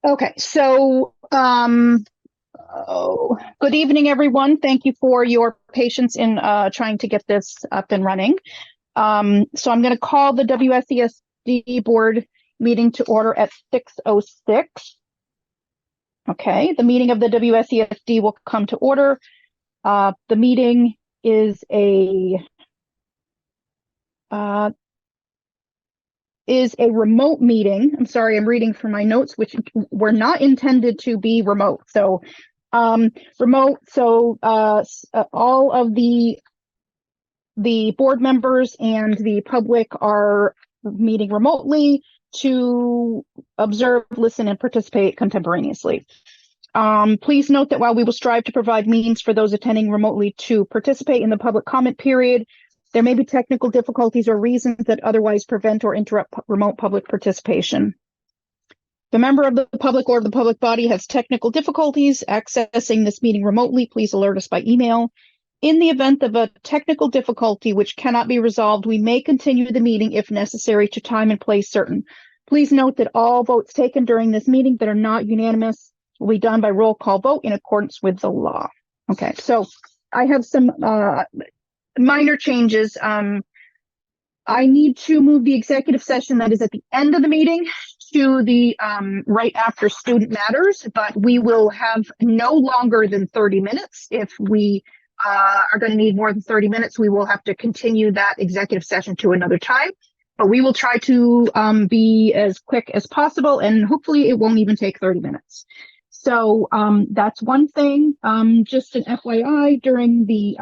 Okay, so good evening, everyone. Thank you for your patience in trying to get this up and running. So I'm going to call the WSESD board meeting to order at 6:06. Okay, the meeting of the WSESD will come to order. The meeting is a remote meeting. I'm sorry, I'm reading from my notes, which were not intended to be remote. So remote. So all of the board members and the public are meeting remotely to observe, listen, and participate contemporaneously. Please note that while we will strive to provide means for those attending remotely to participate in the public comment period, there may be technical difficulties or reasons that otherwise prevent or interrupt remote public participation. If a member of the public or the public body has technical difficulties accessing this meeting remotely, please alert us by email. In the event of a technical difficulty which cannot be resolved, we may continue the meeting if necessary to time and place certain. Please note that all votes taken during this meeting that are not unanimous will be done by roll call vote in accordance with the law. Okay, so I have some minor changes. I need to move the executive session that is at the end of the meeting to the right after student matters, but we will have no longer than 30 minutes. If we are going to need more than 30 minutes, we will have to continue that executive session to another time, but we will try to be as quick as possible, and hopefully it won't even take 30 minutes. So that's one thing. Just an FYI, during the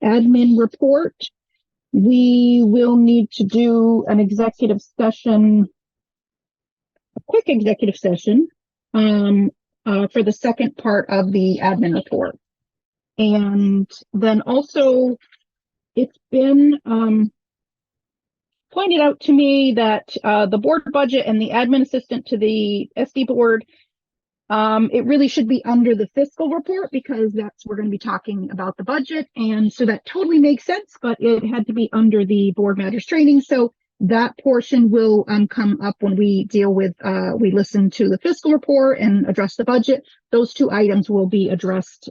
admin report, we will need to do an executive session, a quick executive session for the second part of the admin report. And then also, it's been pointed out to me that the board budget and the admin assistant to the SD board, it really should be under the fiscal report because we're going to be talking about the budget. And so that totally makes sense, but it had to be under the board matters training. So that portion will come up when we deal with, we listen to the fiscal report and address the budget. Those two items will be addressed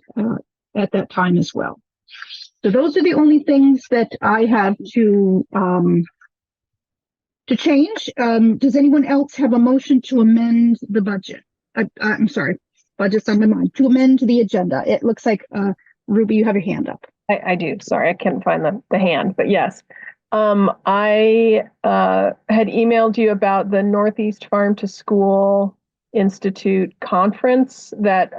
at that time as well. So those are the only things that I have to change. Does anyone else have a motion to amend the budget? I'm sorry, budget's on my mind. To amend the agenda. It looks like, Ruby, you have your hand up. I do. Sorry, I can't find the hand, but yes. I had emailed you about the Northeast Farm to School Institute conference that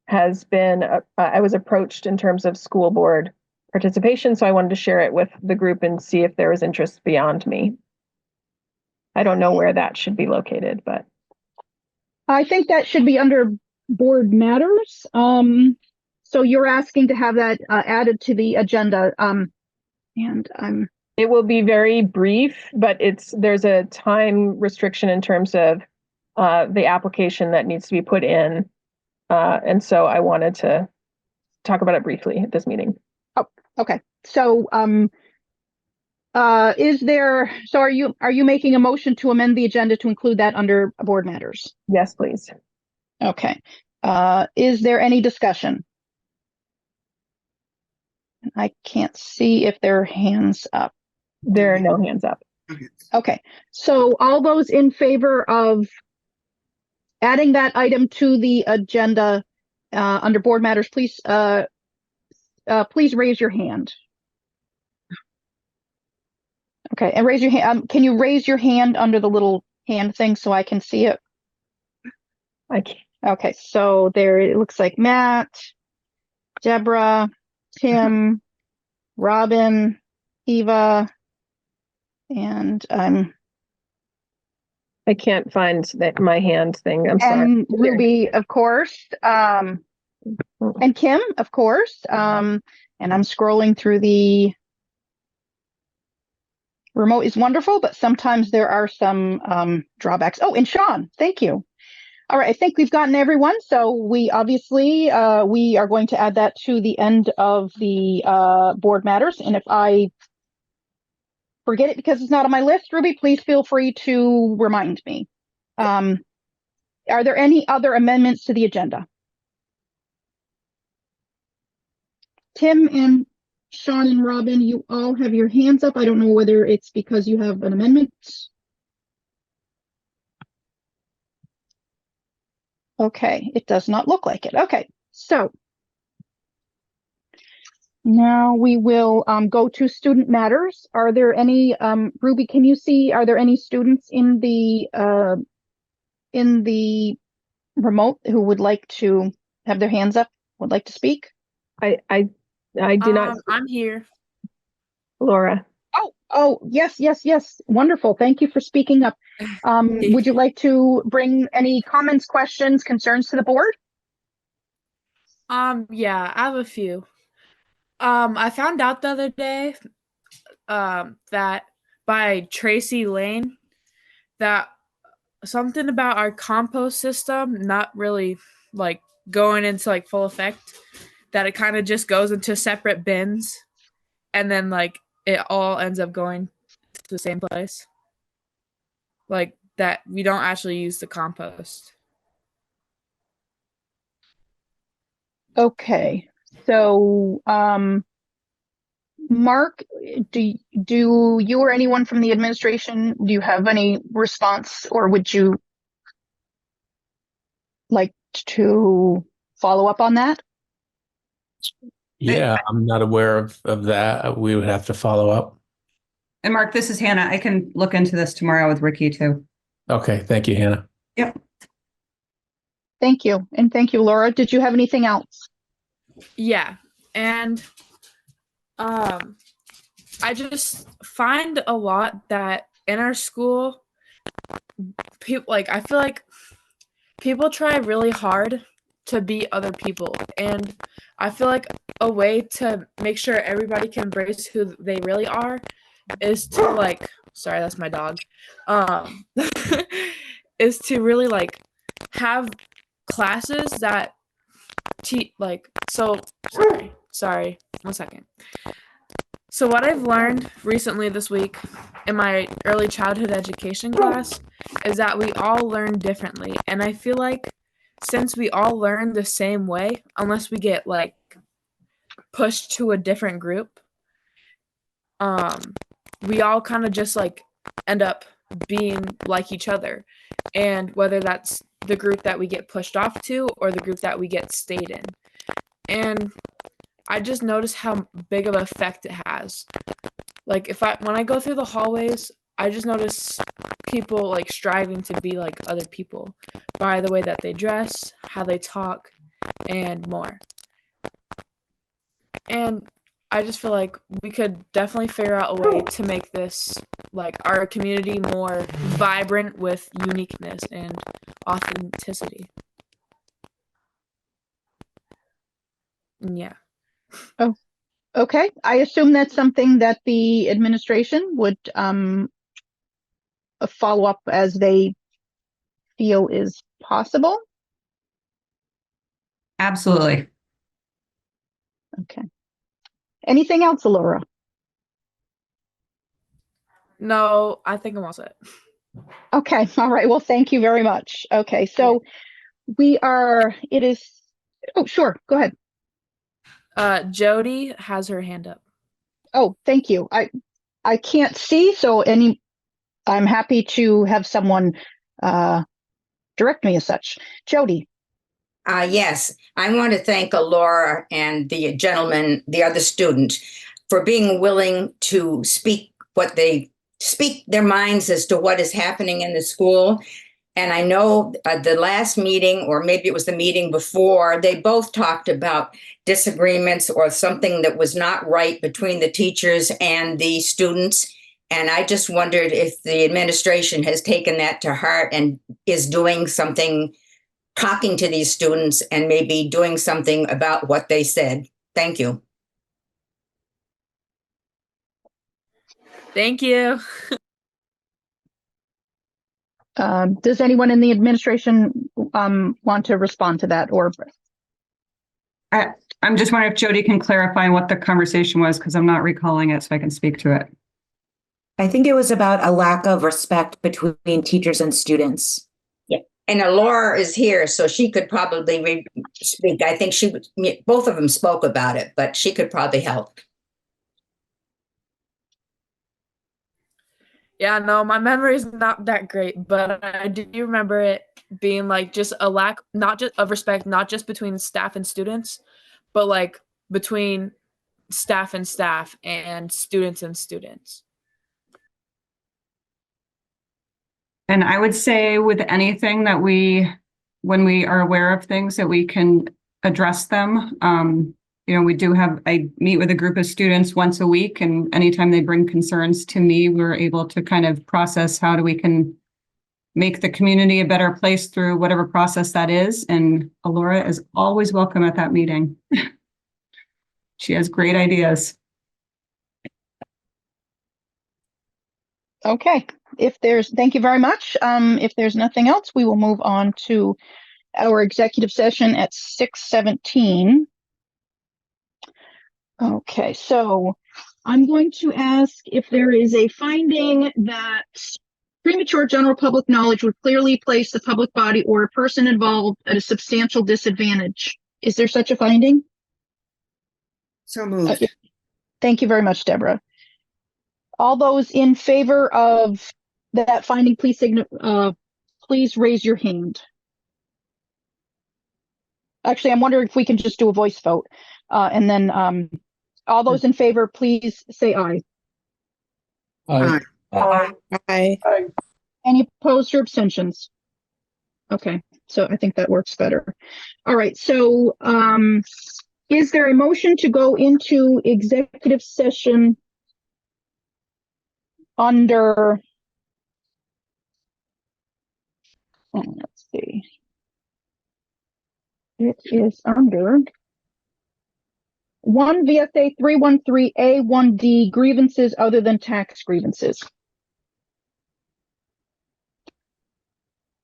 has been, I was approached in terms of school board participation, so I wanted to share it with the group and see if there was interest beyond me. I don't know where that should be located, but. I think that should be under board matters. So you're asking to have that added to the agenda. It will be very brief, but there's a time restriction in terms of the application that needs to be put in. And so I wanted to talk about it briefly at this meeting. Oh, okay. So are you making a motion to amend the agenda to include that under board matters? Yes, please. Okay. Is there any discussion? I can't see if there are hands up. There are no hands up. Okay. So all those in favor of adding that item to the agenda under board matters, please raise your hand. Okay, and raise your hand. Can you raise your hand under the little hand thing so I can see it? I can. Okay, so there it looks like Matt, Deborah, Tim, Robin, Eva, and I can't find my hand thing. I'm sorry. And Ruby, of course, and Kim, of course. And I'm scrolling through the remote is wonderful, but sometimes there are some drawbacks. Oh, and Sean, thank you. All right, I think we've gotten everyone. So we obviously, we are going to add that to the end of the board matters. And if I forget it because it's not on my list, Ruby, please feel free to remind me. Are there any other amendments to the agenda? Tim and Sean and Robin, you all have your hands up. I don't know whether it's because you have an amendment. Okay, it does not look like it. Okay, so now we will go to student matters. Are there any, Ruby, can you see, are there any students in the remote who would like to have their hands up, would like to speak? I do not. I'm here. Laura. Oh, yes. Wonderful. Thank you for speaking up. Would you like to bring any comments, questions, concerns to the board? Yeah, I have a few. I found out the other day, that by Tracy Lane, that something about our compost system not really like going into like full effect, that it kind of just goes into separate bins, and then like it all ends up going to the same place. Like that we don't actually use the compost. Okay. So, Mark, do you or anyone from the administration, do you have any response, or would you like to follow up on that? Yeah, I'm not aware of that. We would have to follow up. And Mark, this is Hannah. I can look into this tomorrow with Ricky too. Okay, thank you, Hannah. Yep. Thank you. And thank you, Laura. Did you have anything else? Yeah, and I just find a lot that in our school, people I feel like people try really hard to be other people, and I feel like a way to make sure everybody can embrace who they really are is to sorry, that's my dog. Is to really have classes that sorry, 1 second. So what I've learned recently this week in my early childhood education class is that we all learn differently. And I feel like since we all learn the same way, unless we get pushed to a different group, we all kind of just end up being like each other. And whether that's the group that we get pushed off to or the group that we get stayed in. And I just noticed how big of an effect it has. When I go through the hallways, I just notice people striving to be like other people by the way that they dress, how they talk, and more. And I just feel like we could definitely figure out a way to make this our community more vibrant with uniqueness and authenticity. Yeah. Oh, okay. I assume that's something that the administration would follow up as they feel is possible. Absolutely. Okay. Anything else, Laura? No, I think I'm all set. Okay. All right. Well, thank you very much. Okay. So oh, sure. Go ahead. Jody has her hand up. Oh, thank you. I can't see, so I'm happy to have someone direct me as such. Jody. Yes, I want to thank Laura and the gentleman, the other student, for being willing to speak their minds as to what is happening in the school. And I know the last meeting, or maybe it was the meeting before, they both talked about disagreements or something that was not right between the teachers and the students. And I just wondered if the administration has taken that to heart and is doing something, talking to these students and maybe doing something about what they said. Thank you. Thank you. Does anyone in the administration want to respond to that? Or I'm just wondering if Jody can clarify what the conversation was, because I'm not recalling it, so I can speak to it. I think it was about a lack of respect between teachers and students. And Laura is here, so she could probably speak. I think both of them spoke about it, but she could probably help. Yeah, no, my memory is not that great, but I do remember it being like just a lack, not just of respect, not just between staff and students, but like between staff and staff and students and students. And I would say with anything that when we are aware of things that we can address them. We do I meet with a group of students once a week, and anytime they bring concerns to me, we're able to kind of process how we can make the community a better place through whatever process that is. And Alora is always welcome at that meeting. She has great ideas. Okay, thank you very much. If there's nothing else, we will move on to our executive session at 6:17. Okay, so I'm going to ask if there is a finding that premature general public knowledge would clearly place the public body or a person involved at a substantial disadvantage. Is there such a finding? So moved. Thank you very much, Deborah. All those in favor of that finding, please raise your hand. Actually, I'm wondering if we can just do a voice vote. And then all those in favor, please say aye. Aye. Aye. Any opposed or abstentions? Okay, so I think that works better. All right, so is there a motion to go into executive session under, let's see, it is under 1 VSA 313A1D, grievances other than tax grievances?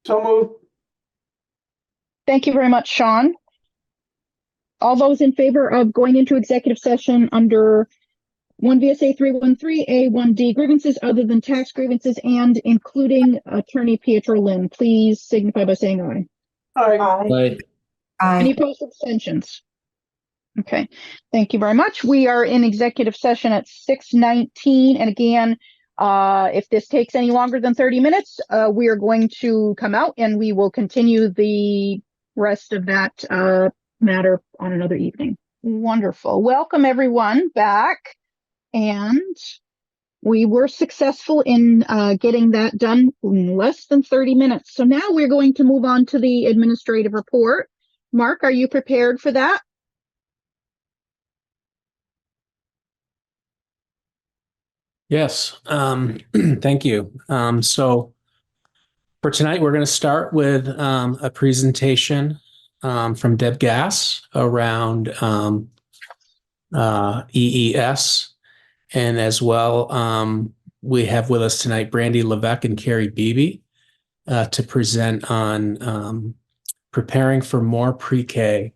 So moved. Thank you very much, Sean. All those in favor of going into executive session under 1 VSA 313A1D, grievances other than tax grievances and including Attorney Pietro Lynn, please signify by saying aye. Aye. Any opposed or abstentions? Okay, thank you very much. We are in executive session at 6:19. And again, if this takes any longer than 30 minutes, we are going to come out and we will continue the rest of that matter on another evening. Wonderful. Welcome everyone back. And we were successful in getting that done in less than 30 minutes. So now we're going to move on to the administrative report. Mark, are you prepared for that? Yes. Thank you. So for tonight, we're going to start with a presentation from Deb Gass around EES. And as well, we have with us tonight Brandy Levesque and Carrie Beebe to present on preparing for more pre-K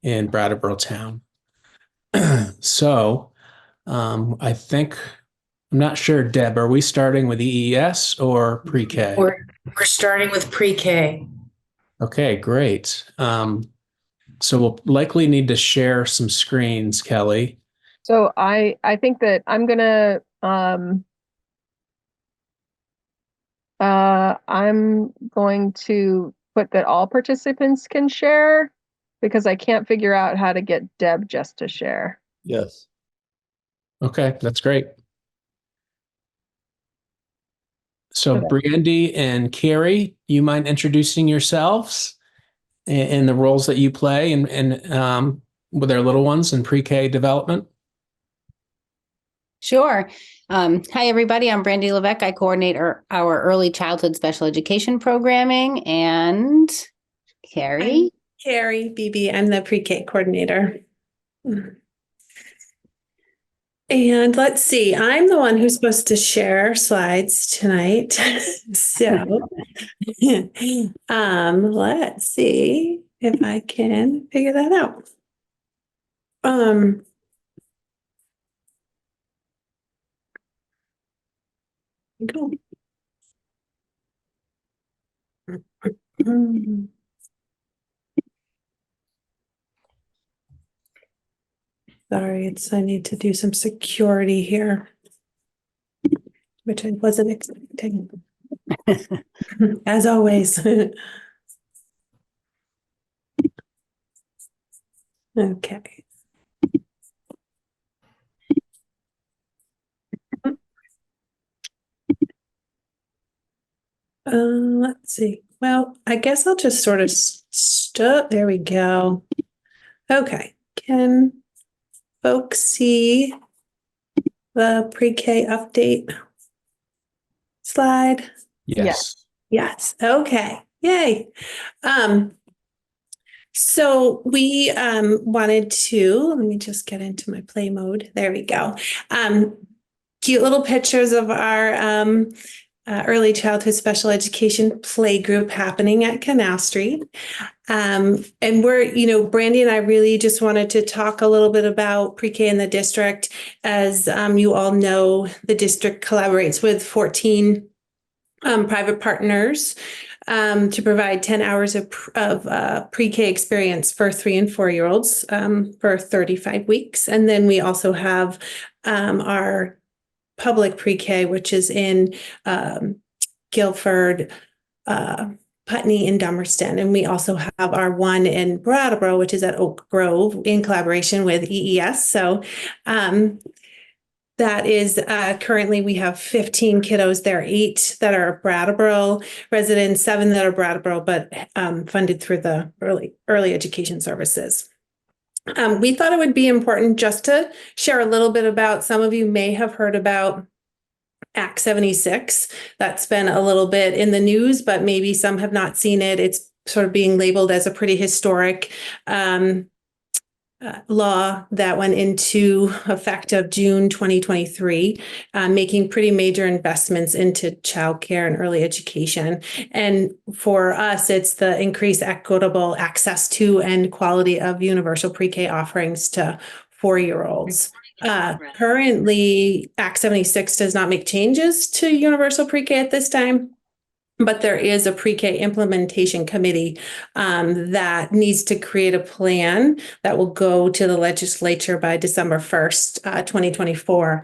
in Brattleboro town. So I think, I'm not sure, Deb, are we starting with EES or pre-K? We're starting with pre-K. Okay, great. So we'll likely need to share some screens, Kelly. So I think that I'm gonna put that all participants can share because I can't figure out how to get Deb just to share. Yes. Okay, that's great. So Okay. Brandy and Carrie, you mind introducing yourselves and the roles that you play and with our little ones in pre-K development? Sure. Hi, everybody. I'm Brandy Levesque. I coordinate our early childhood special education programming. And Carrie? I'm Carrie Beebe. I'm the pre-K coordinator. And let's see, I'm the one who's supposed to share slides tonight. So let's see if I can figure that out. Go. Mm. Sorry, I need to do some security here, which I wasn't expecting. As always. Okay. Let's see. Well, I guess I'll just sort of there we go. Okay. Can folks see the pre-K update slide? Yes. Yes. Okay. Yay. So we wanted to, let me just get into my play mode. There we go. Cute little pictures of our early childhood special education play group happening at Canal Street. And we're, Brandy and I really just wanted to talk a little bit about pre-K in the district. As you all know, the district collaborates with 14 private partners to provide 10 hours of pre-K experience for 3 and 4-year-olds for 35 weeks. And then we also have our public pre-K, which is in Guilford, Putney, and Dummerston. And we also have our one in Brattleboro, which is at Oak Grove in collaboration with EES. So that is currently we have 15 kiddos there, 8 that are Brattleboro residents, 7 that are Brattleboro, but funded through the early education services. We thought it would be important just to share a little bit about, some of you may have heard about Act 76. That's been a little bit in the news, but maybe some have not seen it. It's sort of being labeled as a pretty historic law that went into effect of June 2023, making pretty major investments into childcare and early education. And for us, it's the increased equitable access to and quality of universal pre-K offerings to 4-year-olds. Currently, Act 76 does not make changes to universal pre-K at this time. But there is a pre-K implementation committee that needs to create a plan that will go to the legislature by December 1st, 2024,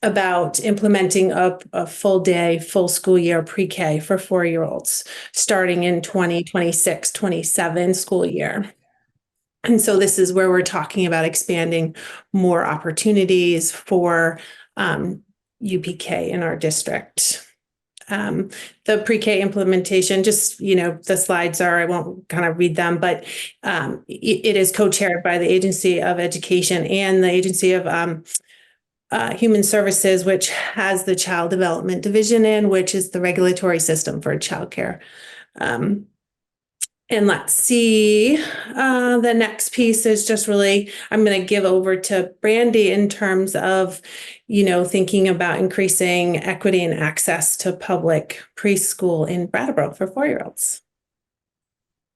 about implementing a full day, full school year pre-K for 4-year-olds starting in 2026-27 school year. And so this is where we're talking about expanding more opportunities for UPK in our district. The pre-K implementation, just, the slides I won't kind of read them, but it is co-chaired by the Agency of Education and the Agency of Human Services, which has the Child Development Division in, which is the regulatory system for childcare. And let's see, the next piece is just really, I'm going to give over to Brandy in terms of, thinking about increasing equity and access to public preschool in Brattleboro for 4-year-olds.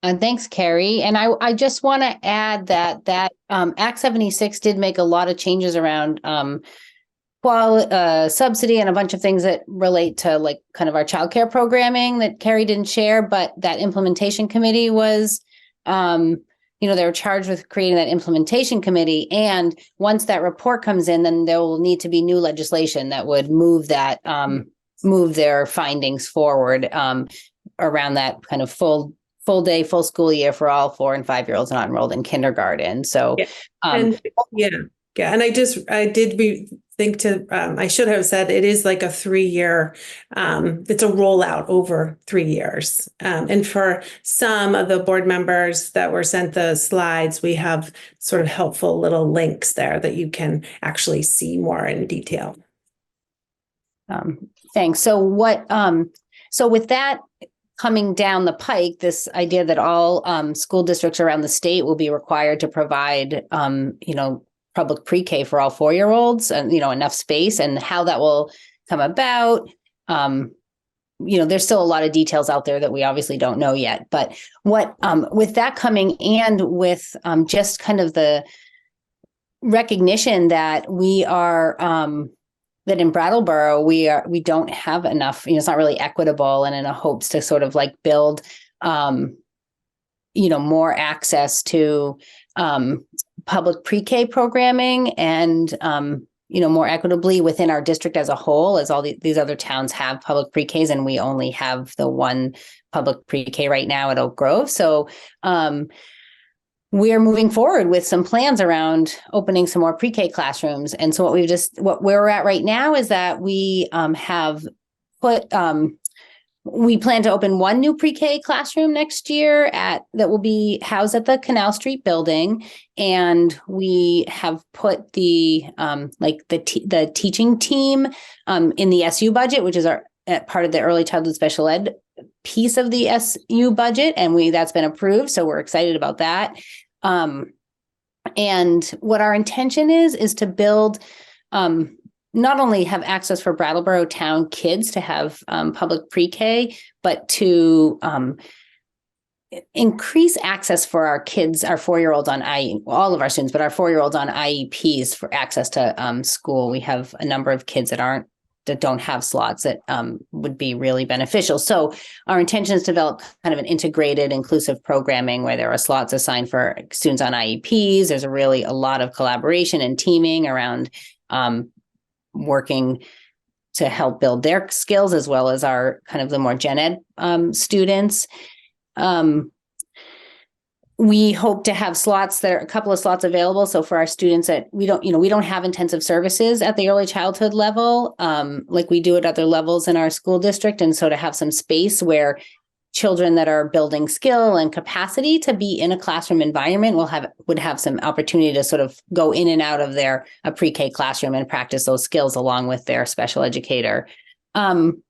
Thanks, Carrie. And I just want to add that Act 76 did make a lot of changes around subsidy and a bunch of things that relate to like kind of our childcare programming that Carrie didn't share, but that implementation committee was, they were charged with creating that implementation committee. And once that report comes in, then there will need to be new legislation that would move that, move their findings forward around that kind of full day, full school year for all 4 and 5-year-olds not enrolled in kindergarten. So, And I did think I should have said it is like a 3-year, it's a rollout over 3 years. And for some of the board members that were sent the slides, we have sort of helpful little links there that you can actually see more in detail. Thanks. So with that coming down the pike, this idea that all school districts around the state will be required to provide, public pre-K for all 4-year-olds and, enough space, and how that will come about. There's still a lot of details out there that we obviously don't know yet, but what, with that coming and with just kind of the recognition that we are, that in Brattleboro, we don't have enough, it's not really equitable, and in a hopes to sort of like build more access to public pre-K programming and, more equitably within our district as a whole, as all these other towns have public pre-Ks, and we only have the one public pre-K right now at Oak Grove. So we are moving forward with some plans around opening some more pre-K classrooms. And so what we're at right now is that we have put, we plan to open one new pre-K classroom next year that will be housed at the Canal Street building. And we have put the teaching team in the SU budget, which is our part of the early childhood special ed piece of the SU budget. And that's been approved. So we're excited about that. And what our intention is to build, not only have access for Brattleboro town kids to have public pre-K, but to increase access for our kids, our 4-year-olds on all of our students, but our 4-year-olds on IEPs for access to school. We have a number of kids that don't have slots that would be really beneficial. So our intention is to develop kind of an integrated, inclusive programming where there are slots assigned for students on IEPs. There's a lot of collaboration and teaming around working to help build their skills, as well as our kind of the more gen ed students. We hope to have a couple of slots available. So for our students that we don't have intensive services at the early childhood level, like we do at other levels in our school district. And so to have some space where children that are building skill and capacity to be in a classroom environment would have some opportunity to sort of go in and out of a pre-K classroom and practice those skills along with their special educator. And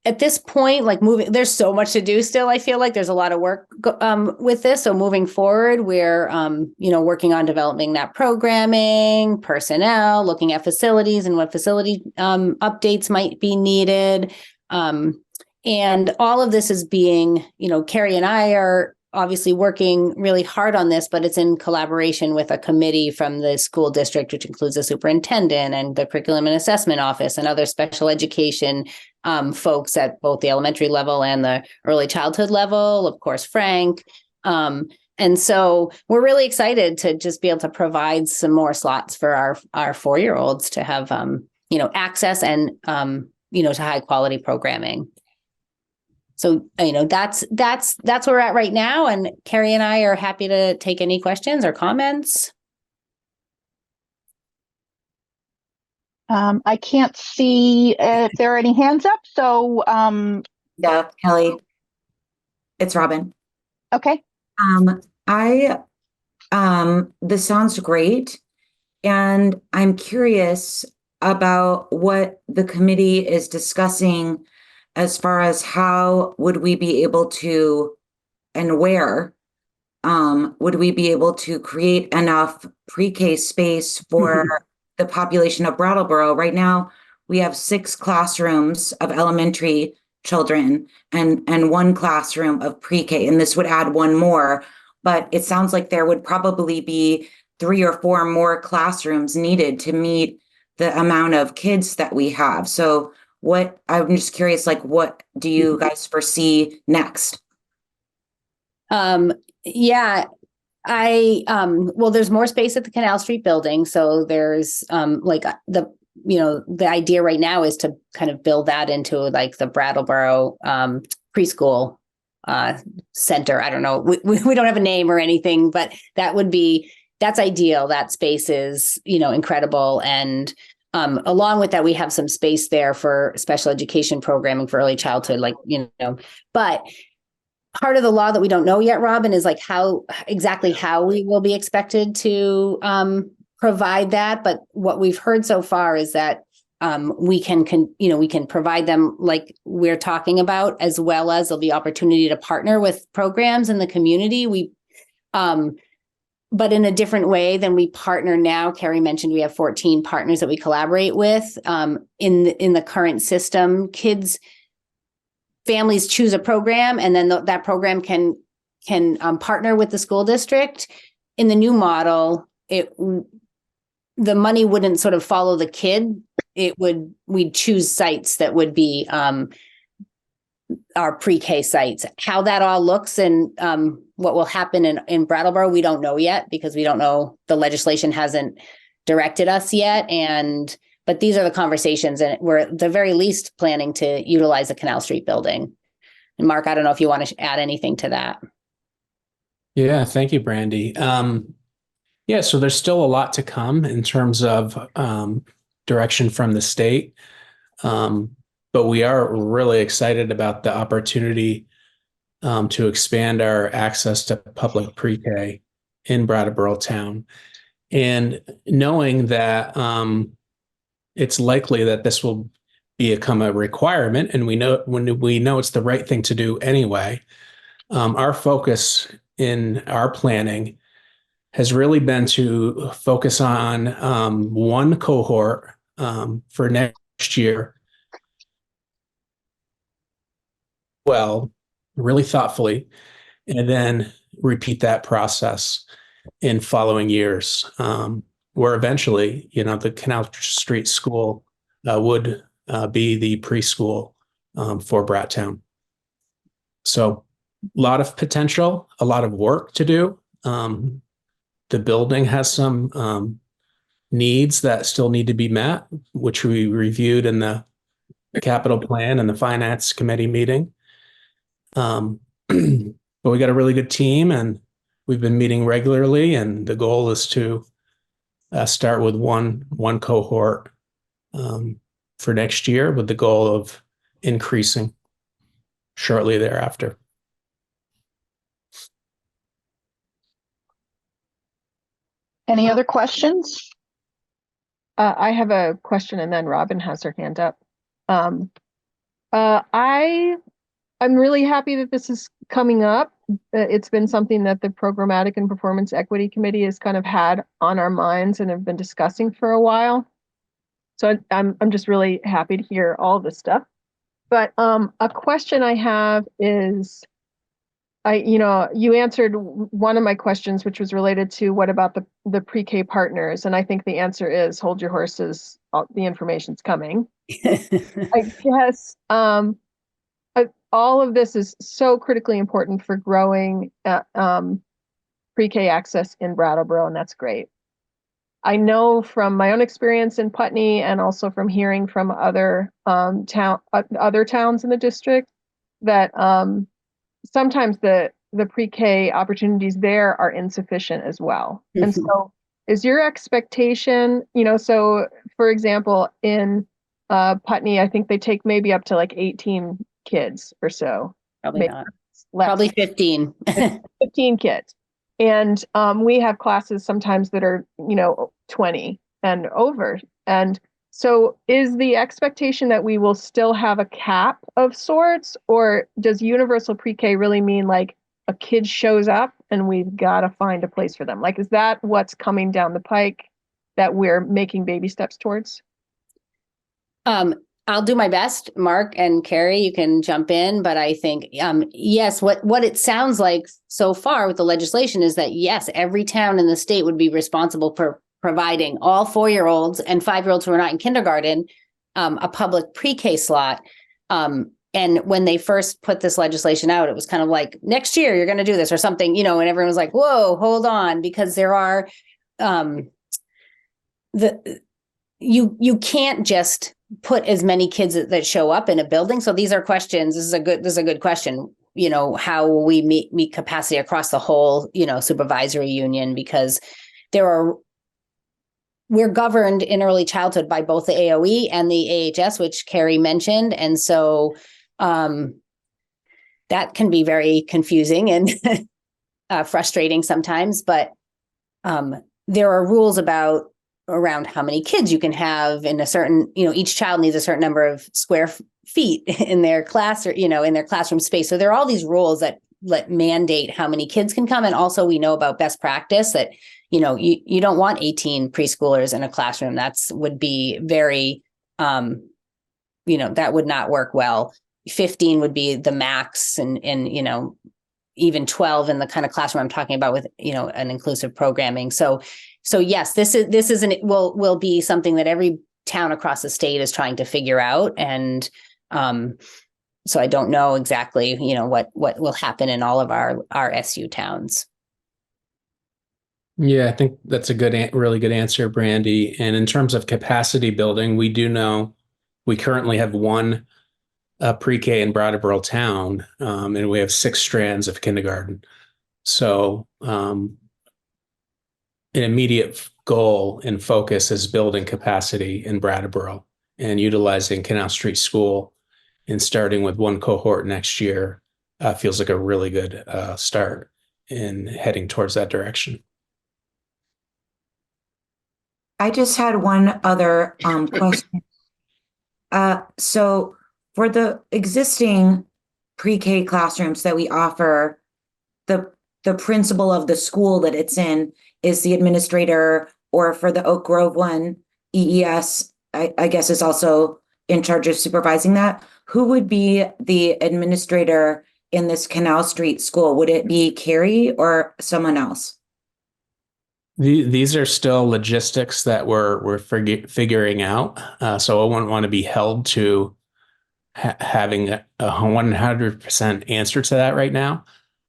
at this point, there's so much to do still. I feel like there's a lot of work with this. So moving forward, we're, working on developing that programming, personnel, looking at facilities and what facility updates might be needed. And all of this is being, Carrie and I are obviously working really hard on this, but it's in collaboration with a committee from the school district, which includes the superintendent and the curriculum and assessment office and other special education folks at both the elementary level and the early childhood level, of course, Frank. And so we're really excited to just be able to provide some more slots for our 4-year-olds to have, access and, to high quality programming. So, that's where we're at right now. And Carrie and I are happy to take any questions or comments. I can't see if there are any hands up. So, yeah, Kelly, it's Robin. Okay. This sounds great. And I'm curious about what the committee is discussing as far as how would we be able to, and where would we be able to create enough pre-K space for the population of Brattleboro. Right now, we have 6 classrooms of elementary children and 1 classroom of pre-K, and this would add 1 more. But it sounds like there would probably be 3 or 4 more classrooms needed to meet the amount of kids that we have. So I'm just curious, what do you guys foresee next? Well, there's more space at the Canal Street building. So there's the idea right now is to kind of build that into the Brattleboro preschool center. I don't know. We don't have a name or anything, but that's ideal. That space is, incredible. And along with that, we have some space there for special education programming for early childhood, but part of the law that we don't know yet, Robin, is how we will be expected to provide that. But what we've heard so far is that we can provide them like we're talking about, as well as there'll be opportunity to partner with programs in the community. But in a different way than we partner now. Carrie mentioned we have 14 partners that we collaborate with in the current system. Families choose a program, and then that program can partner with the school district. In the new model, the money wouldn't sort of follow the kid. We'd choose sites that would be our pre-K sites. How that all looks and what will happen in Brattleboro, we don't know yet because we don't know, the legislation hasn't directed us yet. But these are the conversations, and we're at the very least planning to utilize the Canal Street building. And Mark, I don't know if you want to add anything to that. Yeah, thank you, Brandy. Yeah, so there's still a lot to come in terms of direction from the state. But we are really excited about the opportunity to expand our access to public pre-K in Brattleboro town. And knowing that it's likely that this will become a requirement, and we know it's the right thing to do anyway, our focus in our planning has really been to focus on one cohort for next year. Well, really thoughtfully, and then repeat that process in following years, where eventually, the Canal Street School would be the preschool for Brattown. So a lot of potential, a lot of work to do. The building has some needs that still need to be met, which we reviewed in the capital plan and the finance committee meeting. But we got a really good team, and we've been meeting regularly, and the goal is to start with one cohort for next year, with the goal of increasing shortly thereafter. Any other questions? I have a question, and then Robin has her hand up. I'm really happy that this is coming up. It's been something that the Programmatic and Performance Equity Committee has kind of had on our minds and have been discussing for a while. So I'm just really happy to hear all this stuff. But a question I have is, you answered one of my questions, which was related to what about the pre-K partners, and I think the answer is hold your horses. The information's coming. I guess all of this is so critically important for growing pre-K access in Brattleboro, and that's great. I know from my own experience in Putney, and also from hearing from other towns in the district, that sometimes the pre-K opportunities there are insufficient as well. Mm-hmm. And so is your expectation, so for example, in Putney, I think they take maybe up to like 18 kids or so. Probably not. Probably 15. 15 kids. And we have classes sometimes that are, 20 and over. And so is the expectation that we will still have a cap of sorts, or does universal pre-K really mean like a kid shows up and we've got to find a place for them? Like, is that what's coming down the pike that we're making baby steps towards? I'll do my best. Mark and Carrie, you can jump in, but I think, yes, what it sounds like so far with the legislation is that, yes, every town in the state would be responsible for providing all 4-year-olds and 5-year-olds who are not in kindergarten a public pre-K slot. And when they first put this legislation out, it was kind of like, next year you're going to do this or something, and everyone was like, whoa, hold on, because there are you can't just put as many kids that show up in a building. So these are questions. This is a good question. How will we meet capacity across the whole, supervisory union? Because we're governed in early childhood by both the AOE and the AHS, which Carrie mentioned. And so that can be very confusing and frustrating sometimes, but there are rules around how many kids you can have in a certain, each child needs a certain number of square feet in their class or, in their classroom space. So there are all these rules that mandate how many kids can come. And also we know about best practice that, you don't want 18 preschoolers in a classroom. Would be very, that would not work well. 15 would be the max, and even 12 in the kind of classroom I'm talking about with, an inclusive programming. So yes, this will be something that every town across the state is trying to figure out. And So I don't know exactly, what will happen in all of our SU towns. Yeah, I think that's a really good answer, Brandy. And in terms of capacity building, we do know we currently have one pre-K in Brattleboro town, and we have 6 strands of kindergarten. So an immediate goal and focus is building capacity in Brattleboro and utilizing Canal Street School, and starting with one cohort next year feels like a really good start in heading towards that direction. I just had one other question. So for the existing pre-K classrooms that we offer, the principal of the school that it's in is the administrator, or for the Oak Grove one, EES, I guess, is also in charge of supervising that. Who would be the administrator in this Canal Street school? Would it be Carrie or someone else? These are still logistics that we're figuring out. So I wouldn't want to be held to having a 100% answer to that right now.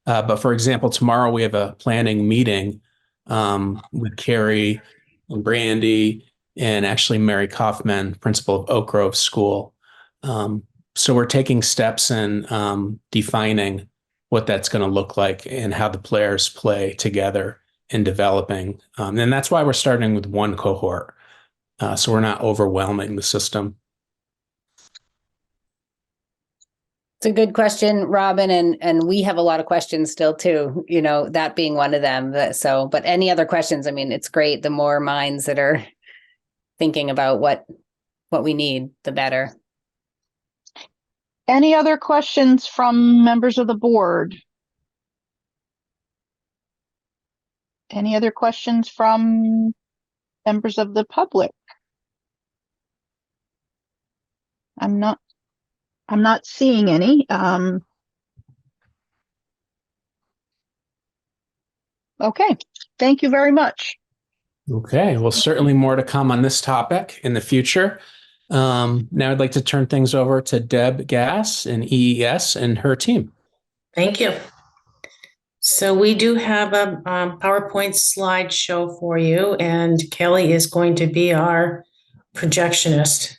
But for example, tomorrow we have a planning meeting with Carrie and Brandy and actually Mary Kaufman, principal of Oak Grove School. So we're taking steps in defining what that's going to look like and how the players play together in developing. And that's why we're starting with one cohort. So we're not overwhelming the system. It's a good question, Robin, and we have a lot of questions still too, that being one of them. But any other questions? I mean, it's great. The more minds that are thinking about what we need, the better. Any other questions from members of the board? Any other questions from members of the public? I'm not seeing any. Okay, thank you very much. Okay, well, certainly more to come on this topic in the future. Now I'd like to turn things over to Deb Gass in EES and her team. Thank you. So we do have a PowerPoint slideshow for you, and Kelly is going to be our projectionist.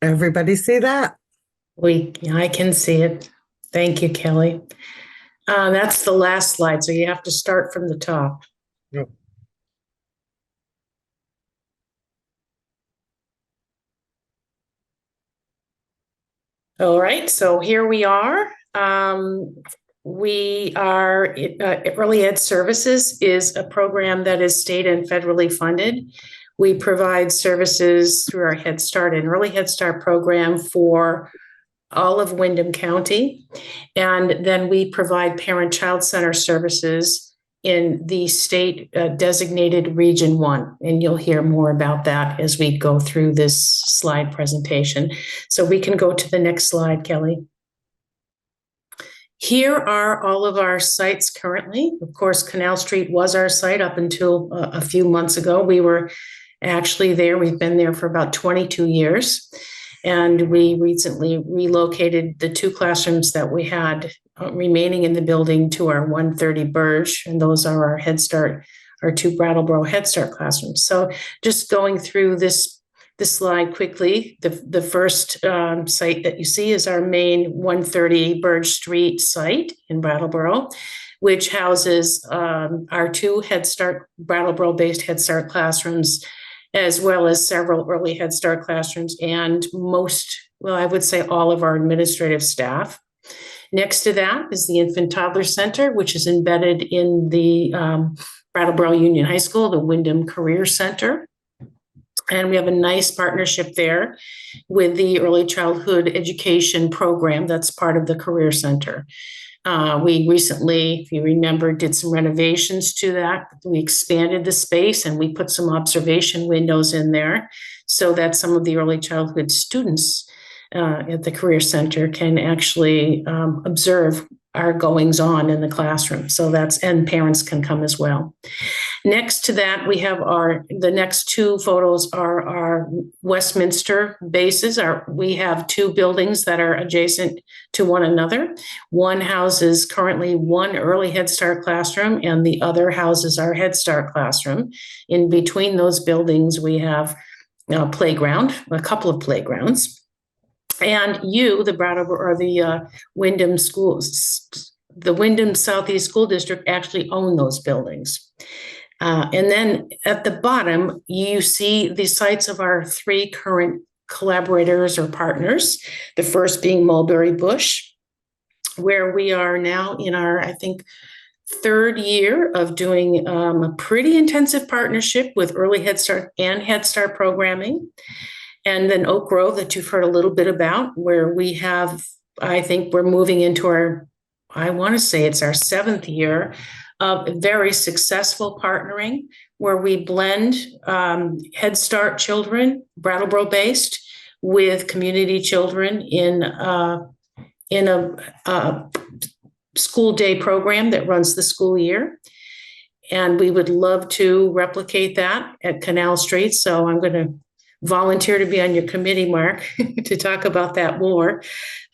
Everybody see that? I can see it. Thank you, Kelly. That's the last slide, so you have to start from the top. Yep. All right, so here we are. We are Early Ed Services is a program that is state and federally funded. We provide services through our Head Start and Early Head Start program for all of Windham County. And then we provide parent-child center services in the state designated Region 1. And you'll hear more about that as we go through this slide presentation. So we can go to the next slide, Kelly. Here are all of our sites currently. Of course, Canal Street was our site up until a few months ago. We were actually there. We've been there for about 22 years. And we recently relocated the 2 classrooms that we had remaining in the building to our 130 BUHS, and those are our Head Start, our 2 Brattleboro Head Start classrooms. So just going through this slide quickly, the first site that you see is our main 130 BUHS Street site in Brattleboro, which houses our 2 Head Start, Brattleboro-based Head Start classrooms, as well as several early Head Start classrooms and I would say all of our administrative staff. Next to that is the Infant Toddler Center, which is embedded in the Brattleboro Union High School, the Windham Career Center. And we have a nice partnership there with the Early Childhood Education program that's part of the Career Center. We recently, if you remember, did some renovations to that. We expanded the space and we put some observation windows in there so that some of the early childhood students at the Career Center can actually observe our goings on in the classroom. And parents can come as well. Next to that, we have the next two photos are our Westminster bases. We have two buildings that are adjacent to one another. One houses currently one early Head Start classroom, and the other houses our Head Start classroom. In between those buildings, we have a playground, a couple of playgrounds. And the Brattleboro, or the Windham schools, the Windham Southeast School District actually own those buildings. And then at the bottom, you see the sites of our three current collaborators or partners, the first being Mulberry Bush, where we are now in our, I think, third year of doing a pretty intensive partnership with Early Head Start and Head Start programming. And then Oak Grove, that you've heard a little bit about, where we have, I think we're moving into I want to say it's our 7th year of very successful partnering, where we blend Head Start children, Brattleboro based, with community children in a school day program that runs the school year. And we would love to replicate that at Canal Street. So I'm going to volunteer to be on your committee, Mark, to talk about that more.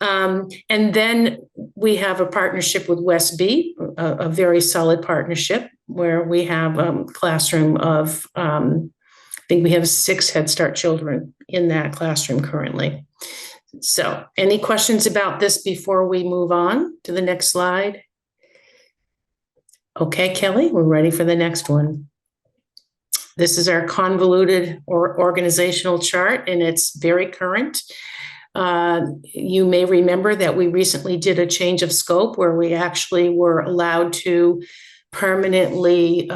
And then we have a partnership with WSESD, a very solid partnership, where we have a classroom of, I think we have 6 Head Start children in that classroom currently. So any questions about this before we move on to the next slide? Okay, Kelly, we're ready for the next one. This is our convoluted or organizational chart, and it's very current. You may remember that we recently did a change of scope where we actually were allowed to permanently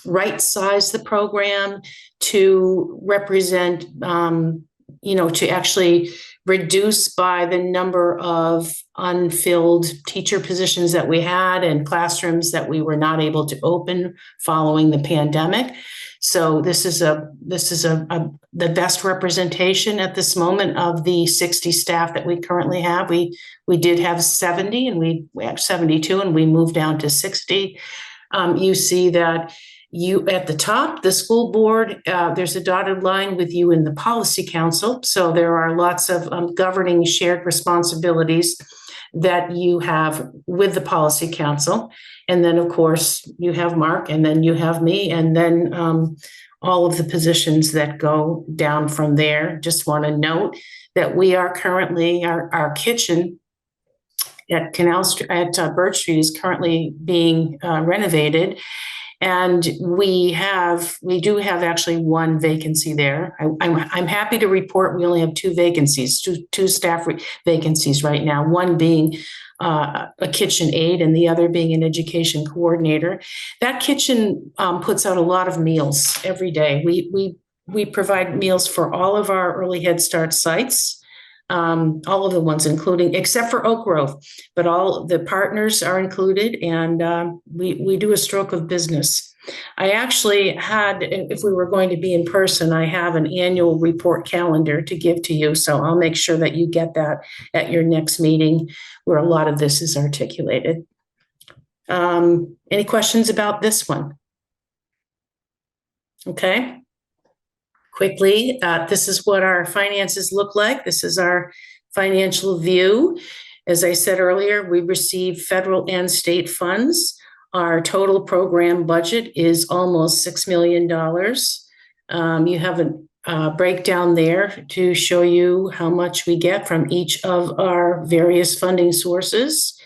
right-size the program to represent, to actually reduce by the number of unfilled teacher positions that we had and classrooms that we were not able to open following the pandemic. So this is the best representation at this moment of the 60 staff that we currently have. We did have 70, and we have 72, and we moved down to 60. You see that at the top, the school board, there's a dotted line with you in the policy council. So there are lots of governing shared responsibilities that you have with the policy council. And then, of course, you have Mark, and then you have me, and then all of the positions that go down from there. Just want to note that we are currently, our kitchen at Birch Street is currently being renovated. And we do have actually one vacancy there. I'm happy to report we only have 2 vacancies, two staff vacancies right now, one being a kitchen aide and the other being an education coordinator. That kitchen puts out a lot of meals every day. We provide meals for all of our Early Head Start sites. All of the ones, including, except for Oak Grove, but all the partners are included, and we do a stroke of business. I actually had, if we were going to be in person, I have an annual report calendar to give to you, so I'll make sure that you get that at your next meeting where a lot of this is articulated. Any questions about this one? Okay. Quickly, this is what our finances look like. This is our financial view. As I said earlier, we receive federal and state funds. Our total program budget is almost $6 million. You have a breakdown there to show you how much we get from each of our various funding sources.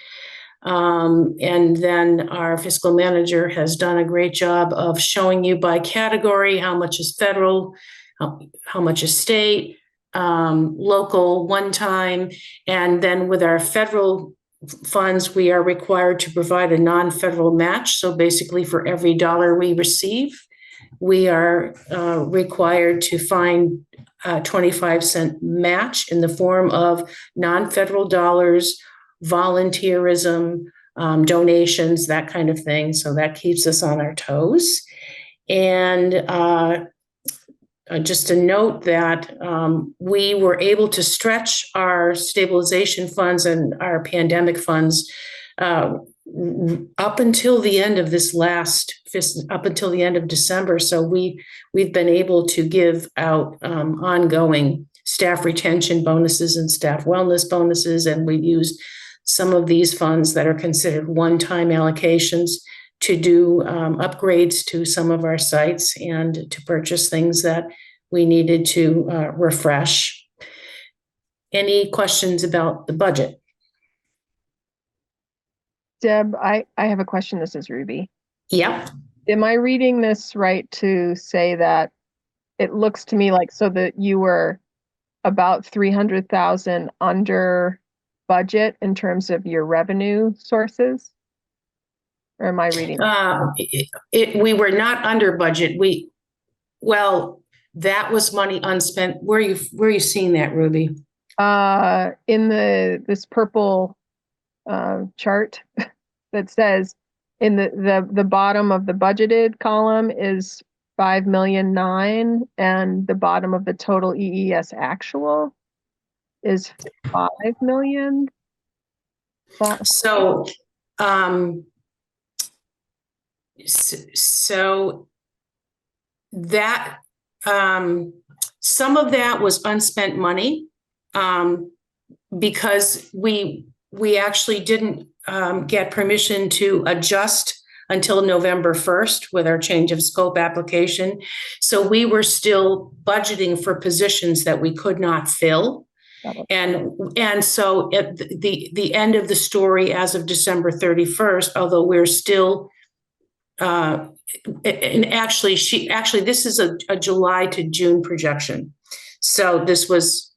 And then our fiscal manager has done a great job of showing you by category how much is federal, how much is state, local, one time, and then with our federal funds, we are required to provide a non-federal match. So basically for every dollar we receive, we are required to find a 25-cent match in the form of non-federal dollars, volunteerism, donations, that kind of thing. So that keeps us on our toes. And just a note that we were able to stretch our stabilization funds and our pandemic funds up until the end of up until the end of December. So we've been able to give out ongoing staff retention bonuses and staff wellness bonuses, and we've used some of these funds that are considered one-time allocations to do upgrades to some of our sites and to purchase things that we needed to refresh. Any questions about the budget? Deb, I have a question. This is Ruby. Yep. Am I reading this right to say that it looks to me like so that you were about 300,000 under budget in terms of your revenue sources? Or am I reading? We were not under budget. That was money unspent. Where are you seeing that, Ruby? In this purple chart that says in the bottom of the budgeted column is 5,000,009, and the bottom of the total EES actual is 5 million. So that some of that was unspent money because we actually didn't get permission to adjust until November 1st with our change of scope application. So we were still budgeting for positions that we could not fill. And so at the end of the story as of December 31st, although we're still and actually this is a July to June projection. So this was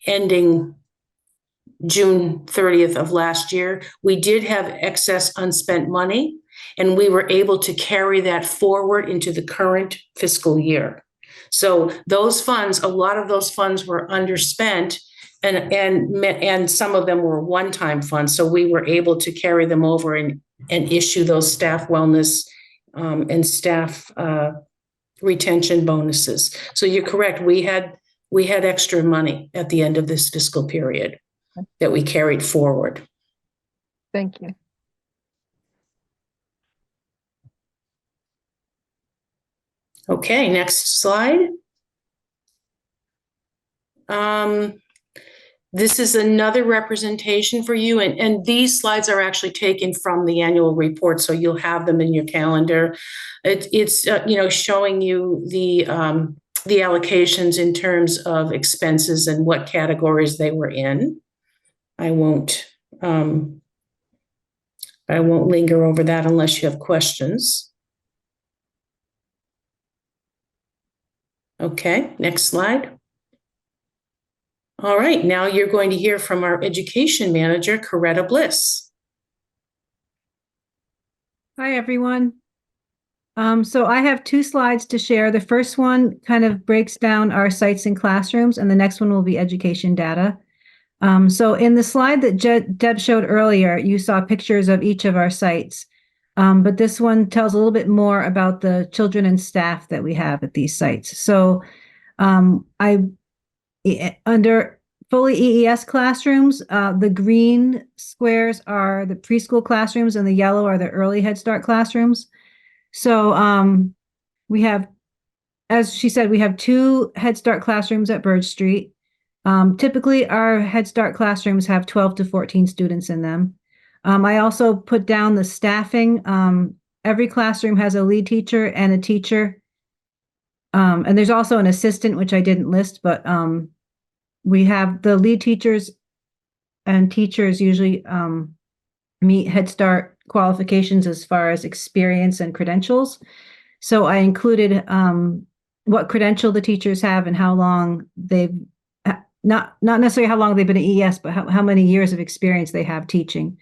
ending June 30th of last year. We did have excess unspent money, and we were able to carry that forward into the current fiscal year. So those funds, a lot of those funds were underspent, and some of them were one-time funds. So we were able to carry them over and issue those staff wellness and staff retention bonuses. So you're correct. We had extra money at the end of this fiscal period that we carried forward. Thank you. Okay, next slide. This is another representation for you, and these slides are actually taken from the annual report, so you'll have them in your calendar. It's showing you the allocations in terms of expenses and what categories they were in. I won't linger over that unless you have questions. Okay, next slide. All right, now you're going to hear from our education manager, Coretta Bliss. Hi, everyone. So I have 2 slides to share. The first one kind of breaks down our sites and classrooms, and the next one will be education data. So in the slide that Deb showed earlier, you saw pictures of each of our sites. But this one tells a little bit more about the children and staff that we have at these sites. So under fully EES classrooms, the green squares are the preschool classrooms and the yellow are the early Head Start classrooms. So we have, as she said, we have 2 Head Start classrooms at Birch Street. Typically, our Head Start classrooms have 12 to 14 students in them. I also put down the staffing. Every classroom has a lead teacher and a teacher. And there's also an assistant, which I didn't list, but we have the lead teachers and teachers usually meet Head Start qualifications as far as experience and credentials. So I included what credential the teachers have and how long they've, not necessarily how long they've been at EES, but how many years of experience they have teaching.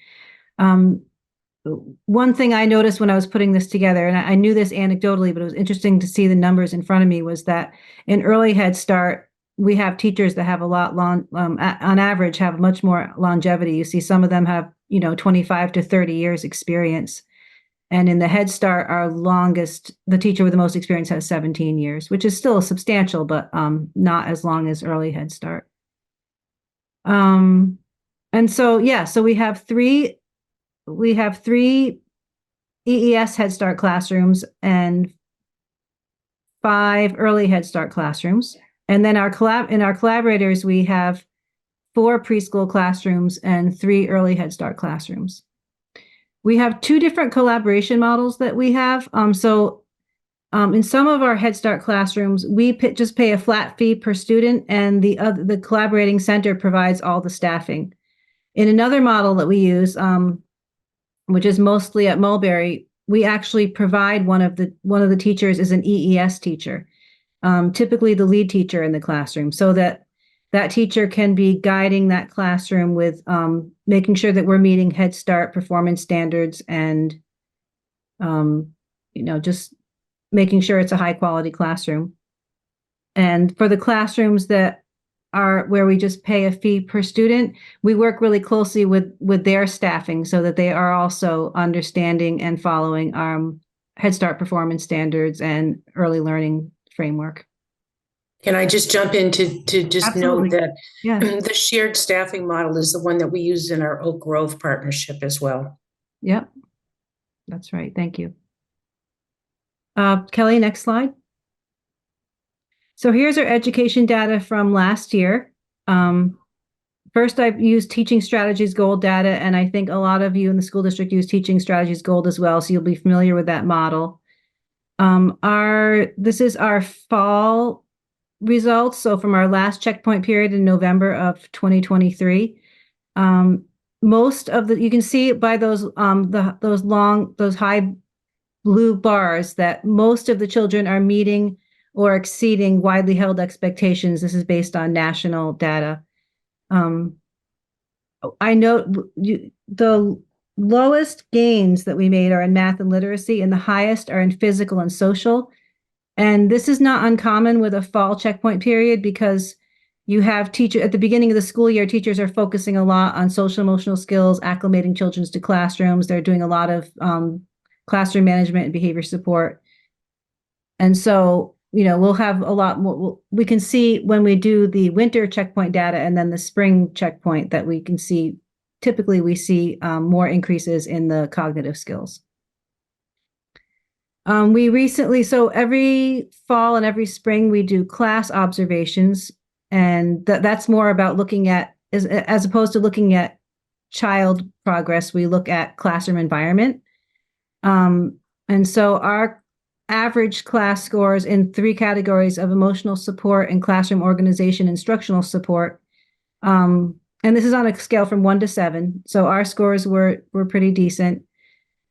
One thing I noticed when I was putting this together, and I knew this anecdotally, but it was interesting to see the numbers in front of me, was that in early Head Start, we have teachers that have a lot on average, have much more longevity. You see some of them have, 25 to 30 years experience. And in the Head Start, the teacher with the most experience has 17 years, which is still substantial, but not as long as early Head Start. And so we have 3 we have 3 EES Head Start classrooms and 5 early Head Start classrooms. And then in our collaborators, we have 4 preschool classrooms and 3 early Head Start classrooms. We have 2 different collaboration models that we have. In some of our Head Start classrooms, we just pay a flat fee per student, and the collaborating center provides all the staffing. In another model that we use, which is mostly at Mulberry, we actually provide one of the teachers is an EES teacher, typically the lead teacher in the classroom, so that teacher can be guiding that classroom with making sure that we're meeting Head Start performance standards and, just making sure it's a high quality classroom. And for the classrooms that are where we just pay a fee per student, we work really closely with their staffing so that they are also understanding and following Head Start performance standards and early learning framework. Can I just jump in to just Absolutely. note that Yeah. the shared staffing model is the one that we use in our Oak Grove partnership as well. Yep. That's right. Thank you. Kelly, next slide. So here's our education data from last year. First, I've used Teaching Strategies Gold data, and I think a lot of you in the school district use Teaching Strategies Gold as well, so you'll be familiar with that model. This is our fall results. So from our last checkpoint period in November of 2023, most of you can see by those high blue bars that most of the children are meeting or exceeding widely held expectations. This is based on national data. I note the lowest gains that we made are in math and literacy, and the highest are in physical and social. And this is not uncommon with a fall checkpoint period because you have at the beginning of the school year, teachers are focusing a lot on social emotional skills, acclimating children to classrooms. They're doing a lot of classroom management and behavior support. And so, we'll have a lot more. We can see when we do the winter checkpoint data and then the spring checkpoint that we can see, typically we see more increases in the cognitive skills. So every fall and every spring, we do class observations, and that's more about looking at, as opposed to looking at child progress, we look at classroom environment. And so our average class scores in 3 categories of emotional support and classroom organization, instructional support. And this is on a scale from 1 to 7. So our scores were pretty decent.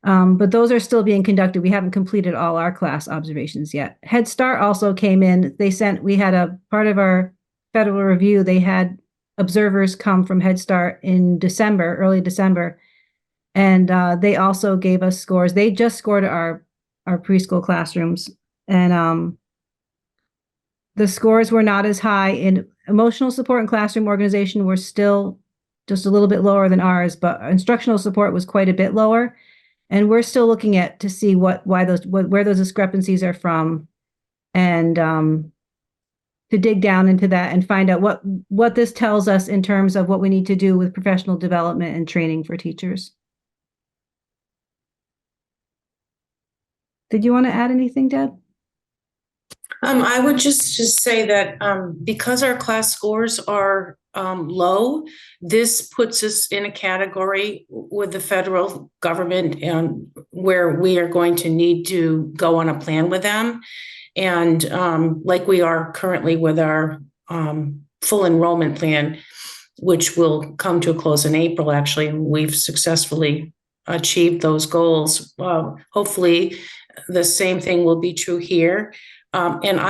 But those are still being conducted. We haven't completed all our class observations yet. Head Start also came in. We had a part of our federal review. They had observers come from Head Start in December, early December. And they also gave us scores. They just scored our preschool classrooms. And the scores were not as high in emotional support and classroom organization were still just a little bit lower than ours, but instructional support was quite a bit lower. And we're still looking to see where those discrepancies are from, and to dig down into that and find out what this tells us in terms of what we need to do with professional development and training for teachers. Did you want to add anything, Deb? I would just say that because our class scores are low, this puts us in a category with the federal government and where we are going to need to go on a plan with them. And like we are currently with our full enrollment plan, which will come to a close in April, actually, and we've successfully achieved those goals. Hopefully the same thing will be true here. And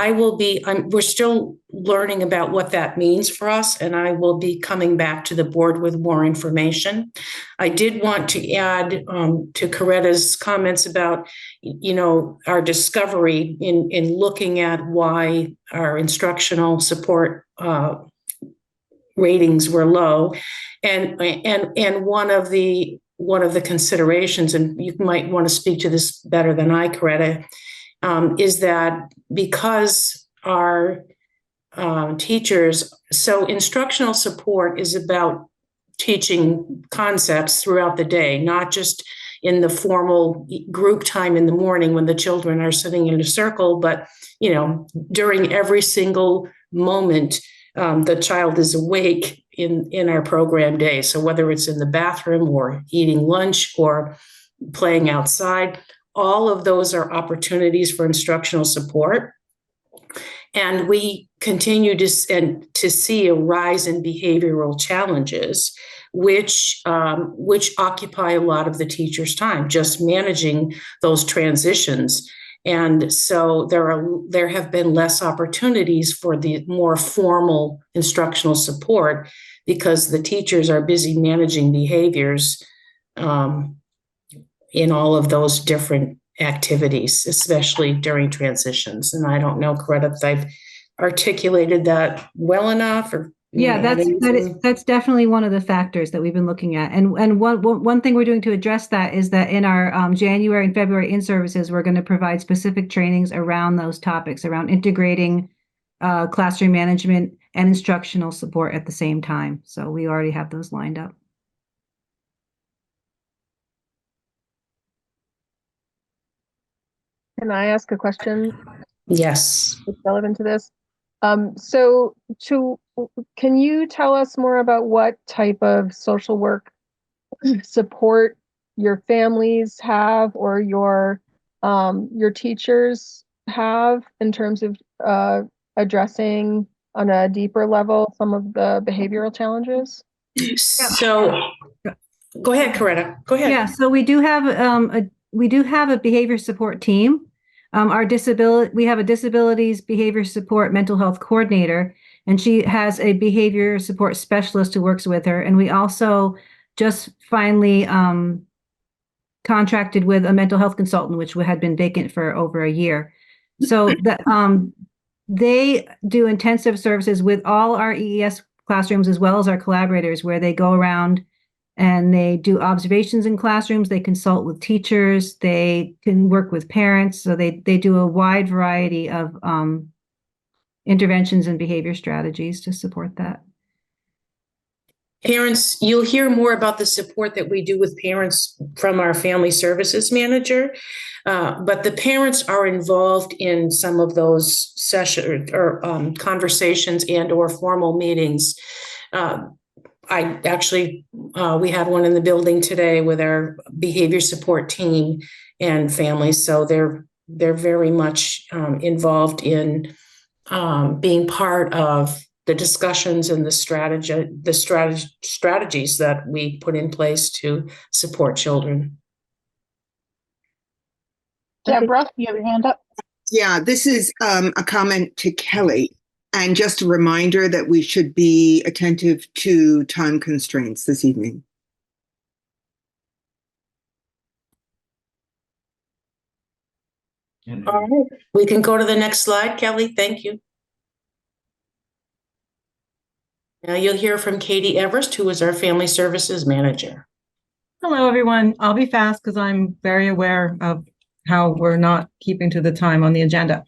we're still learning about what that means for us, and I will be coming back to the board with more information. I did want to add to Coretta's comments about, our discovery in looking at why our instructional support ratings were low. And one of the considerations, and you might want to speak to this better than I, Coretta, is that because our teachers, so instructional support is about teaching concepts throughout the day, not just in the formal group time in the morning when the children are sitting in a circle, but, during every single moment the child is awake in our program day. So whether it's in the bathroom or eating lunch or playing outside, all of those are opportunities for instructional support. And we continue to see a rise in behavioral challenges, which occupy a lot of the teacher's time, just managing those transitions. And so there have been less opportunities for the more formal instructional support because the teachers are busy managing behaviors in all of those different activities, especially during transitions. And I don't know, Coretta, if I've articulated that well enough or yeah, that's definitely one of the factors that we've been looking at. And one thing we're doing to address that is that in our January and February in-services, we're going to provide specific trainings around those topics, around integrating classroom management and instructional support at the same time. So we already have those lined up. Can I ask a question? Yes. It's relevant to this. Can you tell us more about what type of social work support your families have or your teachers have in terms of addressing on a deeper level some of the behavioral challenges? So go ahead, Coretta. Go ahead. Yeah, so we do have a behavior support team. We have a disabilities behavior support mental health coordinator, and she has a behavior support specialist who works with her. And we also just finally contracted with a mental health consultant, which had been vacant for over a year. So they do intensive services with all our EES classrooms as well as our collaborators, where they go around and they do observations in classrooms, they consult with teachers, they can work with parents. So they do a wide variety of interventions and behavior strategies to support that. Parents, you'll hear more about the support that we do with parents from our family services manager, but the parents are involved in some of those sessions or conversations and or formal meetings. We had one in the building today with our behavior support team and families. So they're very much involved in being part of the discussions and the strategies that we put in place to support children. Deborah, you have your hand up? Yeah, this is a comment to Kelly. And just a reminder that we should be attentive to time constraints this evening. All right, we can go to the next slide, Kelly. Thank you. Now you'll hear from Katie Everest, who is our family services manager. Hello, everyone. I'll be fast because I'm very aware of how we're not keeping to the time on the agenda.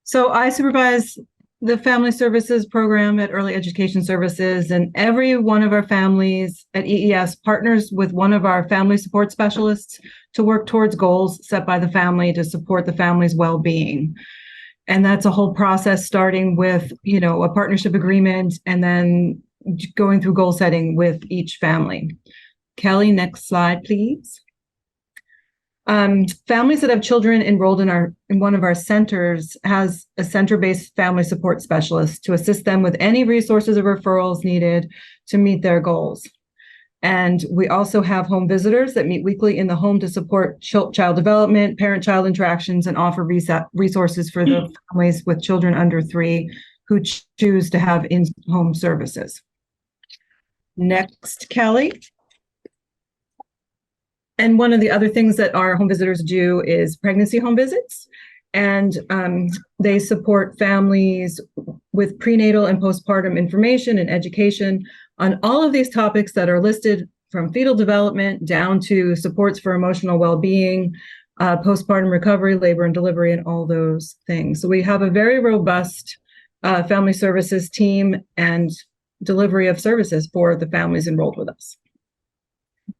So I supervise the family services program at Early Education Services, and every one of our families at EES partners with one of our family support specialists to work towards goals set by the family to support the family's well-being. And that's a whole process starting with, a partnership agreement and then going through goal setting with each family. Kelly, next slide, please. Families that have children enrolled in one of our centers has a center-based family support specialist to assist them with any resources or referrals needed to meet their goals. And we also have home visitors that meet weekly in the home to support child development, parent-child interactions, and offer resources for the families with children under 3 who choose to have in-home services. Next, Kelly. And one of the other things that our home visitors do is pregnancy home visits. And they support families with prenatal and postpartum information and education on all of these topics that are listed, from fetal development down to supports for emotional well-being, postpartum recovery, labor and delivery, and all those things. So we have a very robust family services team, and delivery of services for the families enrolled with us.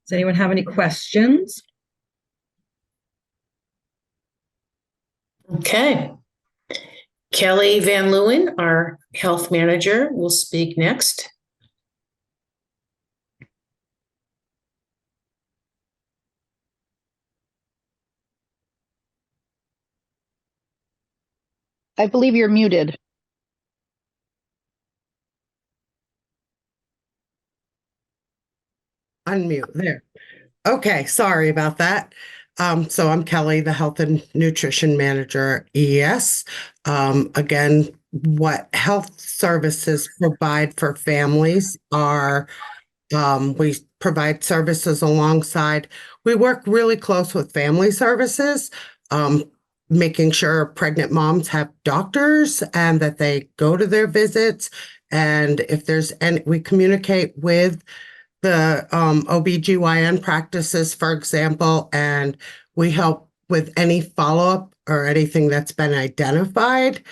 Does anyone have any questions? Okay. Kelly Van Leeuwen, our health manager, will speak next. I believe you're muted. Unmute there. Okay, sorry about that. So I'm Kelly, the Health and Nutrition Manager at EES. Again, what health services provide for families are we provide services alongside. We work really close with family services, making sure pregnant moms have doctors and that they go to their visits. And if there's any, we communicate with the OBGYN practices, for example, and we help with any follow-up or anything that's been identified.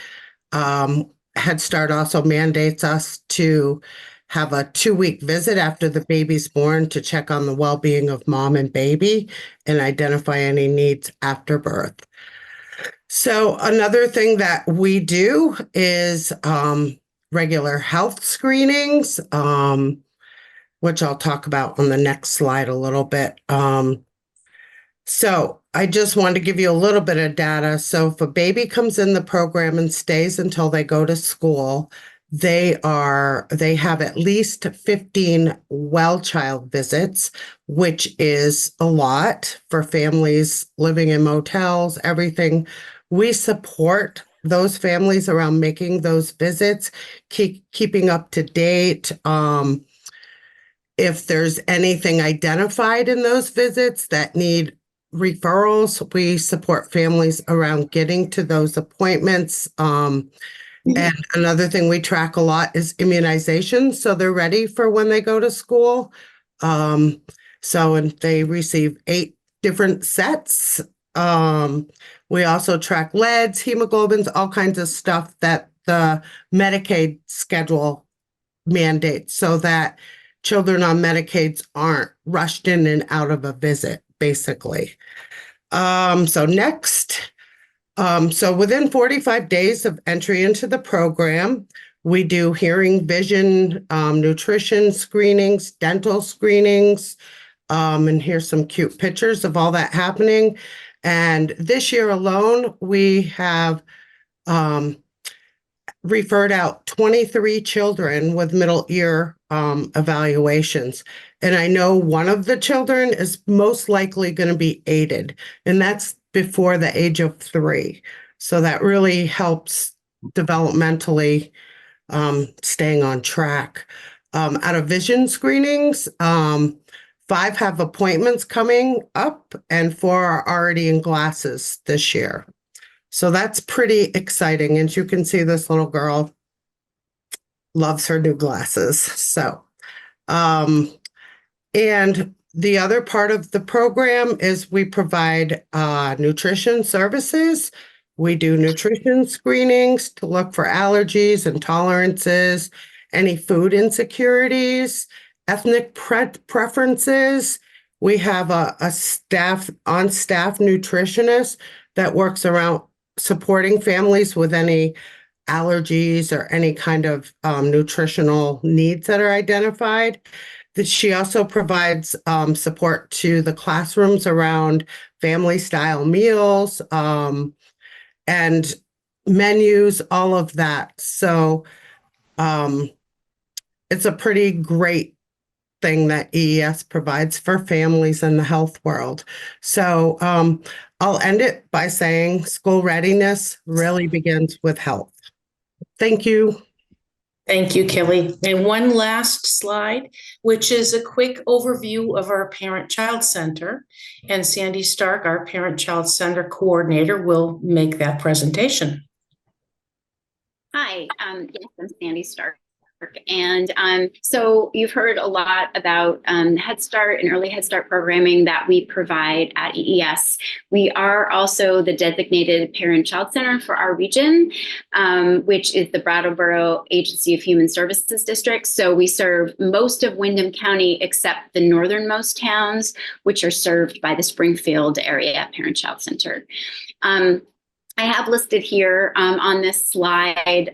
Head Start also mandates us to have a 2-week visit after the baby's born to check on the well-being of mom and baby and identify any needs after birth. So another thing that we do is regular health screenings, which I'll talk about on the next slide a little bit. So I just wanted to give you a little bit of data. So if a baby comes in the program and stays until they go to school, they have at least 15 well child visits, which is a lot for families living in motels, everything. We support those families around making those visits, keeping up to date. If there's anything identified in those visits that need referrals, we support families around getting to those appointments. And another thing we track a lot is immunizations, so they're ready for when they go to school. And they receive 8 different sets. We also track leads, hemoglobins, all kinds of stuff that the Medicaid schedule mandates so that children on Medicaids aren't rushed in and out of a visit, basically. So next, so within 45 days of entry into the program, we do hearing, vision, nutrition screenings, dental screenings, and here's some cute pictures of all that happening. And this year alone, we have referred out 23 children with middle ear evaluations. And I know one of the children is most likely going to be aided, and that's before the age of 3. So that really helps developmentally staying on track. Out of vision screenings, 5 have appointments coming up and 4 are already in glasses this year. So that's pretty exciting. And you can see this little girl loves her new glasses. So, and the other part of the program is we provide nutrition services. We do nutrition screenings to look for allergies, intolerances, any food insecurities, ethnic preferences. We have a on-staff nutritionist that works around supporting families with any allergies or any kind of nutritional needs that are identified. She also provides support to the classrooms around family style meals and menus, all of that. So it's a pretty great thing that EES provides for families in the health world. So I'll end it by saying school readiness really begins with health. Thank you. Thank you, Kelly. And one last slide, which is a quick overview of our Parent-Child Center. And Sandy Stark, our Parent-Child Center coordinator, will make that presentation. Hi, yes, I'm Sandy Stark. And so you've heard a lot about Head Start and early Head Start programming that we provide at EES. We are also the designated parent-child center for our region, which is the Brattleboro Agency of Human Services District. So we serve most of Windham County except the northernmost towns, which are served by the Springfield area Parent-Child Center. I have listed here on this slide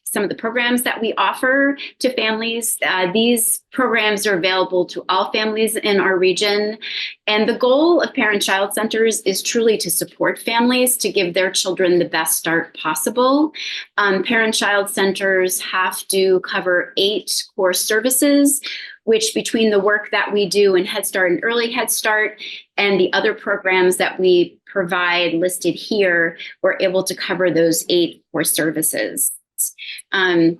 some of the programs that we offer to families. These programs are available to all families in our region. And the goal of parent-child centers is truly to support families to give their children the best start possible. Parent-child centers have to cover 8 core services, which between the work that we do in Head Start and Early Head Start and the other programs that we provide listed here, we're able to cover those 8 core services. And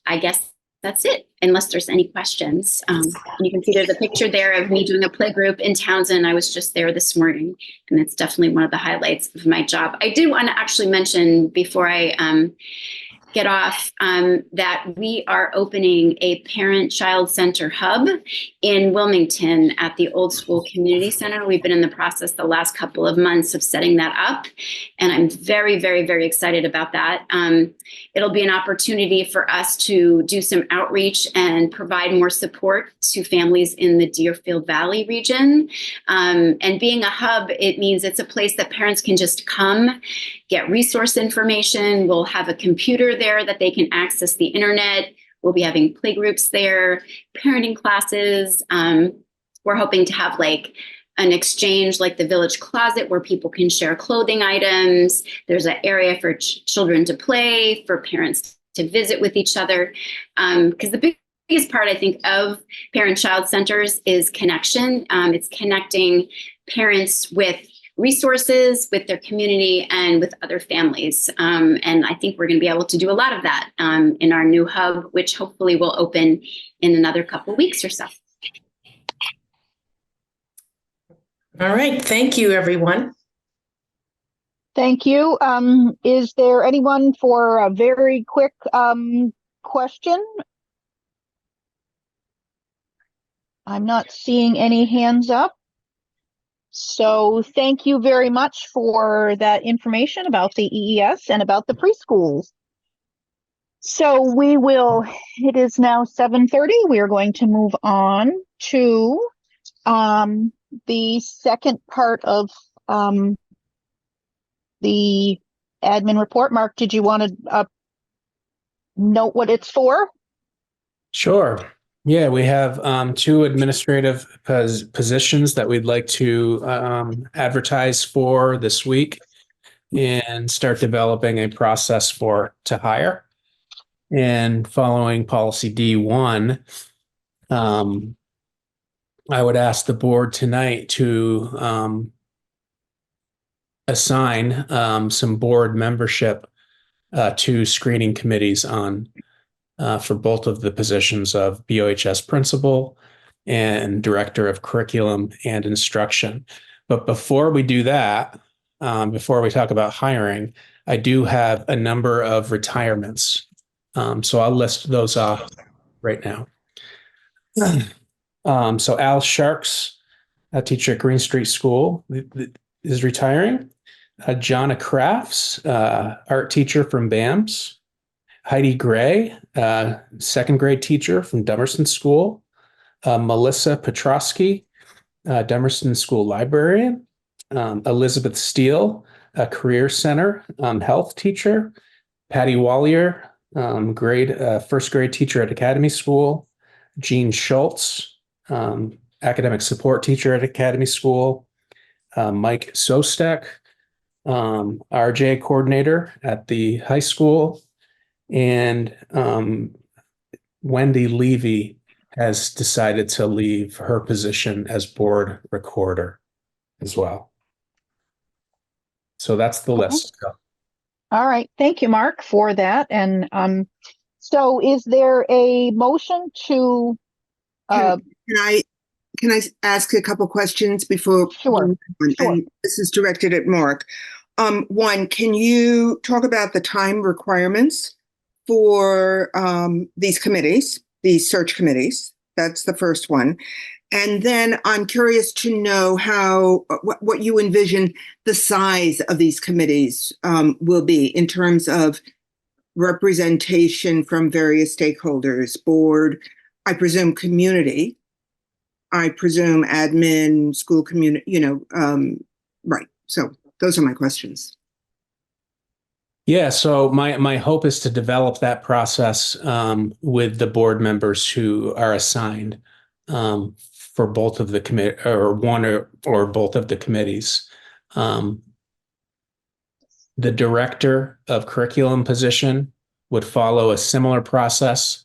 I guess that's it, unless there's any questions. And you can see there's a picture there of me doing a play group in Townsend. I was just there this morning, and it's definitely one of the highlights of my job. I did want to actually mention before I get off that we are opening a parent-child center hub in Wilmington at the Old School Community Center. We've been in the process the last couple of months of setting that up, and I'm very, very, very excited about that. It'll be an opportunity for us to do some outreach and provide more support to families in the Deerfield Valley region. And being a hub, it means it's a place that parents can just come, get resource information. We'll have a computer there that they can access the internet. We'll be having play groups there, parenting classes. We're hoping to have like an exchange like the Village Closet where people can share clothing items. There's an area for children to play, for parents to visit with each other. Because the biggest part, I think, of parent-child centers is connection. It's connecting parents with resources, with their community, and with other families. And I think we're going to be able to do a lot of that in our new hub, which hopefully will open in another couple of weeks or so. All right. Thank you, everyone. Thank you. Is there anyone for a very quick question? I'm not seeing any hands up. So thank you very much for that information about the EES and about the preschools. So it is now 7:30. We are going to move on to the second part of the admin report. Mark, did you want to note what it's for? Sure. Yeah, we have 2 administrative positions that we'd like to advertise for this week and start developing a process to hire. And following policy D1, I would ask the board tonight to assign some board membership to screening committees for both of the positions of BUHS principal and director of curriculum and instruction. But before we do that, before we talk about hiring, I do have a number of retirements. So I'll list those off right now. So Al Sharks, a teacher at Green Street School, is retiring. Jonna Crafts, art teacher from BAMS. Heidi Gray, 2nd grade teacher from Dummerston School. Melissa Petrosky, Dummerston School librarian. Elizabeth Steele, a career center health teacher. Patty Wallier, 1st grade teacher at Academy School. Jean Schultz, academic support teacher at Academy School. Mike Sostek, RJ coordinator at the high school. And Wendy Levy has decided to leave her position as board recorder as well. So that's the list. All right. Thank you, Mark, for that. And so is there a motion to Can I ask a couple questions before? Sure. And this is directed at Mark. One, can you talk about the time requirements for these committees, these search committees. That's the first one. And then I'm curious to know how, what you envision the size of these committees will be in terms of representation from various stakeholders, board, I presume community, I presume admin, school community, right. So those are my questions. Yeah, so my hope is to develop that process with the board members who are assigned for both of the commit or one or both of the committees. The director of curriculum position would follow a similar process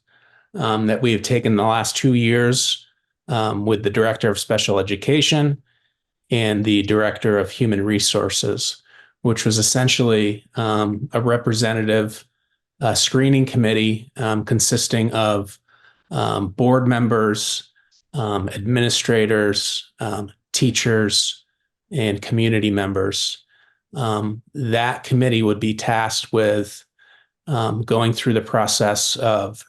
that we have taken the last 2 years with the director of special education and the director of human resources, which was essentially a representative screening committee consisting of board members, administrators, teachers, and community members. That committee would be tasked with going through the process of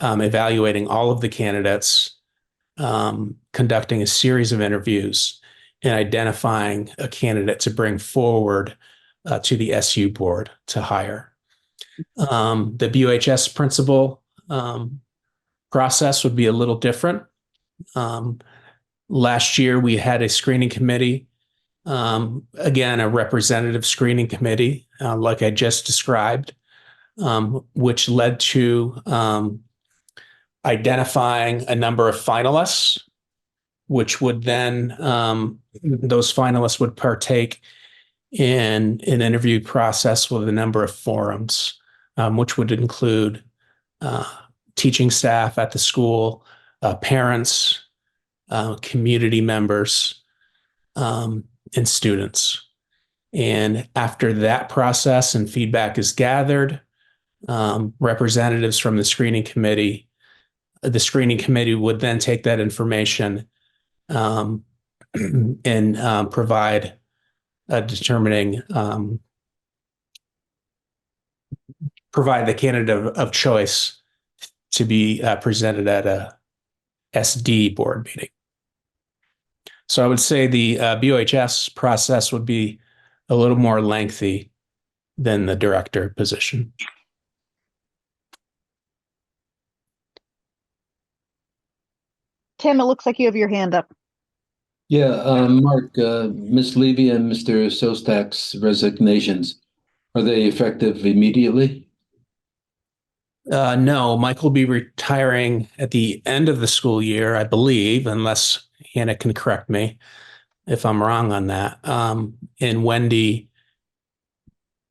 evaluating all of the candidates, conducting a series of interviews, and identifying a candidate to bring forward to the SU board to hire. The BUHS principal process would be a little different. Last year, we had a screening committee, again, a representative screening committee, like I just described, which led to identifying a number of finalists, which would then, those finalists would partake in an interview process with a number of forums, which would include teaching staff at the school, parents, community members, and students. And after that process and feedback is gathered, representatives from the screening committee would then take that information and provide provide the candidate of choice to be presented at a SD board meeting. So I would say the BUHS process would be a little more lengthy than the director position. Tim, it looks like you have your hand up. Yeah, Mark, Ms. Levy and Mr. Sostak's resignations, are they effective immediately? No, Mike will be retiring at the end of the school year, I believe, unless Hannah can correct me if I'm wrong on that. And Wendy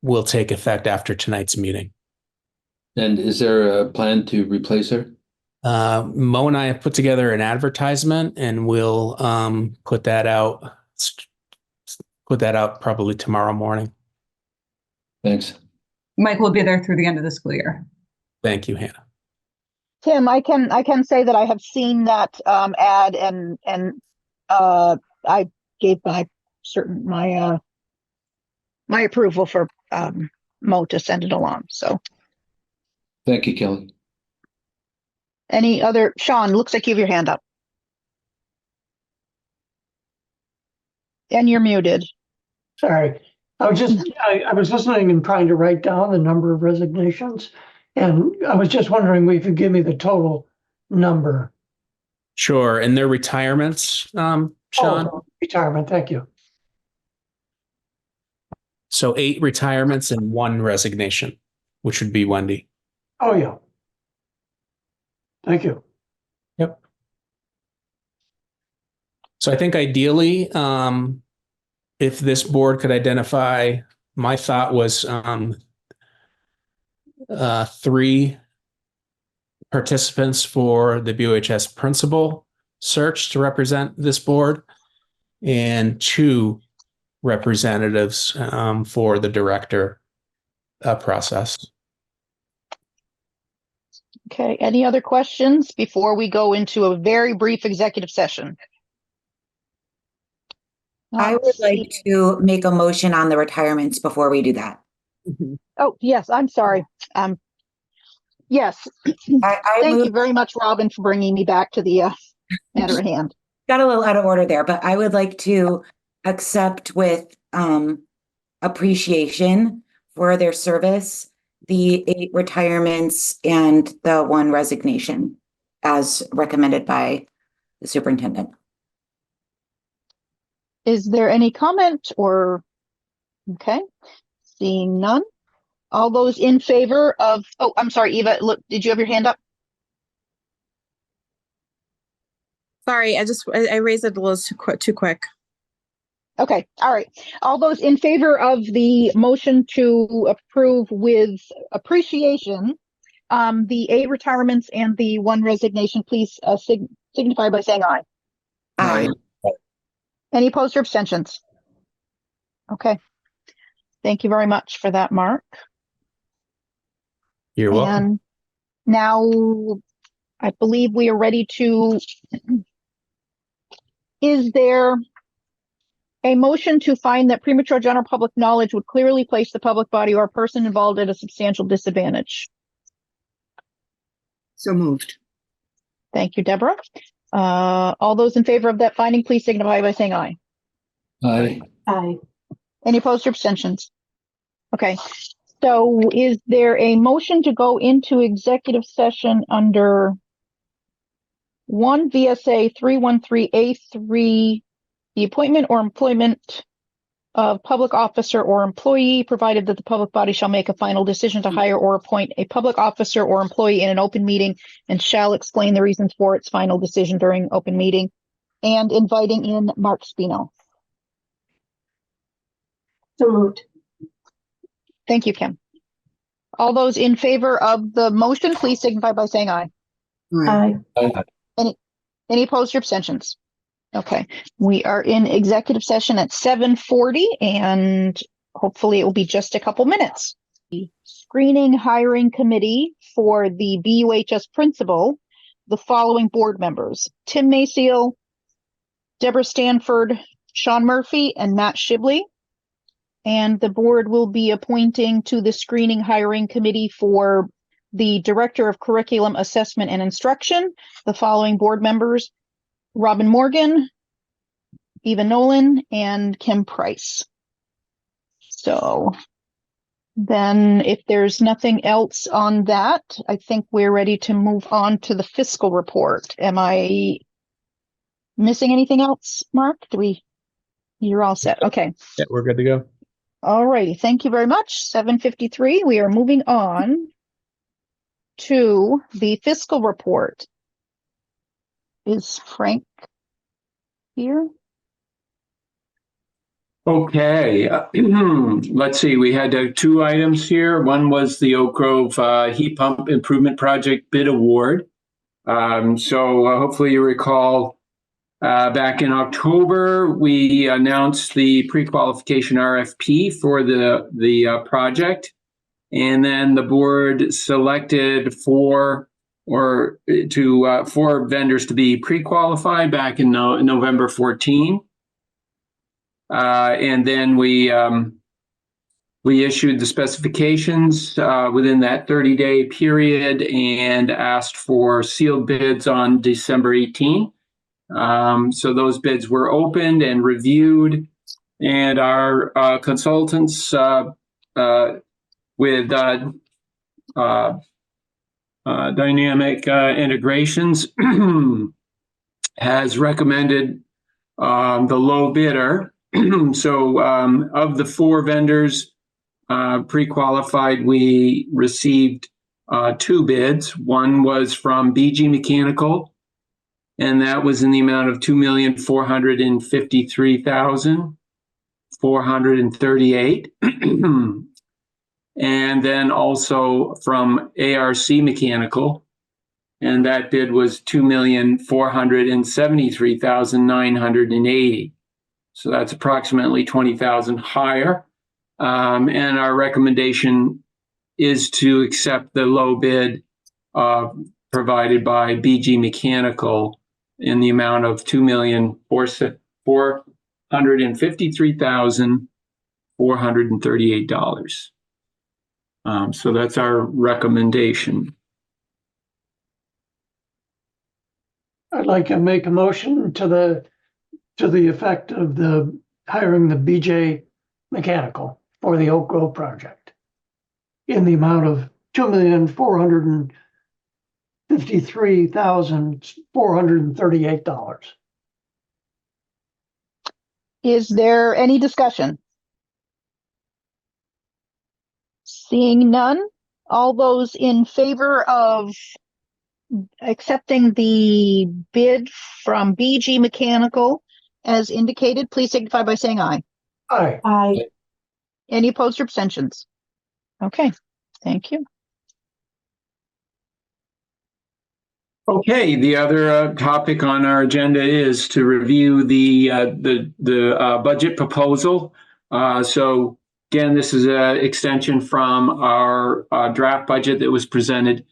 will take effect after tonight's meeting. And is there a plan to replace her? Mo and I have put together an advertisement, and we'll put that out probably tomorrow morning. Thanks. Mike will be there through the end of the school year. Thank you, Hannah. Tim, I can say that I have seen that ad, and I gave my approval for Mo to send it along. So, thank you, Kelly. Any other? Sean, looks like you have your hand up, and you're muted. Sorry, I was listening and trying to write down the number of resignations. And I was just wondering if you could give me the total number. Sure. And their retirements, Sean? Oh, retirement. Thank you. So 8 retirements and 1 resignation, which would be Wendy. Oh, yeah. Thank you. Yep. So I think ideally, if this board could identify, my thought was 3 participants for the BUHS principal search to represent this board, and 2 representatives for the director process. Okay, any other questions before we go into a very brief executive session? I would like to make a motion on the retirements before we do that. Oh, yes, I'm sorry. Yes. Thank you very much, Robin, for bringing me back to the matter at hand. Got a little out of order there, but I would like to accept with appreciation for their service the 8 retirements and the 1 resignation as recommended by the superintendent. Is there any comment or, okay, seeing none. All those in favor of, oh, I'm sorry, Eva, look, did you have your hand up? Sorry, I raised it a little too quick. Okay, all right. All those in favor of the motion to approve with appreciation, the 8 retirements and the 1 resignation, please signify by saying aye. Aye. Any opposed or abstentions? Okay. Thank you very much for that, Mark. You're welcome. And now I believe we are ready to, is there a motion to find that premature general public knowledge would clearly place the public body or person involved at a substantial disadvantage? So moved. Thank you, Deborah. All those in favor of that finding, please signify by saying aye. Aye. Aye. Any opposed or abstentions? Okay. So is there a motion to go into executive session under 1 VSA 313A3, the appointment or employment of public officer or employee, provided that the public body shall make a final decision to hire or appoint a public officer or employee in an open meeting and shall explain the reasons for its final decision during open meeting, and inviting in Mark Spino? So moved. Thank you, Kim. All those in favor of the motion, please signify by saying aye. Aye. Any opposed or abstentions? Okay, we are in executive session at 7:40, and hopefully it will be just a couple minutes. The screening hiring committee for the BUHS principal, the following board members: Tim Maciel, Deborah Stanford, Sean Murphy, and Matt Shibley. And the board will be appointing to the screening hiring committee for the Director of Curriculum Assessment and Instruction, the following board members: Robin Morgan, Eva Nolan, and Kim Price. So then if there's nothing else on that, I think we're ready to move on to the fiscal report. Am I missing anything else, Mark? You're all set. Okay. Yeah, we're good to go. All righty. Thank you very much. 7:53. We are moving on to the fiscal report. Is Frank here? Okay, let's see. We had 2 items here. One was the Oak Grove Heat Pump Improvement Project bid award. So hopefully you recall back in October, we announced the pre-qualification RFP for the project. And then the board selected 4 vendors to be pre-qualified back in November 14. And then we issued the specifications within that 30-day period and asked for sealed bids on December 18. So those bids were opened and reviewed, and our consultants with Dynamic Integrations has recommended the low bidder. So of the 4 vendors pre-qualified, we received 2 bids. One was from BG Mechanical, and that was in the amount of $2,453,438. And then also from ARC Mechanical, and that bid was $2,473,980. So that's approximately 20,000 higher. And our recommendation is to accept the low bid provided by BG Mechanical in the amount of $2,453,438. So that's our recommendation. I'd like to make a motion to the effect of the hiring the BJ Mechanical for the Oak Grove project in the amount of $2,453,438. Is there any discussion? Seeing none, all those in favor of accepting the bid from BG Mechanical as indicated, please signify by saying aye. Aye. Aye. Any opposed or abstentions? Okay, thank you. Okay, the other topic on our agenda is to review the budget proposal. So again, this is an extension from our draft budget that was presented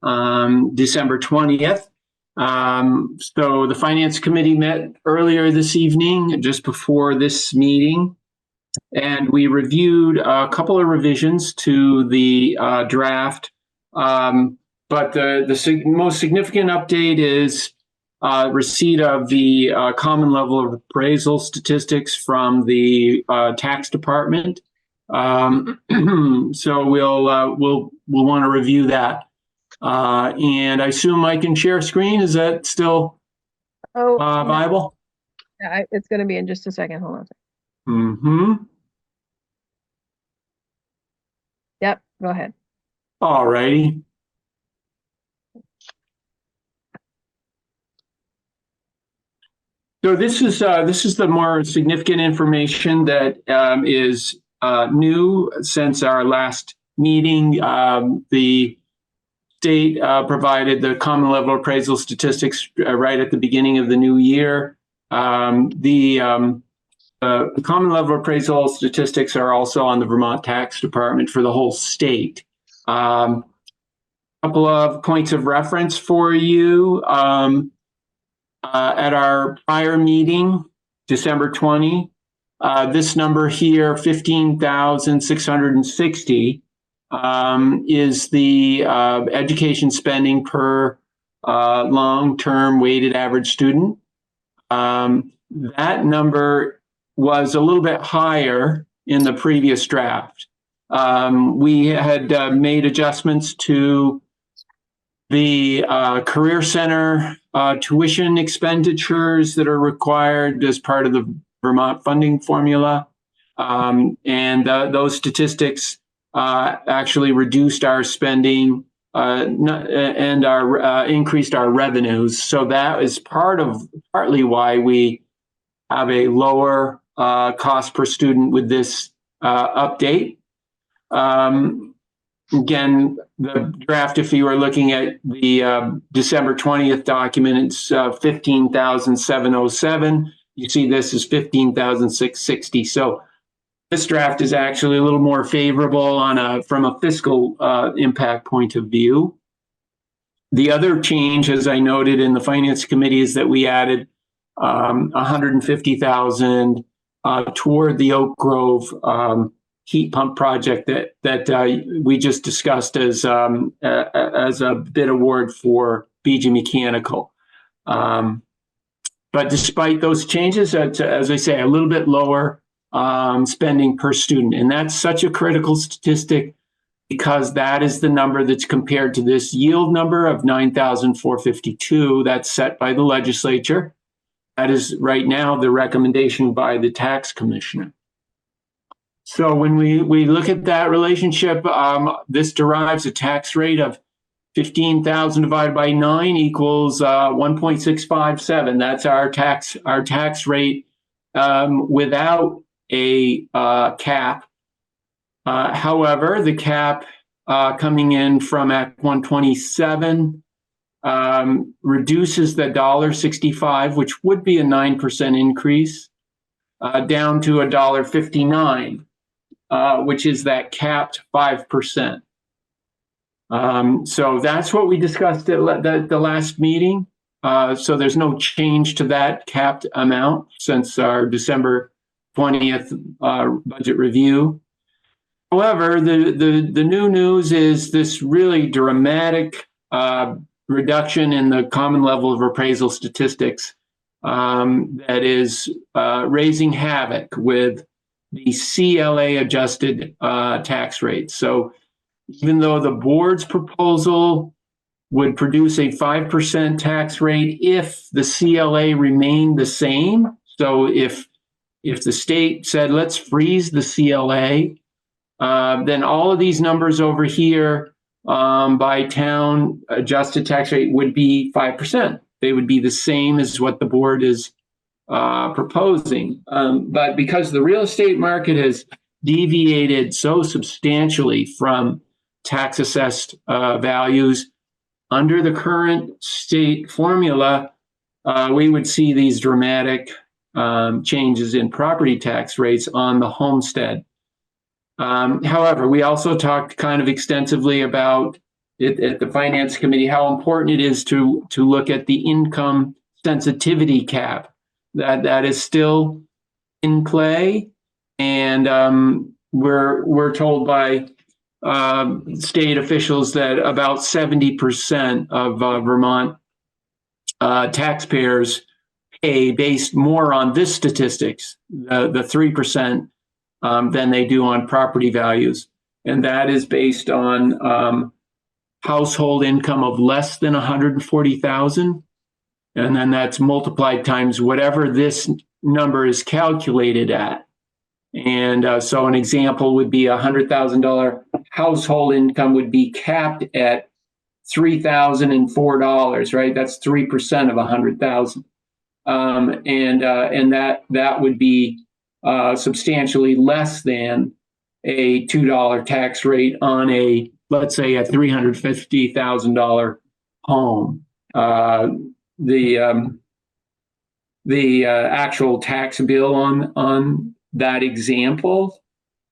December 20th. So the Finance Committee met earlier this evening, just before this meeting, and we reviewed a couple of revisions to the draft. But the most significant update is receipt of the common level of appraisal statistics from the tax department. So we'll want to review that. And I assume I can share screen. Is that still viable? Yeah, it's going to be in just a second. Hold on. Mm-hmm. Yep, go ahead. All righty. So this is the more significant information that is new since our last meeting. The state provided the common level appraisal statistics right at the beginning of the new year. The common level appraisal statistics are also on the Vermont Tax Department for the whole state. Couple of points of reference for you. At our prior meeting, December 20, this number here, 15,660, is the education spending per long-term weighted average student. That number was a little bit higher in the previous draft. We had made adjustments to the Career Center tuition expenditures that are required as part of the Vermont funding formula. And those statistics actually reduced our spending and increased our revenues. So that is partly why we have a lower cost per student with this update. Again, the draft, if you were looking at the December 20th document, it's 15,707. You see this is 15,660. So this draft is actually a little more favorable from a fiscal impact point of view. The other change, as I noted in the Finance Committee, is that we added $150,000 toward the Oak Grove heat pump project that we just discussed as a bid award for BG Mechanical. But despite those changes, as I say, a little bit lower spending per student. And that's such a critical statistic because that is the number that's compared to this yield number of 9,452 that's set by the legislature. That is right now the recommendation by the tax commissioner. So when we look at that relationship, this derives a tax rate of 15,000 divided by 9 equals 1.657. That's our tax rate without a cap. However, the cap coming in from Act 127 reduces the $1.65, which would be a 9% increase, down to $1.59. Which is that capped 5%. So that's what we discussed at the last meeting. So there's no change to that capped amount since our December 20th budget review. However, the new news is this really dramatic reduction in the common level of appraisal statistics that is raising havoc with the CLA adjusted tax rate. So even though the board's proposal would produce a 5% tax rate if the CLA remained the same, so if the state said, let's freeze the CLA, then all of these numbers over here by town adjusted tax rate would be 5%. They would be the same as what the board is proposing. But because the real estate market has deviated so substantially from tax assessed values, under the current state formula, we would see these dramatic changes in property tax rates on the homestead. However, we also talked kind of extensively about it at the Finance Committee, how important it is to look at the income sensitivity cap that is still in play. And we're told by state officials that about 70% of Vermont taxpayers pay based more on this statistics, the 3%, than they do on property values. And that is based on household income of less than 140,000. And then that's multiplied times whatever this number is calculated at. And so an example would be $100,000 household income would be capped at $3,004, right? That's 3% of 100,000. And that would be substantially less than a $2 tax rate on a, let's say, a $350,000 home. The actual tax bill on that example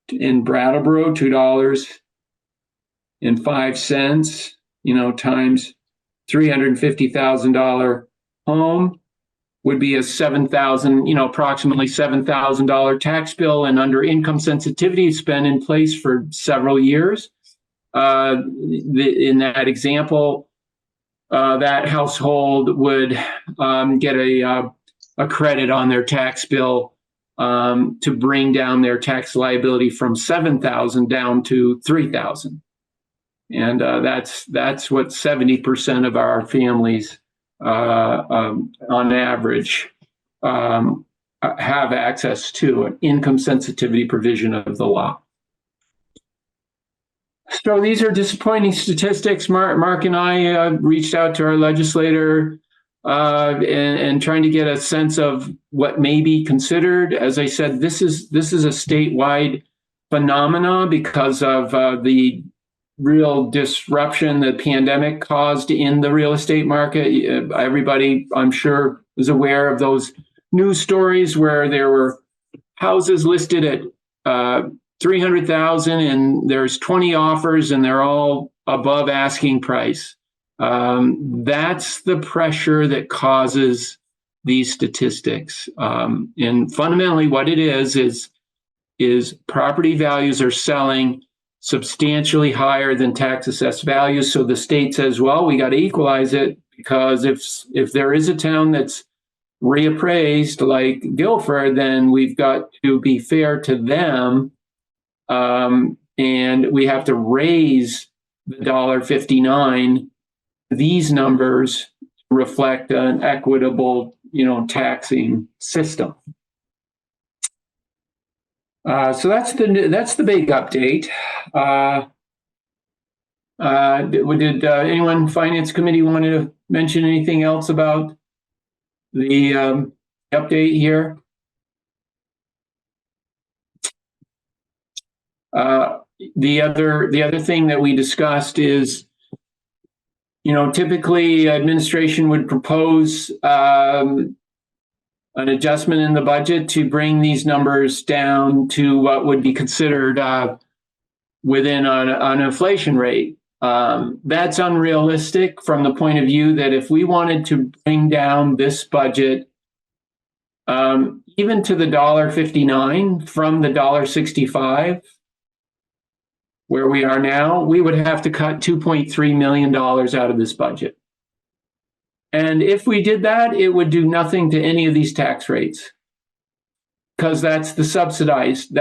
in Brattleboro, $2.05, times $350,000 home would be a approximately $7,000 tax bill. And under income sensitivity, it's been in place for several years. In that example, that household would get a credit on their tax bill to bring down their tax liability from $7,000 down to $3,000. And that's what 70% of our families on average have access to, an income sensitivity provision of the law. So these are disappointing statistics. Mark and I reached out to our legislator and trying to get a sense of what may be considered. As I said, this is a statewide phenomena because of the real disruption the pandemic caused in the real estate market. Everybody, I'm sure, is aware of those news stories where there were houses listed at $300,000 and there's 20 offers and they're all above asking price. That's the pressure that causes these statistics. And fundamentally what it is property values are selling substantially higher than tax assessed values. So the state says, well, we got to equalize it, because if there is a town that's reappraised like Guilford, then we've got to be fair to them. And we have to raise the $1.59, these numbers reflect an equitable, taxing system. So that's the big update. Did anyone Finance Committee want to mention anything else about the update here? The other thing that we discussed is, typically administration would propose an adjustment in the budget to bring these numbers down to what would be considered within an inflation rate. That's unrealistic from the point of view that if we wanted to bring down this budget even to the $1.59 from the $1.65 where we are now, we would have to cut $2.3 million out of this budget. And if we did that, it would do nothing to any of these tax rates, because that's the subsidized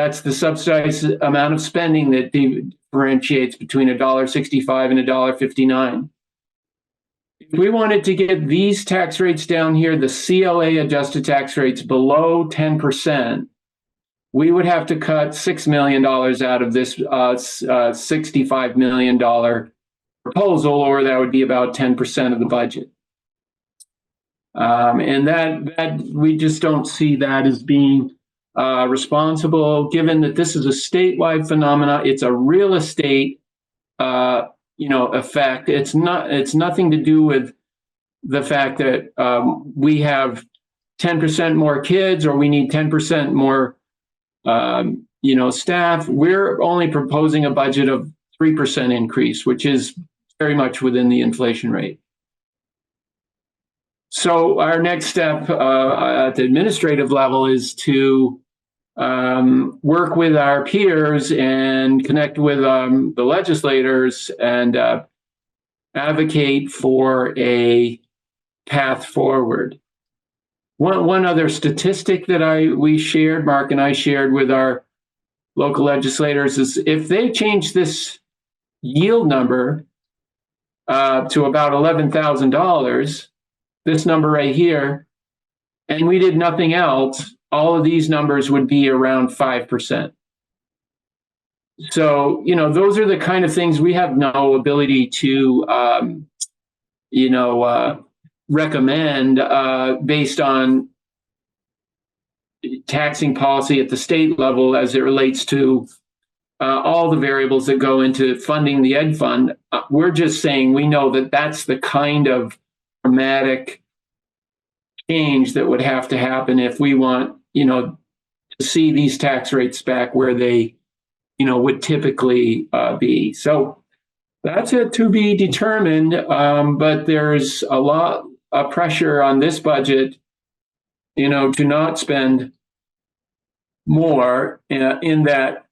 amount of spending that differentiates between $1.65 and $1.59. If we wanted to get these tax rates down here, the CLA adjusted tax rates below 10%, we would have to cut $6 million out of this $65 million proposal, or that would be about 10% of the budget. And that we just don't see that as being responsible, given that this is a statewide phenomena. It's a real estate, effect. It's nothing to do with the fact that we have 10% more kids, or we need 10% more, staff. We're only proposing a budget of 3% increase, which is very much within the inflation rate. So our next step at the administrative level is to work with our peers and connect with the legislators and advocate for a path forward. One other statistic that Mark and I shared with our local legislators is if they change this yield number to about $11,000, this number right here, and we did nothing else, all of these numbers would be around 5%. So, those are the kind of things we have no ability to, recommend based on taxing policy at the state level as it relates to all the variables that go into funding the ed fund. We're just saying we know that that's the kind of dramatic change that would have to happen if we want, to see these tax rates back where they, would typically be. So that's it to be determined. But there's a lot of pressure on this budget, to not spend more in that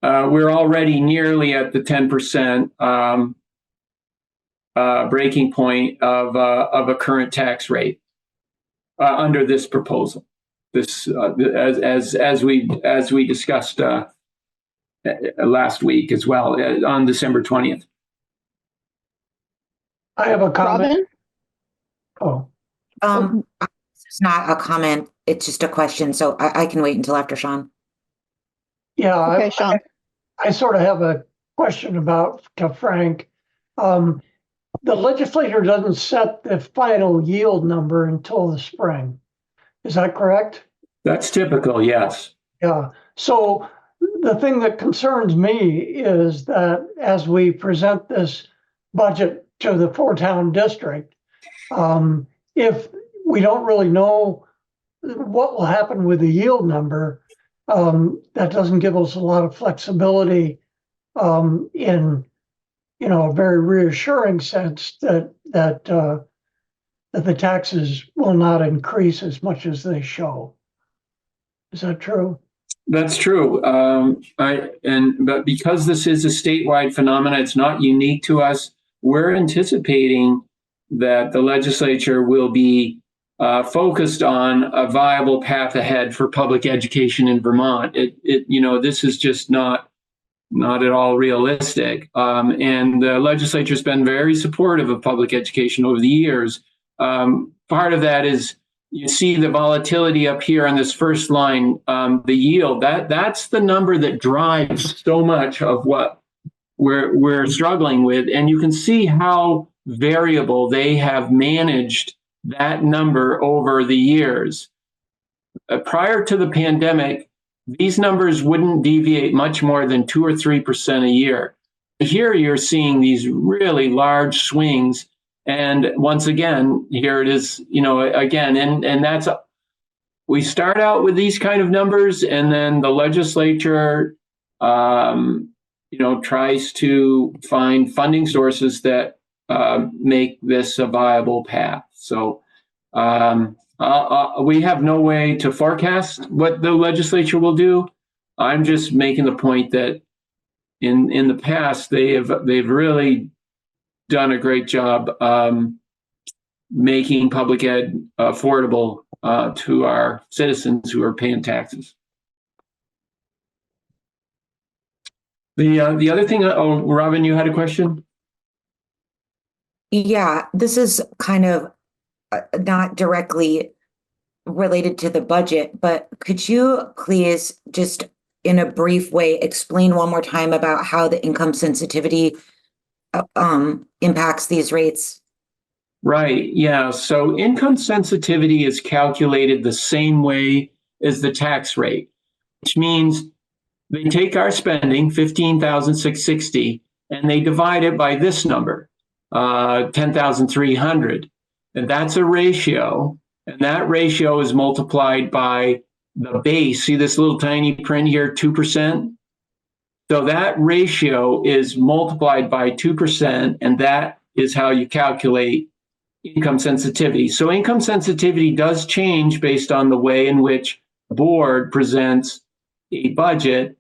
we're already nearly at the 10% breaking point of a current tax rate under this proposal. This as we discussed last week as well on December 20th. I have a comment. Robin? It's not a comment. It's just a question. So I can wait until after Sean. Yeah. Okay, Sean. I sort of have a question to Frank. The legislature doesn't set the final yield number until the spring. Is that correct? That's typical, yes. Yeah. So the thing that concerns me is that as we present this budget to the four-town district, if we don't really know what will happen with the yield number, that doesn't give us a lot of flexibility in a very reassuring sense that the taxes will not increase as much as they show. Is that true? That's true. But because this is a statewide phenomenon, it's not unique to us. We're anticipating that the legislature will be focused on a viable path ahead for public education in Vermont. This is just not at all realistic. And the legislature's been very supportive of public education over the years. Part of that is you see the volatility up here on this first line, the yield. That's the number that drives so much of what we're struggling with. And you can see how variable they have managed that number over the years. Prior to the pandemic, these numbers wouldn't deviate much more than 2 or 3% a year. Here you're seeing these really large swings. And once again, here it is, again, and that's, we start out with these kind of numbers, and then the legislature, tries to find funding sources that make this a viable path. So we have no way to forecast what the legislature will do. I'm just making the point that in the past they've really done a great job, making public ed affordable to our citizens who are paying taxes. The other thing, Robin, you had a question? Yeah, this is kind of not directly related to the budget, but could you please just in a brief way explain one more time about how the income sensitivity impacts these rates? Right, yeah. So income sensitivity is calculated the same way as the tax rate, which means they take our spending, $15,660, and they divide it by this number, 10,300. And that's a ratio. And that ratio is multiplied by the base. See this little tiny print here, 2%? So that ratio is multiplied by 2%, and that is how you calculate income sensitivity. So income sensitivity does change based on the way in which the board presents a budget,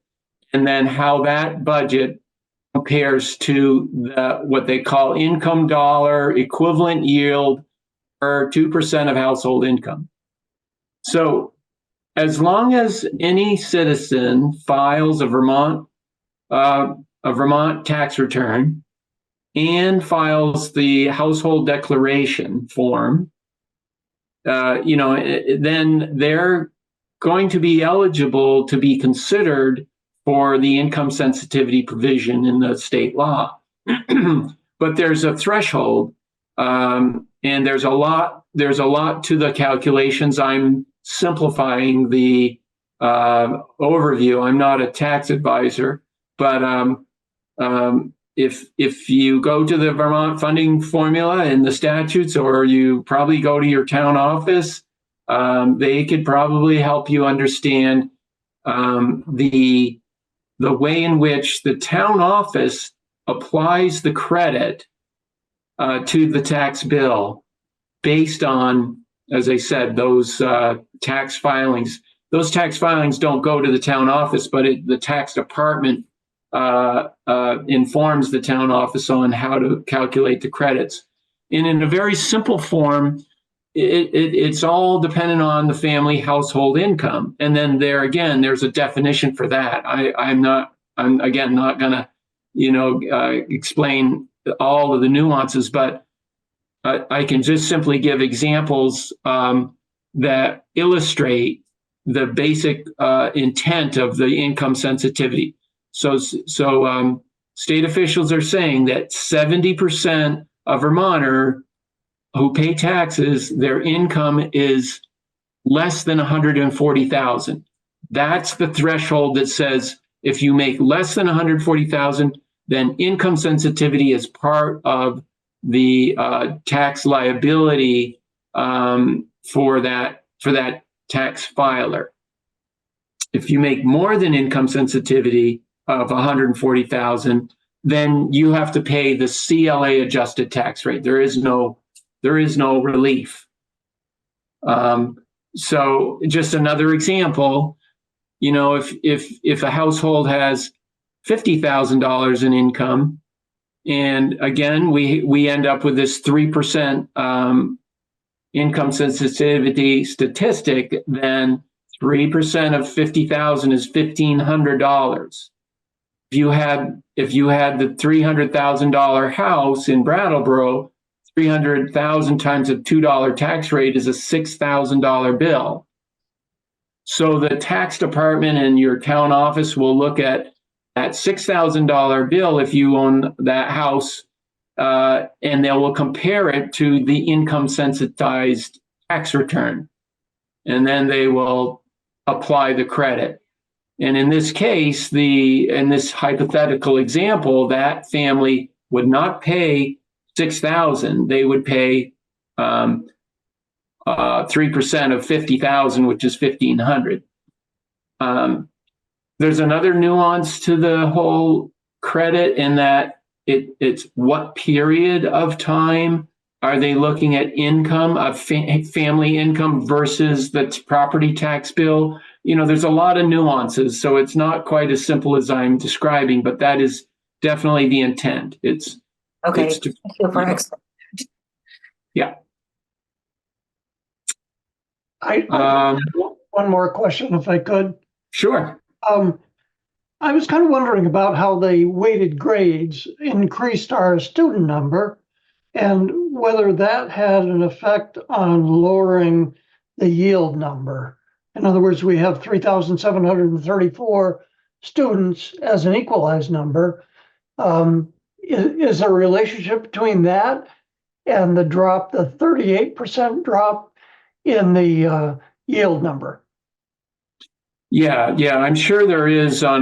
and then how that budget compares to what they call income dollar equivalent yield per 2% of household income. So as long as any citizen files a Vermont tax return and files the household declaration form, then they're going to be eligible to be considered for the income sensitivity provision in the state law. But there's a threshold, and there's a lot to the calculations. I'm simplifying the overview. I'm not a tax advisor, but if you go to the Vermont funding formula in the statutes, or you probably go to your town office, they could probably help you understand the way in which the town office applies the credit to the tax bill based on, as I said, those tax filings. Those tax filings don't go to the town office, but the tax department informs the town office on how to calculate the credits. And in a very simple form, it's all dependent on the family household income. And then there's a definition for that. I'm again not gonna, explain all of the nuances, but I can just simply give examples that illustrate the basic intent of the income sensitivity. So state officials are saying that 70% of Vermonter who pay taxes, their income is less than $140,000. That's the threshold that says if you make less than $140,000, then income sensitivity is part of the tax liability for that tax filer. If you make more than income sensitivity of $140,000, then you have to pay the CLA adjusted tax rate. There is no relief. So just another example, if a household has $50,000 in income, and again, we end up with this 3% income sensitivity statistic, then 3% of 50,000 is $1,500. If you had the $300,000 house in Brattleboro, 300,000 times a $2 tax rate is a $6,000 bill. So the tax department and your town office will look at that $6,000 bill if you own that house, and they will compare it to the income sensitized tax return. And then they will apply the credit. And in this case, in this hypothetical example, that family would not pay $6,000. They would pay 3% of $50,000, which is $1,500. There's another nuance to the whole credit in that it's what period of time are they looking at income, of family income versus the property tax bill? There's a lot of nuances, so it's not quite as simple as I'm describing, but that is definitely the intent. Okay. Thank you for yeah. I one more question, if I could. Sure. I was kind of wondering about how the weighted grades increased our student number and whether that had an effect on lowering the yield number. In other words, we have 3,734 students as an equalized number. Is there a relationship between that and the drop, the 38% drop in the yield number? Yeah, I'm sure there is on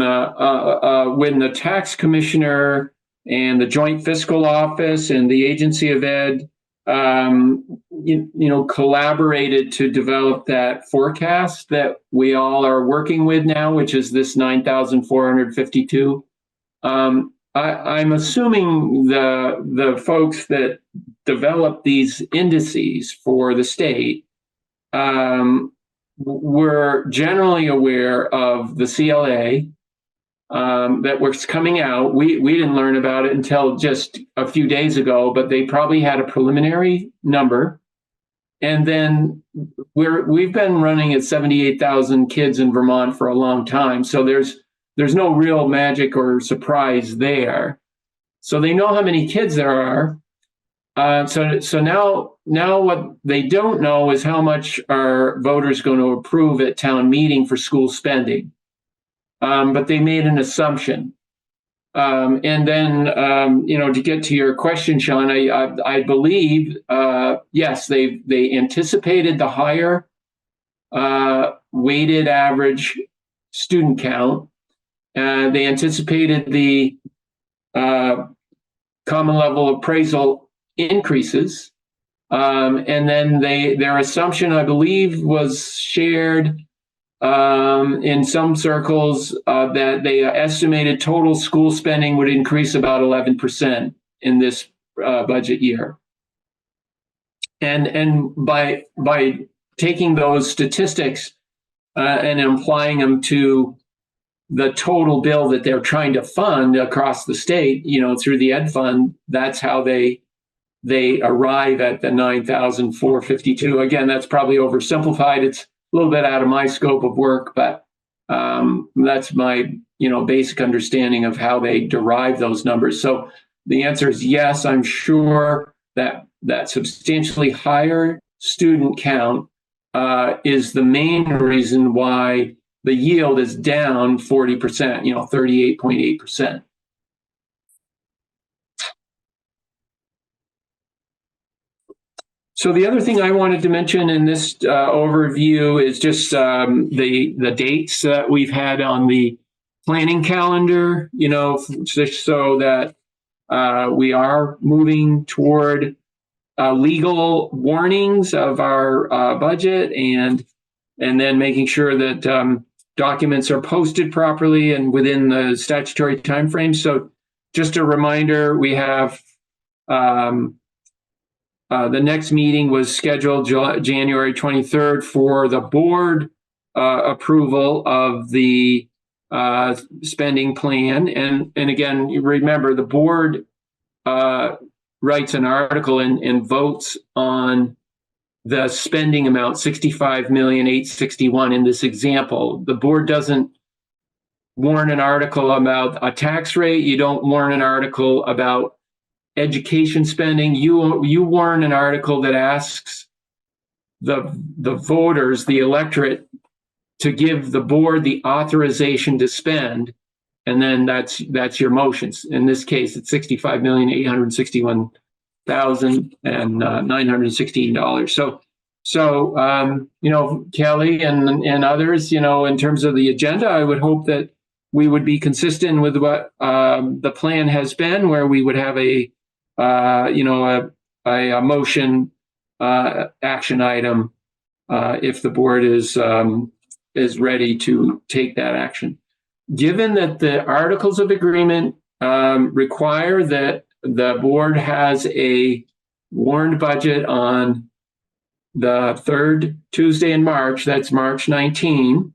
when the tax commissioner and the joint fiscal office and the agency of ed, collaborated to develop that forecast that we all are working with now, which is this 9,452. I'm assuming the folks that develop these indices for the state were generally aware of the CLA that was coming out. We didn't learn about it until just a few days ago, but they probably had a preliminary number. And then we've been running at 78,000 kids in Vermont for a long time. So there's no real magic or surprise there. So they know how many kids there are. So now what they don't know is how much are voters going to approve at town meeting for school spending. But they made an assumption. And then, to get to your question, Sean, I believe, yes, they anticipated the higher weighted average student count. They anticipated the common level appraisal increases. And then their assumption, I believe, was shared in some circles that they estimated total school spending would increase about 11% in this budget year. And by taking those statistics and applying them to the total bill that they're trying to fund across the state, through the ed fund, that's how they arrive at the 9,452. Again, that's probably oversimplified. It's a little bit out of my scope of work, but that's my basic understanding of how they derive those numbers. So the answer is yes. I'm sure that substantially higher student count is the main reason why the yield is down 40%, 38.8%. So the other thing I wanted to mention in this overview is just the dates that we've had on the planning calendar, just so that we are moving toward legal warnings of our budget and then making sure that documents are posted properly and within the statutory timeframe. So just a reminder, we have the next meeting was scheduled January 23rd for the board approval of the spending plan. And again, you remember the board writes an article and votes on the spending amount, $65,861,000 in this example. The board doesn't warn an article about a tax rate. You don't warn an article about education spending. You warn an article that asks the voters, the electorate, to give the board the authorization to spend, and then that's your motions. In this case, it's $65,861,916. So Kelly and others, in terms of the agenda, I would hope that we would be consistent with what the plan has been, where we would have a motion action item if the board is ready to take that action. Given that the articles of agreement require that the board has a warned budget on the third Tuesday in March, that's March 19,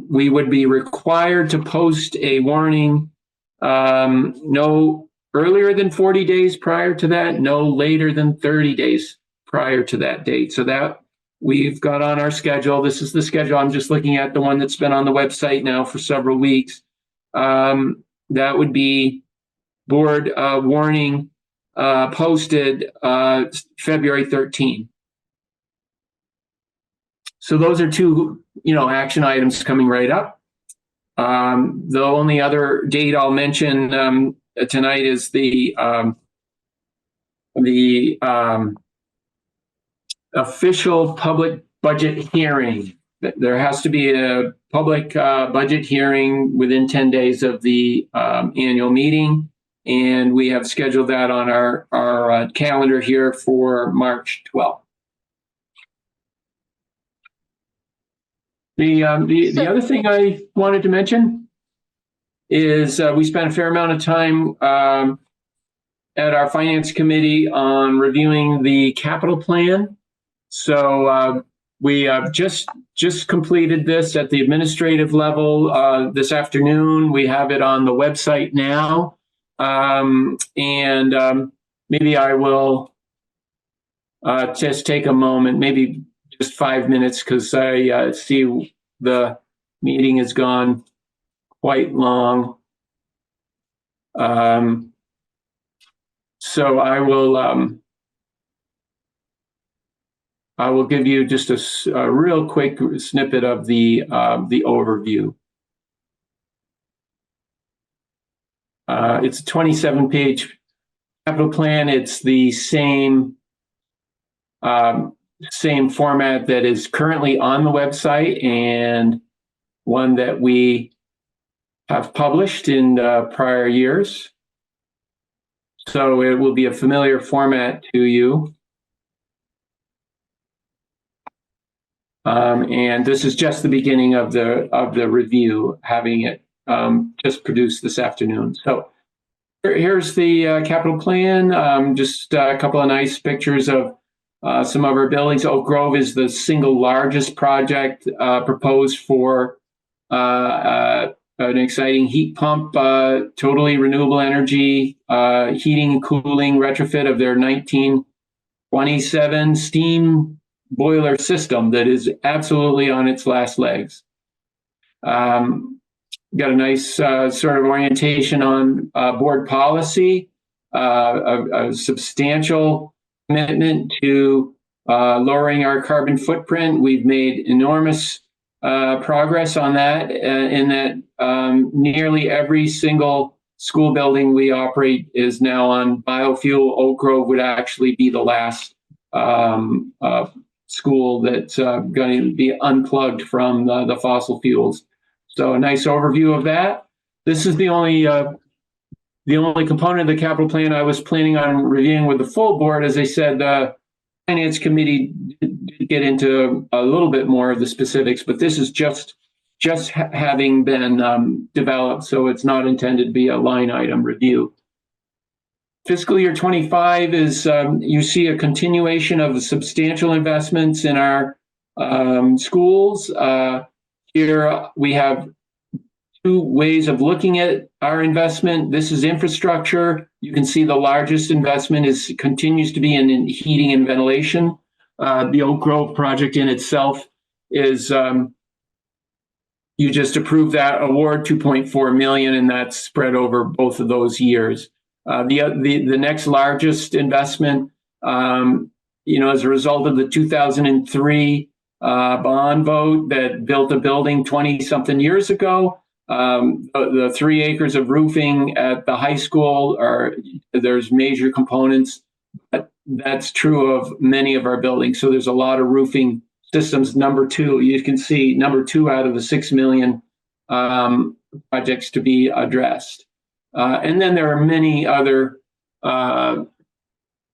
we would be required to post a warning no earlier than 40 days prior to that, no later than 30 days prior to that date. So that we've got on our schedule. This is the schedule. I'm just looking at the one that's been on the website now for several weeks. That would be board warning posted February 13. So those are two, action items coming right up. The only other date I'll mention tonight is the official public budget hearing. There has to be a public budget hearing within 10 days of the annual meeting, and we have scheduled that on our calendar here for March 12th. The other thing I wanted to mention is we spent a fair amount of time at our finance committee on reviewing the capital plan. So we just completed this at the administrative level this afternoon. We have it on the website now, and maybe I will just take a moment, maybe just 5 minutes, because I see the meeting has gone quite long. So I will give you just a real quick snippet of the overview. It's a 27-page capital plan. It's the same format that is currently on the website and one that we have published in prior years. So it will be a familiar format to you. And this is just the beginning of the review, having it just produced this afternoon. So here's the capital plan. Just a couple of nice pictures of some of our buildings. Oak Grove is the single largest project proposed for an exciting heat pump, totally renewable energy, heating and cooling retrofit of their 1927 steam boiler system that is absolutely on its last legs. Got a nice sort of orientation on board policy, a substantial commitment to lowering our carbon footprint. We've made enormous progress on that, in that nearly every single school building we operate is now on biofuel. Oak Grove would actually be the last school that's going to be unplugged from the fossil fuels. So a nice overview of that. This is the only component of the capital plan I was planning on reviewing with the full board. As I said, the Finance Committee did get into a little bit more of the specifics, but this is just having been developed, so it's not intended to be a line item review. Fiscal year 25 is, you see a continuation of the substantial investments in our schools. Here we have two ways of looking at our investment. This is infrastructure. You can see the largest investment continues to be in heating and ventilation. The Oak Grove project in itself is, you just approved that award, $2.4 million, and that's spread over both of those years. The next largest investment, as a result of the 2003 bond vote that built a building 20-something years ago, the 3 acres of roofing at the high school there's major components. But that's true of many of our buildings. So there's a lot of roofing systems. Number 2, you can see number 2 out of the 6 million projects to be addressed. And then there are many other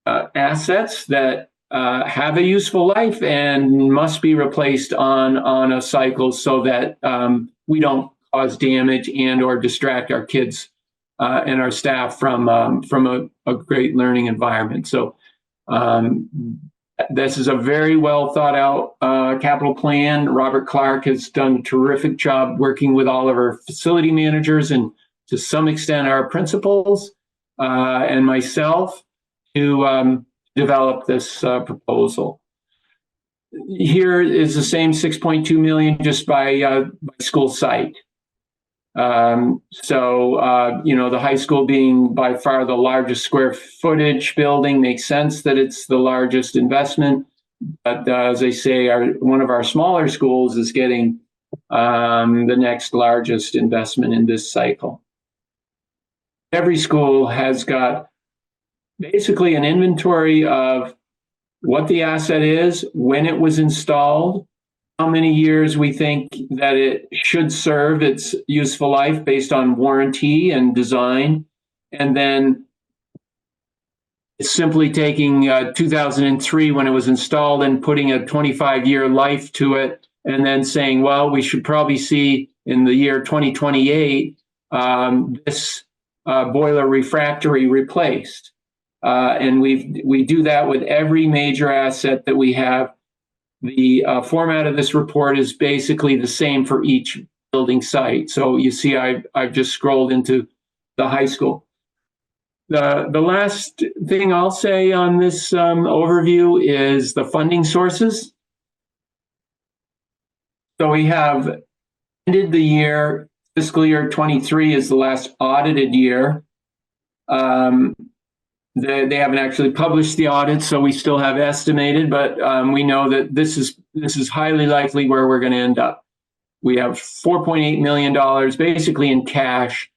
assets that have a useful life and must be replaced on a cycle so that we don't cause damage and or distract our kids and our staff from a great learning environment. So this is a very well thought out capital plan. Robert Clark has done a terrific job working with all of our facility managers and to some extent our principals and myself to develop this proposal. here is the same 6.2 million just by school site. The high school being by far the largest square footage building makes sense that it's the largest investment. But as I say, one of our smaller schools is getting the next largest investment in this cycle. Every school has got basically an inventory of what the asset is, when it was installed, how many years we think that it should serve its useful life based on warranty and design, and then simply taking 2003 when it was installed and putting a 25-year life to it, and then saying, well, we should probably see in the year 2028 this boiler refractory replaced. And we do that with every major asset that we have. The format of this report is basically the same for each building site. So you see, I've just scrolled into the high school. The last thing I'll say on this overview is the funding sources. So we have ended the year, fiscal year 23 is the last audited year. They haven't actually published the audit, so we still have estimated, but we know that this is highly likely where we're going to end up. We have $4.8 million basically in cash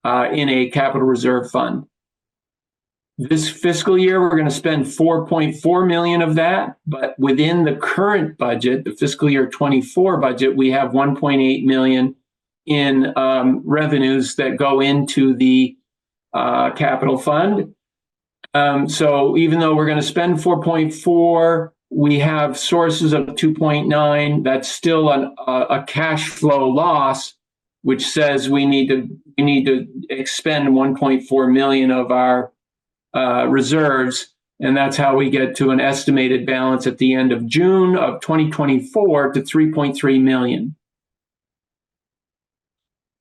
in a capital reserve fund. This fiscal year, we're going to spend $4.4 million of that, but within the current budget, the fiscal year 24 budget, we have $1.8 million in revenues that go into the capital fund. So even though we're going to spend 4.4, we have sources of 2.9. That's still a cash flow loss, which says we need to expend 1.4 million of our reserves, and that's how we get to an estimated balance at the end of June of 2024 to 3.3 million.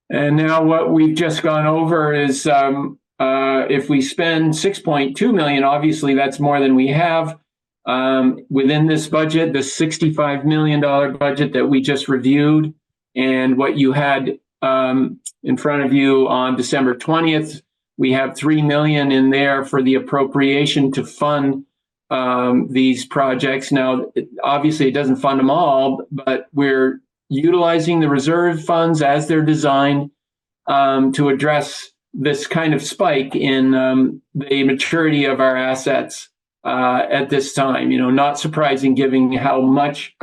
And now what we've just gone over is if we spend 6.2 million, obviously that's more than we have within this budget, the $65 million budget that we just reviewed, and what you had in front of you on December 20th. We have $3 million in there for the appropriation to fund these projects. Now, obviously, it doesn't fund them all, but we're utilizing the reserve funds as they're designed to address this kind of spike in the maturity of our assets at this time. Not surprising given how much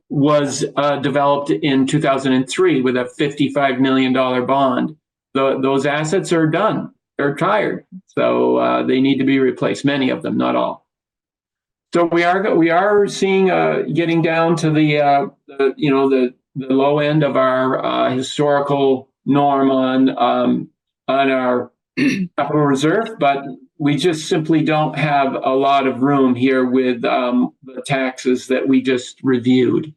was developed in 2003 with a $55 million bond. Those assets are done. They're tired, so they need to be replaced. Many of them, not all. So we are seeing getting down to the low end of our historical norm on our capital reserve, but we just simply don't have a lot of room here with the taxes that we just reviewed.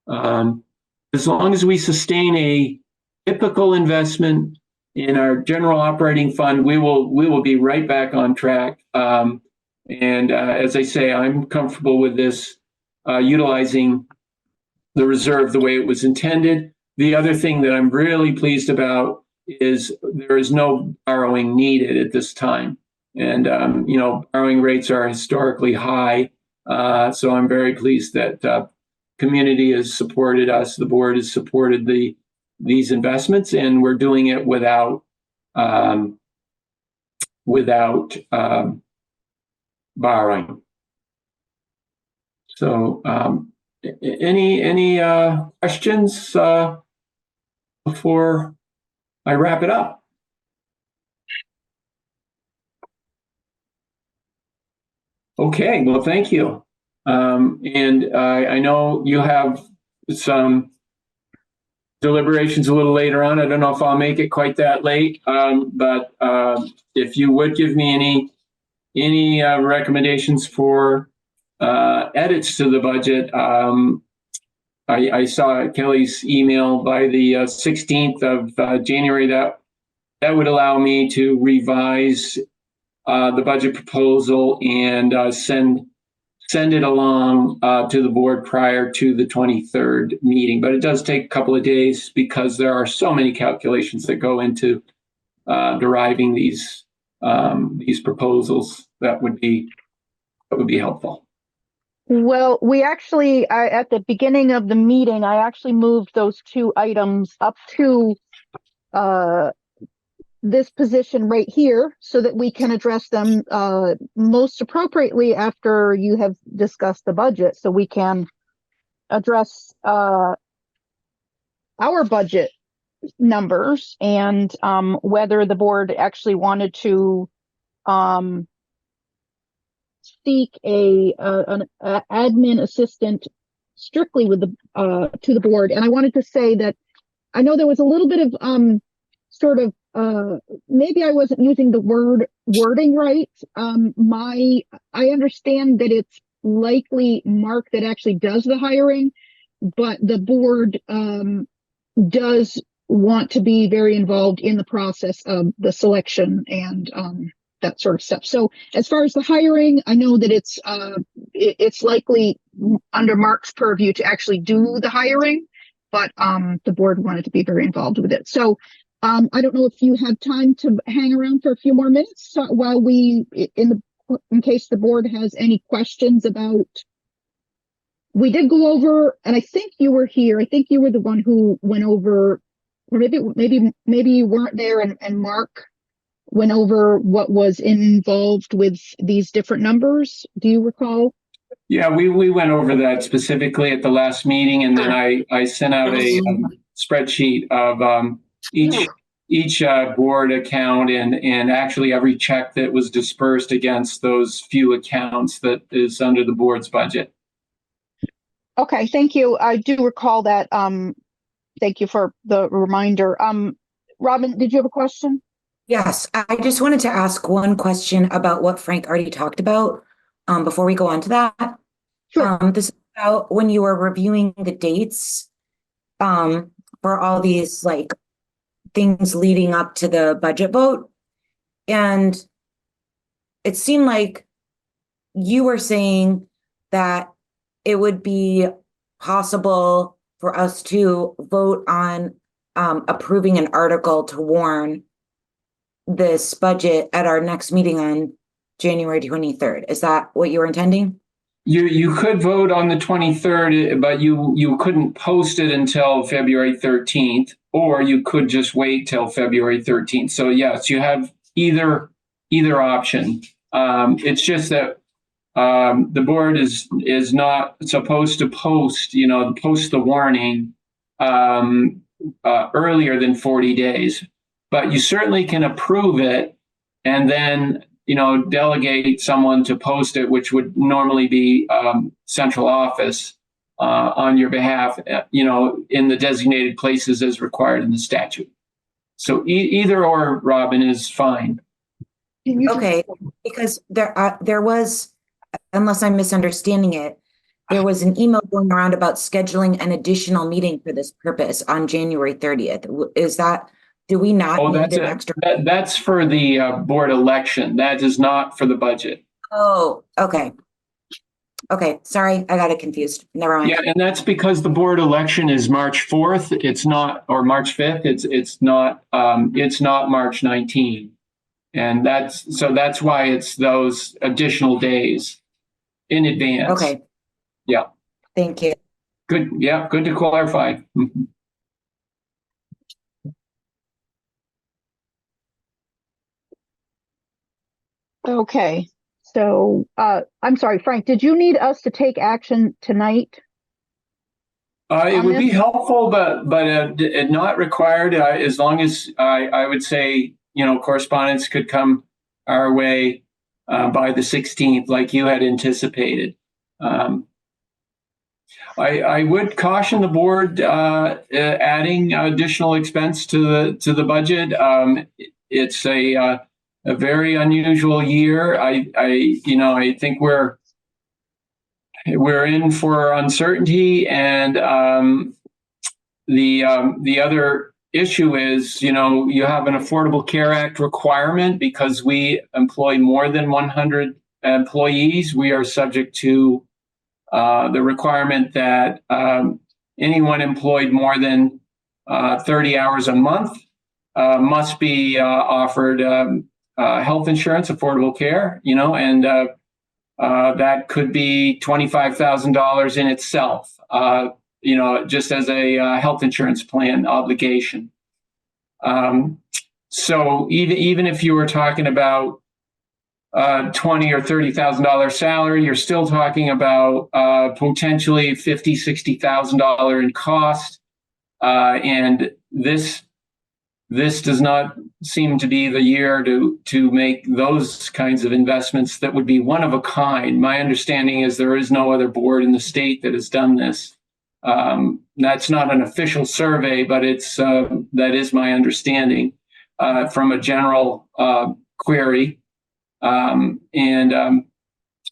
As long as we sustain a typical investment in our general operating fund, we will be right back on track. And as I say, I'm comfortable with this utilizing the reserve the way it was intended. The other thing that I'm really pleased about is there is no borrowing needed at this time. And, borrowing rates are historically high. So I'm very pleased that community has supported us. The board has supported these investments, and we're doing it without borrowing. So any questions before I wrap it up? Okay, well, thank you. And I know you have some deliberations a little later on. I don't know if I'll make it quite that late, but if you would give me any recommendations for edits to the budget. I saw Kelly's email by the 16th of January that would allow me to revise the budget proposal and send send it along to the board prior to the 23rd meeting. But it does take a couple of days because there are so many calculations that go into deriving these proposals. That would be helpful. Well, we actually, at the beginning of the meeting, I actually moved those two items up to this position right here so that we can address them most appropriately after you have discussed the budget, so we can address our budget numbers and whether the board actually wanted to seek an admin assistant strictly with the to the board. And I wanted to say that I know there was a little bit of maybe I wasn't using the wording right. I understand that it's likely Mark that actually does the hiring, but the board does want to be very involved in the process of the selection and that sort of stuff. So as far as the hiring, I know that it's likely under Mark's purview to actually do the hiring, but the board wanted to be very involved with it. So I don't know if you have time to hang around for a few more minutes while in case the board has any questions about. We did go over, and I think you were here. I think you were the one who went over, or maybe you weren't there, and Mark went over what was involved with these different numbers. Do you recall? Yeah, we went over that specifically at the last meeting, and then I sent out a spreadsheet of each board account and actually every check that was dispersed against those few accounts that is under the board's budget. Okay, thank you. I do recall that. Thank you for the reminder. Robin, did you have a question? Yes, I just wanted to ask one question about what Frank already talked about before we go on to that. Sure. This is about when you were reviewing the dates for all these things leading up to the budget vote. And it seemed like you were saying that it would be possible for us to vote on approving an article to warn this budget at our next meeting on January 23rd. Is that what you were intending? You could vote on the 23rd, but you couldn't post it until February 13th, or you could just wait till February 13th. So yes, you have either option. It's just that the board is not supposed to post the warning earlier than 40 days. But you certainly can approve it and then, delegate someone to post it, which would normally be central office on your behalf, in the designated places as required in the statute. So either or, Robin, is fine. Okay, because there was, unless I'm misunderstanding it, there was an email going around about scheduling an additional meeting for this purpose on January 30th. Is that... Do we not need an extra? That's for the board election. That is not for the budget. Oh, okay. Okay, sorry, I got it confused. Never mind. Yeah, and that's because the board election is March 4th. It's not, or March 5th. It's not March 19th. And that's why it's those additional days in advance. Okay. Yeah. Thank you. Good. Yeah, good to clarify. Okay, so I'm sorry, Frank, did you need us to take action tonight? It would be helpful, but not required, as long as I would say, correspondence could come our way by the 16th, like you had anticipated. I would caution the board adding additional expense to the budget. It's a very unusual year. I think we're in for uncertainty, and the other issue is, you have an Affordable Care Act requirement because we employ more than 100 employees, we are subject to the requirement that anyone employed more than 30 hours a month must be offered health insurance, affordable care, and that could be $25,000 in itself, just as a health insurance plan obligation. So even if you were talking about $20,000 or $30,000 salary, you're still talking about potentially $50,000, $60,000 in cost, and this does not seem to be the year to make those kinds of investments that would be one of a kind. My understanding is there is no other board in the state that has done this. That's not an official survey, but that is my understanding from a general query. And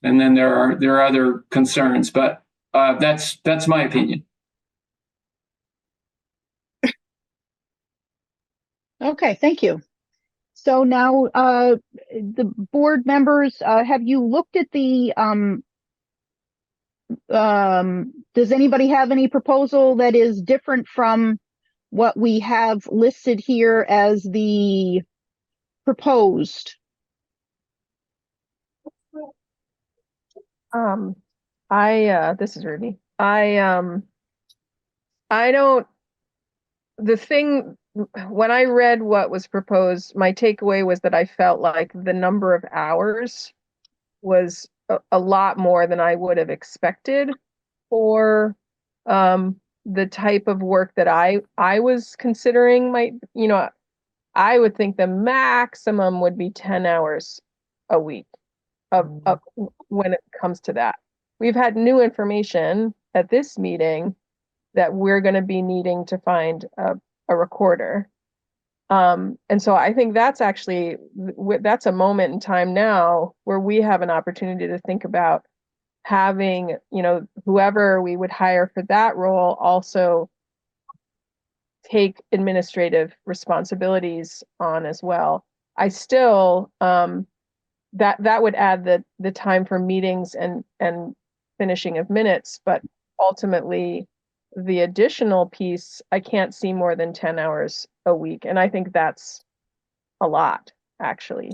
then there are other concerns, but that's my opinion. Okay, thank you. So now, the board members, have you looked at the, does anybody have any proposal that is different from what we have listed here as the proposed? This is Ruby. I don't, the thing, when I read what was proposed, my takeaway was that I felt like the number of hours was a lot more than I would have expected for the type of work that I was considering I would think the maximum would be 10 hours a week of when it comes to that. We've had new information at this meeting that we're going to be needing to find a recorder. And so I think that's actually, that's a moment in time now where we have an opportunity to think about having, whoever we would hire for that role also take administrative responsibilities on as well. I still, that would add the time for meetings and finishing of minutes, but ultimately the additional piece, I can't see more than 10 hours a week. And I think that's a lot, actually.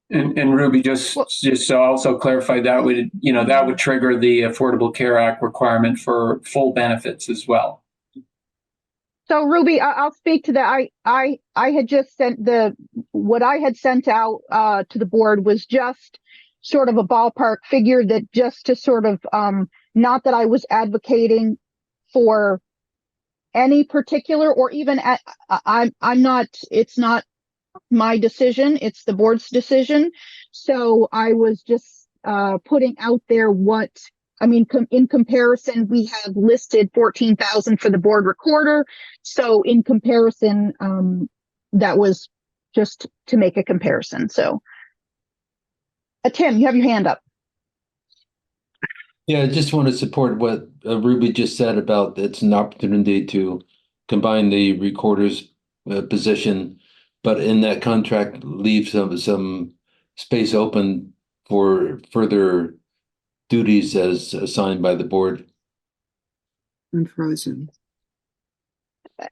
And Ruby, just to also clarify, that would trigger the Affordable Care Act requirement for full benefits as well. So Ruby, I'll speak to that. I had just sent what I had sent out to the board was just sort of a ballpark figure, that just to sort of, not that I was advocating for any particular, or even I'm not, it's not my decision, it's the board's decision. So I was just putting out there what, I mean, in comparison, we have listed 14,000 for the board recorder. So in comparison, that was just to make a comparison. So Tim, you have your hand up. Yeah, I just want to support what Ruby just said about it's an opportunity to combine the recorder's position, but in that contract leave some space open for further duties as assigned by the board. I'm frozen.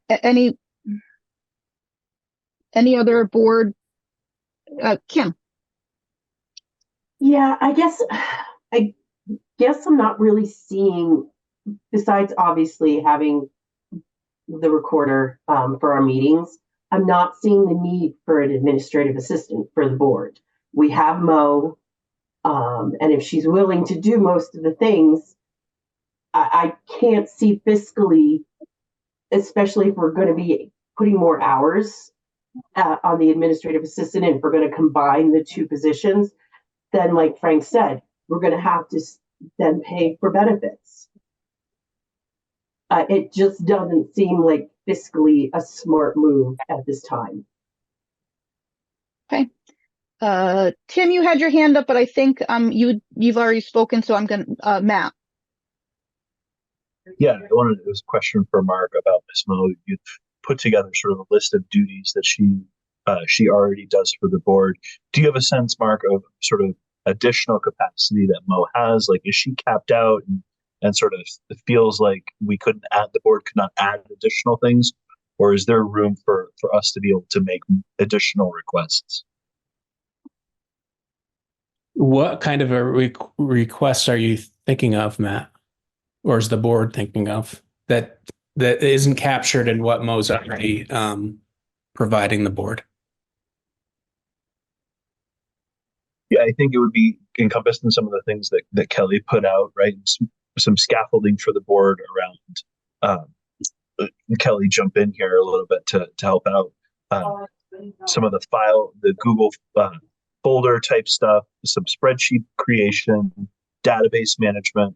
Any other board? Kim? Yeah, I guess I'm not really seeing, besides obviously having the recorder for our meetings, I'm not seeing the need for an administrative assistant for the board. We have Mo, and if she's willing to do most of the things, I can't see fiscally, especially if we're going to be putting more hours on the administrative assistant, and if we're going to combine the two positions, then like Frank said, we're going to have to then pay for benefits. It just doesn't seem like fiscally a smart move at this time. Okay. Tim, you had your hand up, but I think you've already spoken, so I'm going to Matt. Yeah, it was a question for Mark about Ms. Mo. You've put together sort of a list of duties that she already does for the board. Do you have a sense, Mark, of sort of additional capacity that Mo has? Like, is she capped out and sort of it feels like the board could not add additional things? Or is there room for us to be able to make additional requests? What kind of a request are you thinking of, Matt? Or is the board thinking of that isn't captured in what Mo's already providing the board? Yeah, I think it would be encompassed in some of the things that Kelly put out, right? Some scaffolding for the board around. Kelly, jump in here a little bit to help out. Some of the Google folder type stuff, some spreadsheet creation, database management,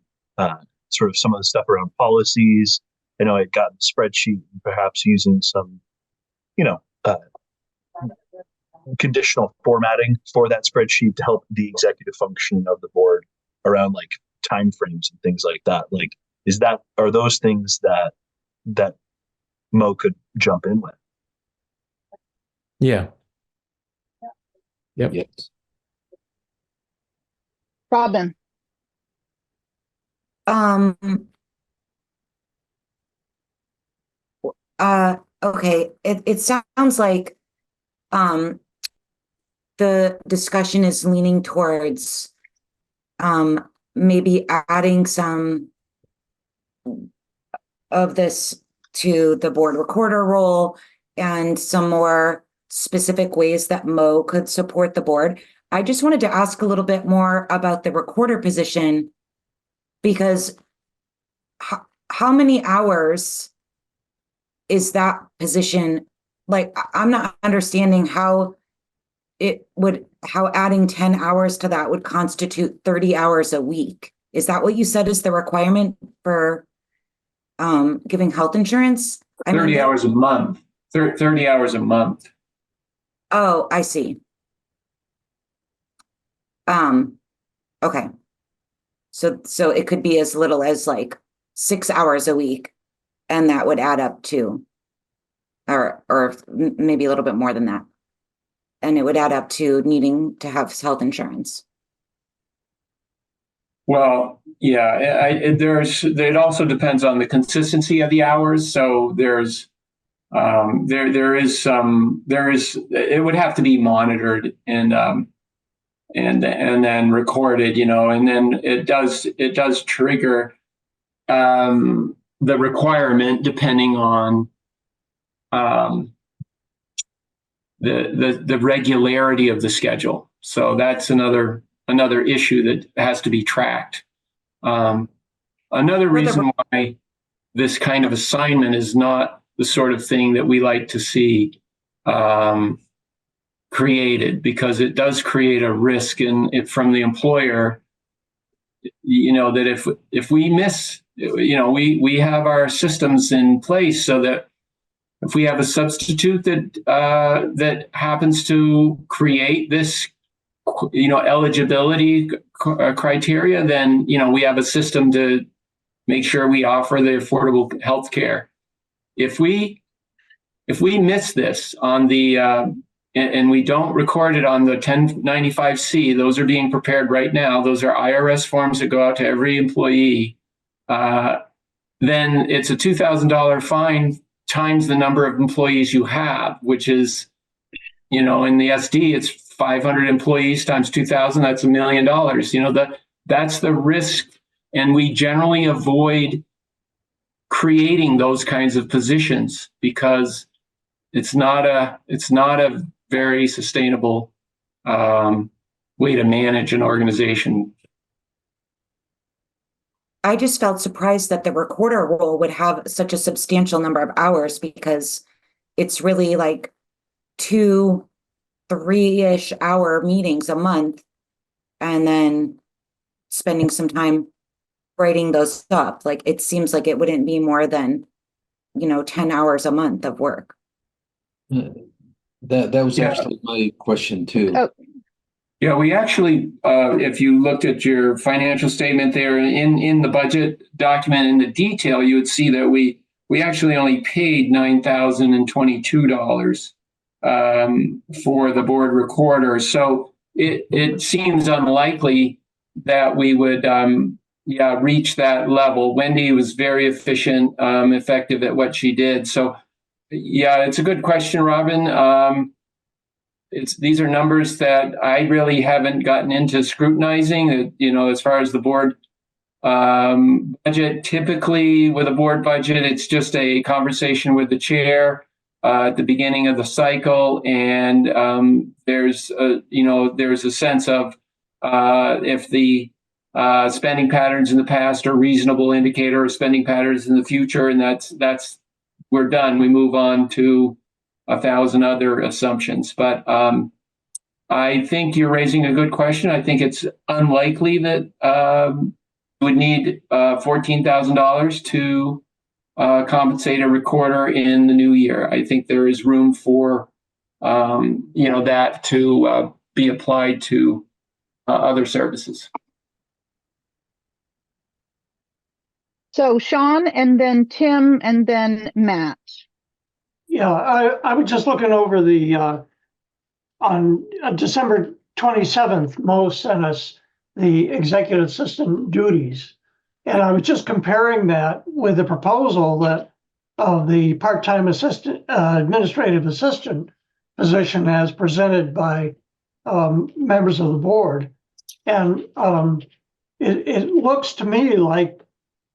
sort of some of the stuff around policies. I know I'd gotten a spreadsheet, perhaps using some, conditional formatting for that spreadsheet to help the executive functioning of the board around like timeframes and things like that. Like, are those things that Mo could jump in with? Yeah. Yep. Yes. Robin. Okay. It sounds like the discussion is leaning towards maybe adding some of this to the board recorder role and some more specific ways that Mo could support the board. I just wanted to ask a little bit more about the recorder position, because how many hours is that position? Like, I'm not understanding how adding 10 hours to that would constitute 30 hours a week. Is that what you said is the requirement for giving health insurance? 30 hours a month. 30 hours a month. Oh, I see. Okay. So it could be as little as like 6 hours a week, and that would add up to, or maybe a little bit more than that. And it would add up to needing to have health insurance. Well, yeah, it also depends on the consistency of the hours. So it would have to be monitored and then recorded, and then it does trigger the requirement depending on the regularity of the schedule. So that's another issue that has to be tracked. Another reason why this kind of assignment is not the sort of thing that we like to see created, because it does create a risk from the employer, that if we miss, we have our systems in place so that if we have a substitute that happens to create this, eligibility criteria, then, we have a system to make sure we offer the affordable health care. If we miss this on the, and we don't record it on the 1095C, those are being prepared right now. Those are IRS forms that go out to every employee. Then it's a $2,000 fine times the number of employees you have, which is, in the SD, it's 500 employees times 2,000, that's $1 million. That's the risk. And we generally avoid creating those kinds of positions because it's not a very sustainable way to manage an organization. I just felt surprised that the recorder role would have such a substantial number of hours, because it's really like 2-3-ish hour meetings a month, and then spending some time writing those up. Like, it seems like it wouldn't be more than, 10 hours a month of work. That was actually my question too. Oh. Yeah, we actually, if you looked at your financial statement there in the budget document in the detail, you would see that we actually only paid $9,022 for the board recorder. So it seems unlikely that we would reach that level. Wendy was very efficient, effective at what she did. So yeah, it's a good question, Robin. These are numbers that I really haven't gotten into scrutinizing. As far as the board budget, typically with a board budget, it's just a conversation with the chair at the beginning of the cycle, and there's a sense of if the spending patterns in the past are reasonable indicator of spending patterns in the future, and that's we're done. We move on to 1,000 other assumptions. But I think you're raising a good question. I think it's unlikely that we would need $14,000 to compensate a recorder in the new year. I think there is room for that to be applied to other services. So Sean, and then Tim, and then Matt. Yeah, I was just looking over the, on December 27th, Mo sent us the executive assistant duties. And I was just comparing that with the proposal that of the part-time assistant, administrative assistant position as presented by members of the board. And it looks to me like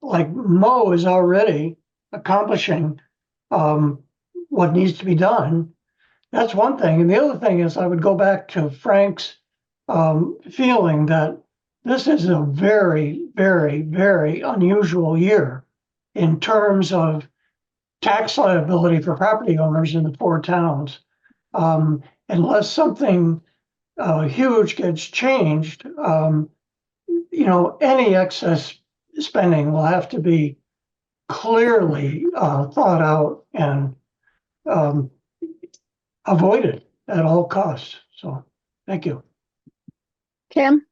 Mo is already accomplishing what needs to be done. That's one thing. And the other thing is I would go back to Frank's feeling that this is a very, very, very unusual year in terms of tax liability for property owners in the 4 towns. Unless something huge gets changed, any excess spending will have to be clearly thought out and avoided at all costs. So, thank you. Tim?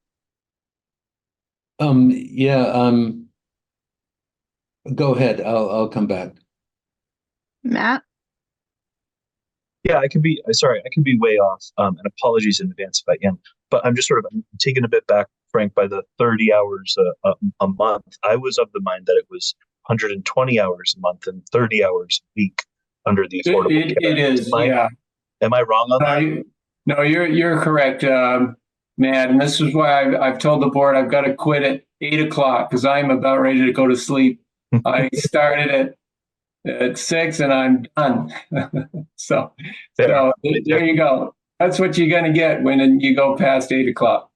Go ahead. I'll come back. Matt? Yeah, I can be way off, and apologies in advance if I am, but I'm just I'm taken a bit back, Frank, by the 30 hours a month. I was of the mind that it was 120 hours a month and 30 hours a week under the Affordable Care Act. It is, yeah. Am I wrong on that? No, you're correct, Matt. And this is why I've told the board I've got to quit at 8 o'clock because I'm about ready to go to sleep. I started at 6 and I'm done. so there you go. That's what you're going to get when you go past 8 o'clock.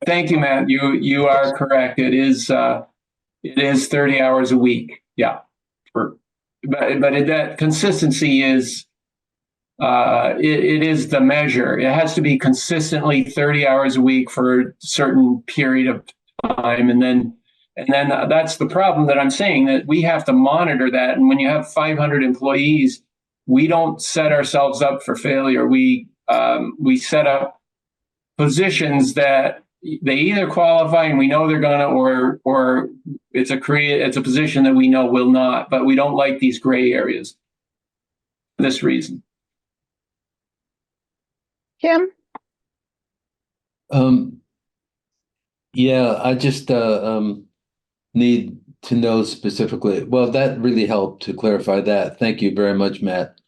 Thank you, Matt. You are correct. It is 30 hours a week. Yeah. But that consistency is it is the measure. It has to be consistently 30 hours a week for a certain period of time, and then that's the problem that I'm saying, that we have to monitor that. And when you have 500 employees, we don't set ourselves up for failure. We set up positions that they either qualify and we know they're gonna, or it's a position that we know will not. But we don't like these gray areas for this reason. Kim? Yeah, I just need to know specifically. Well, that really helped to clarify that. Thank you very much, Matt.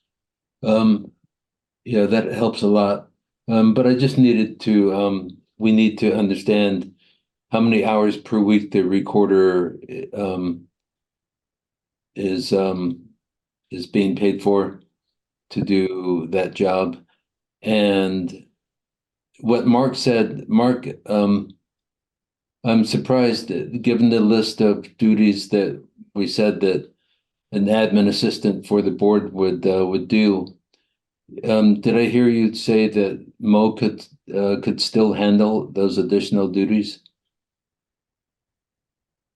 Yeah, that helps a lot. But I just needed to, we need to understand how many hours per week the recorder is being paid for to do that job. And what Mark said, I'm surprised that given the list of duties that we said that an admin assistant for the board would do. Did I hear you say that Mo could still handle those additional duties?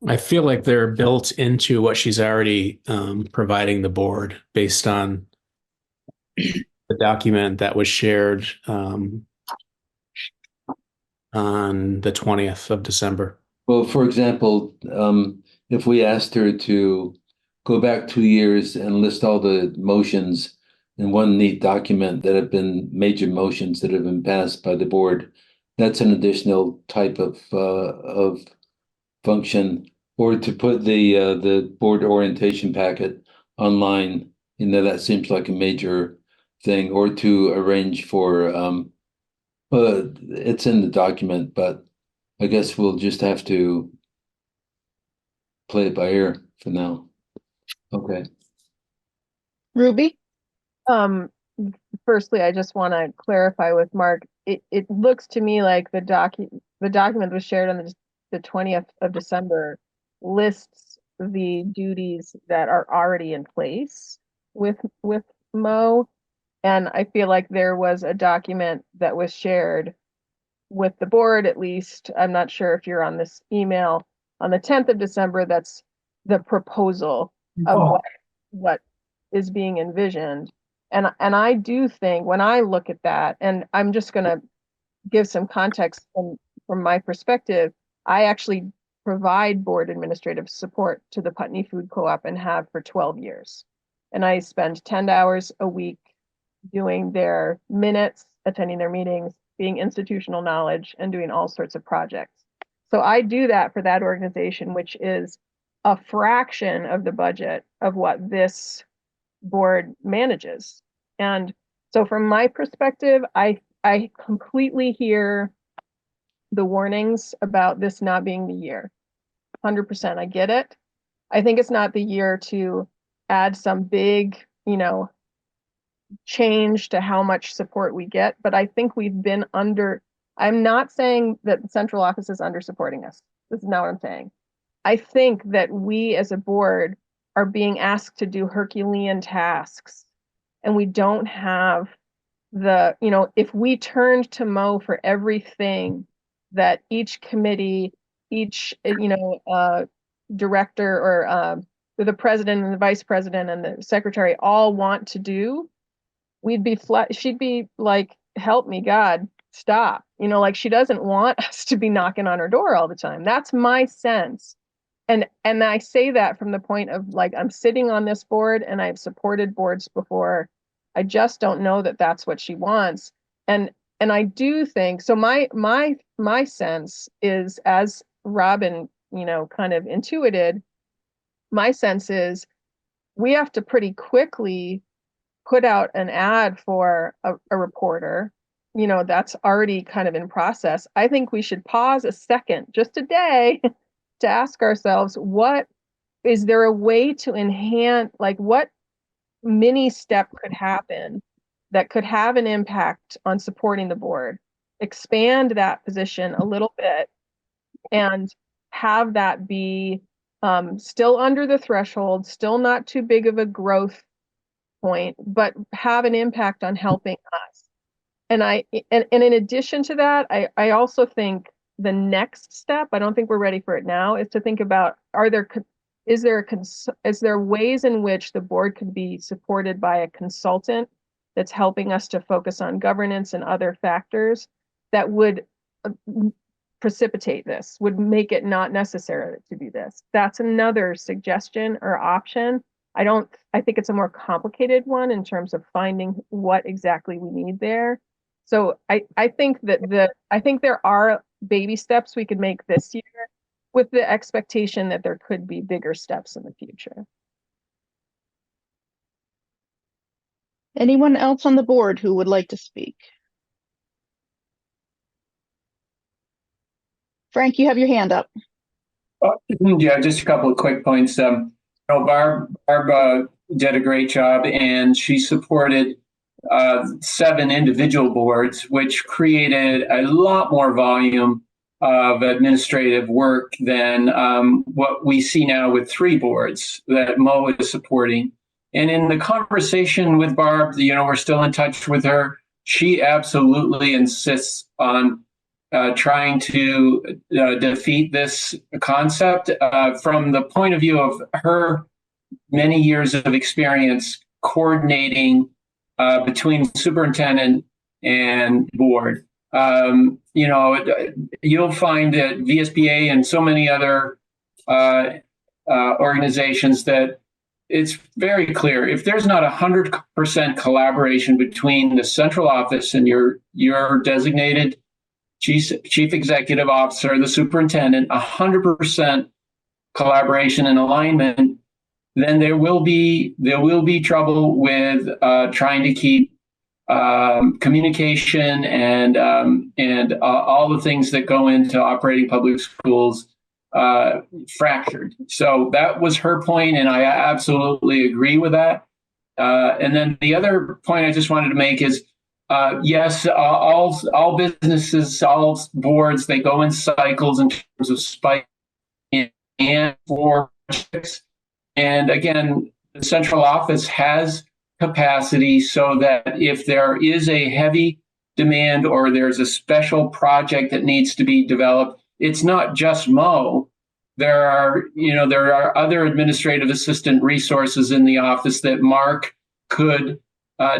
I feel like they're built into what she's already providing the board based on the document that was shared on the 20th of December. Well, for example, if we asked her to go back 2 years and list all the motions in one neat document that have been major motions that have been passed by the board. That's an additional type of function, or to put the board orientation packet online. That seems like a major thing, or to arrange for it's in the document, but I guess we'll just have to play it by ear for now. Okay. Ruby? Firstly, I just want to clarify with Mark. It looks to me like the document that was shared on the 20th of December lists the duties that are already in place with Mo. And I feel like there was a document that was shared with the board, at least. I'm not sure if you're on this email on the 10th of December. That's the proposal of what is being envisioned. And I do think when I look at that, and I'm just going to give some context from my perspective, I actually provide board administrative support to the Putney Food Co-op and have for 12 years. And I spend 10 hours a week doing their minutes, attending their meetings, being institutional knowledge, and doing all sorts of projects. So I do that for that organization, which is a fraction of the budget of what this board manages. And so from my perspective, I completely hear the warnings about this not being the year. 100%, I get it. I think it's not the year to add some big, change to how much support we get, but I think we've been I'm not saying that the central office is under supporting us. This is not what I'm saying. I think that we as a board are being asked to do Herculean tasks, and we don't have if we turned to Mo for everything that each committee, each, director or the president and the vice president and the secretary all want to do, we'd be she'd be like, help me God, stop. She doesn't want us to be knocking on her door all the time. That's my sense. And I say that from the point of I'm sitting on this board and I've supported boards before. I just don't know that that's what she wants. And I do think, so my sense is, as Robin, kind of intuited, my sense is we have to pretty quickly put out an ad for a reporter, that's already kind of in process. I think we should pause a second, just a day, to ask ourselves, is there a way to enhance, what mini step could happen that could have an impact on supporting the board, expand that position a little bit, and have that be still under the threshold, still not too big of a growth point, but have an impact on helping us. And in addition to that, I also think the next step, I don't think we're ready for it now, is to think about, is there ways in which the board could be supported by a consultant that's helping us to focus on governance and other factors that would precipitate this, would make it not necessary to do this? That's another suggestion or option. I think it's a more complicated one in terms of finding what exactly we need there. So I think there are baby steps we could make this year, with the expectation that there could be bigger steps in the future. Anyone else on the board who would like to speak? Frank, you have your hand up. Yeah, just a couple of quick points. Barb did a great job, and she supported 7 individual boards, which created a lot more volume of administrative work than what we see now with 3 boards that Mo is supporting. And in the conversation with Barb, we're still in touch with her. She absolutely insists on trying to defeat this concept from the point of view of her many years of experience coordinating between superintendent and board. You'll find that VSBA and so many other organizations that it's very clear. If there's not 100% collaboration between the central office and your designated chief executive officer, the superintendent, 100% collaboration and alignment, then there will be trouble with trying to keep communication and all the things that go into operating public schools fractured. So that was her point, and I absolutely agree with that. And then the other point I just wanted to make is, yes, all businesses, all boards, they go in cycles in terms of spike and for projects. And again, the central office has capacity so that if there is a heavy demand or there's a special project that needs to be developed, it's not just Mo. There are other administrative assistant resources in the office that Mark could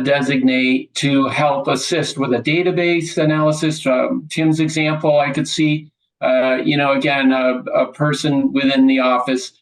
designate to help assist with a database analysis. Tim's example, I could see, again, a person within the office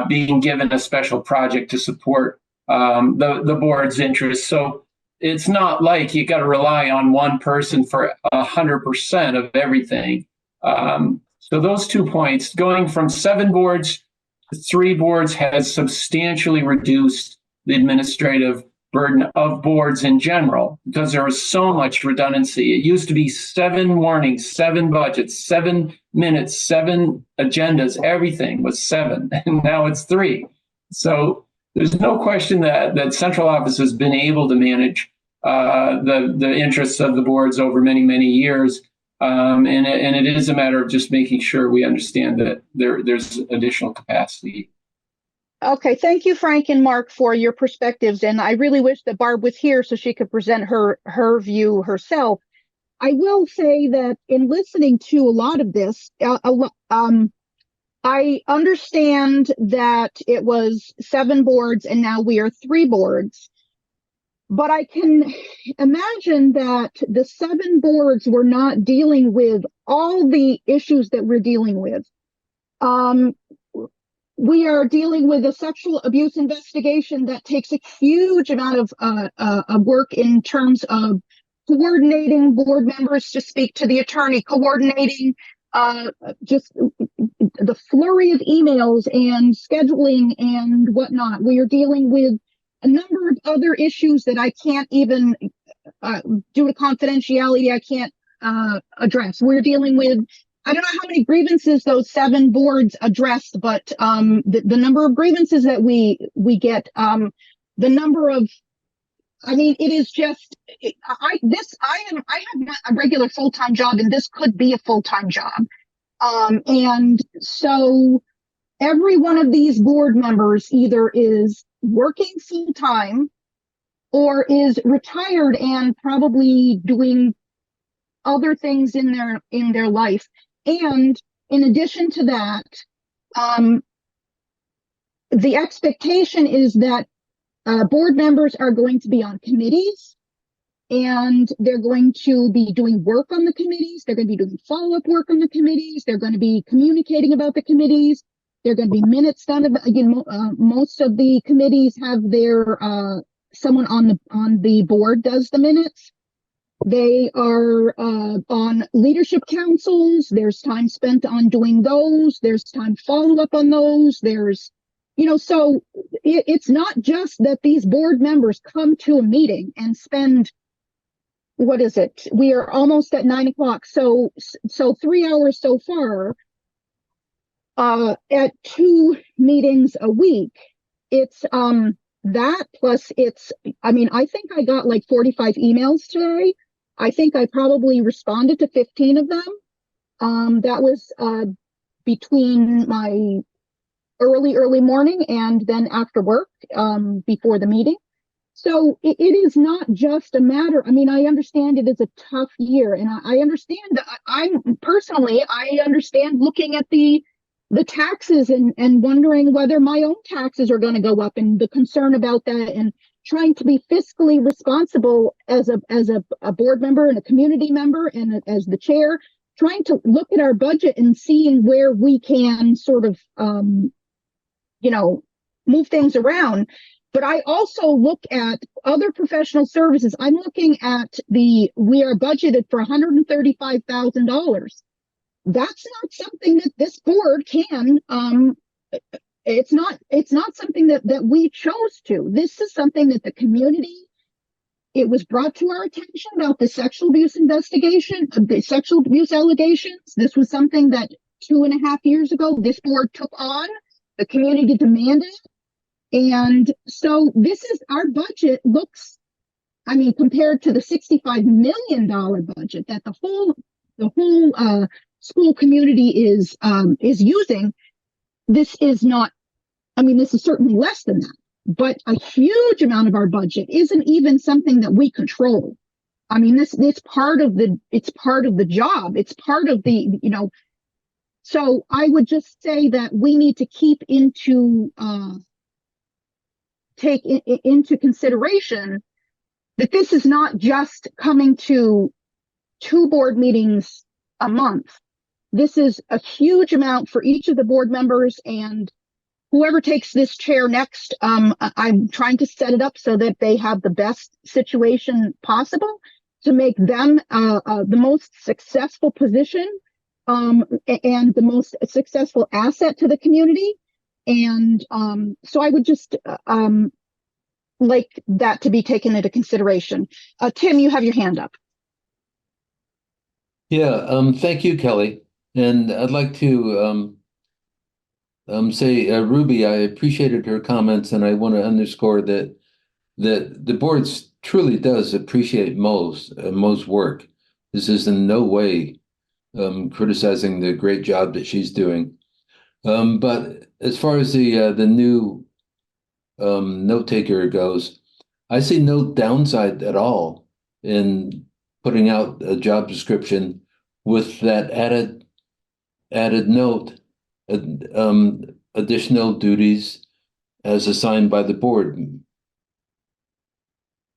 being given a special project to support the board's interests. So it's not like you got to rely on one person for 100% of everything. So those 2 points, going from 7 boards to 3 boards, has substantially reduced the administrative burden of boards in general, because there was so much redundancy. It used to be 7 warnings, 7 budgets, 7 minutes, 7 agendas, everything was 7, and now it's 3. So there's no question that central office has been able to manage the interests of the boards over many, many years. And it is a matter of just making sure we understand that there's additional capacity. Okay, thank you, Frank and Mark, for your perspectives. And I really wish that Barb was here so she could present her view herself. I will say that in listening to a lot of this, I understand that it was 7 boards and now we are 3 boards. But I can imagine that the 7 boards were not dealing with all the issues that we're dealing with. We are dealing with a sexual abuse investigation that takes a huge amount of work in terms of coordinating board members to speak to the attorney, coordinating just the flurry of emails and scheduling and whatnot. We are dealing with a number of other issues that I can't even, due to confidentiality, I can't address. We're dealing with, I don't know how many grievances those 7 boards addressed, but the number of grievances that we get, the number of, I mean, it is just, I have a regular full-time job, and this could be a full-time job. And so every one of these board members either is working full-time or is retired and probably doing other things in their life. And in addition to that, the expectation is that board members are going to be on committees, and they're going to be doing work on the committees. They're going to be doing follow-up work on the committees. They're going to be communicating about the committees. They're going to be minutes done. Again, most of the committees have their someone on the board does the minutes. They are on leadership councils. There's time spent on doing those. There's time follow up on those. There's, so it's not just that these board members come to a meeting and spend, what is it? We are almost at 9 o'clock. So 3 hours so far. At 2 meetings a week, it's that plus it's, I mean, I think I got like 45 emails today. I think I probably responded to 15 of them. That was between my early morning and then after work, before the meeting. So it is not just a matter, I mean, I understand it is a tough year, and I understand, I understand looking at the taxes and wondering whether my own taxes are going to go up, and the concern about that, and trying to be fiscally responsible as a board member and a community member and as the chair, trying to look at our budget and seeing where we can sort of, move things around. But I also look at other professional services. I'm looking at we are budgeted for $135,000. That's not something that this board can, it's not something that we chose to. This is something that the community, it was brought to our attention about the sexual abuse investigation, the sexual abuse allegations. This was something that 2.5 years ago, this board took on, the community demanded. And so this is our budget looks, I mean, compared to the $65 million budget that the whole school community is using, this is not, I mean, this is certainly less than that, but a huge amount of our budget isn't even something that we control. I mean, it's part of the job. It's part of the, so I would just say that we need to take into consideration that this is not just coming to 2 board meetings a month. This is a huge amount for each of the board members, and whoever takes this chair next, I'm trying to set it up so that they have the best situation possible to make them the most successful position and the most successful asset to the community. And so I would just like that to be taken into consideration. Tim, you have your hand up. Yeah, thank you, Kelly. And I'd like to say, Ruby, I appreciated her comments, and I want to underscore that the board truly does appreciate Mo's work. This is in no way criticizing the great job that she's doing. But as far as the new note taker goes, I see no downside at all in putting out a job description with that added note, additional duties as assigned by the board.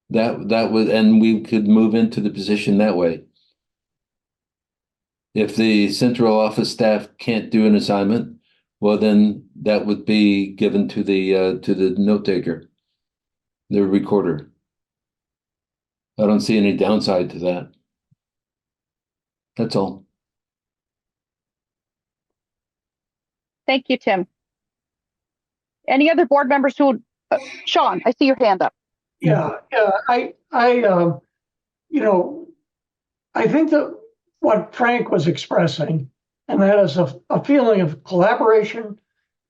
That would, and we could move into the position that way. If the central office staff can't do an assignment, well, then that would be given to the note taker, the recorder. I don't see any downside to that. That's all. Thank you, Tim. Any other board members who would, Sean, I see your hand up. Yeah, I think that what Frank was expressing, and that is a feeling of collaboration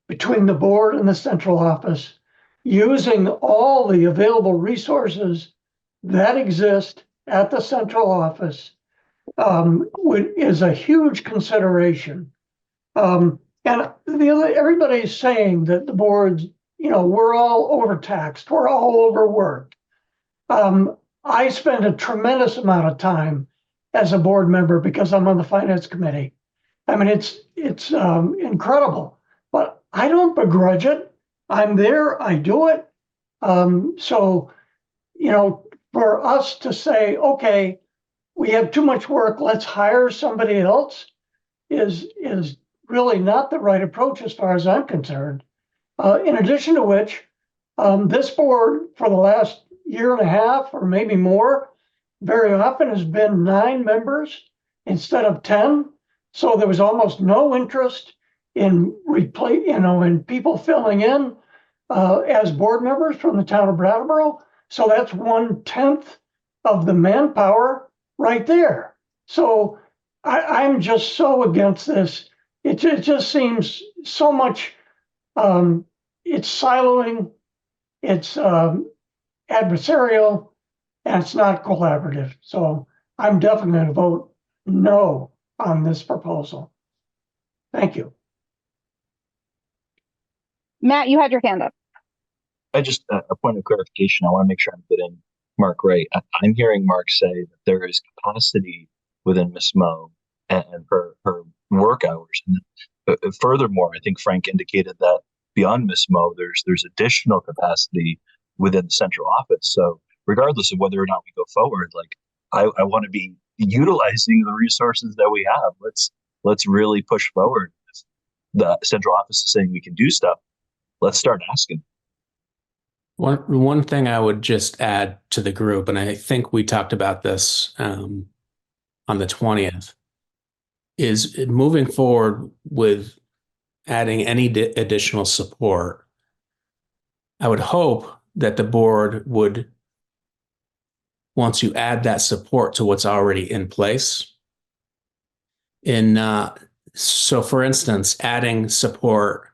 between the board and the central office, using all the available resources that exist at the central office, is a huge consideration. And everybody's saying that the boards, we're all overtaxed, we're all overworked. I spend a tremendous amount of time as a board member because I'm on the finance committee. I mean, it's incredible, but I don't begrudge it. I'm there, I do it. So, for us to say, okay, we have too much work, let's hire somebody else is really not the right approach as far as I'm concerned. In addition to which, this board for the last 1.5 years or maybe more, very often has been 9 members instead of 10. So there was almost no interest in in people filling in as board members from the town of Brattleboro. So that's 1/10 of the manpower right there. So I'm just so against this. It just seems so much, it's siloing, it's adversarial, and it's not collaborative. So I'm definitely going to vote no on this proposal. Thank you. Matt, you had your hand up. I just, a point of clarification. I want to make sure I'm getting Mark right. I'm hearing Mark say that there is capacity within Ms. Moe and her work hours. And furthermore, I think Frank indicated that beyond Ms. Moe, there's additional capacity within the central office. So regardless of whether or not we go forward, like I want to be utilizing the resources that we have. Let's really push forward. If the central office is saying we can do stuff, let's start asking. One thing I would just add to the group, and I think we talked about this on the 20th, is moving forward with adding any additional support. I would hope that the board would, once you add that support to what's already in place, so for instance, adding support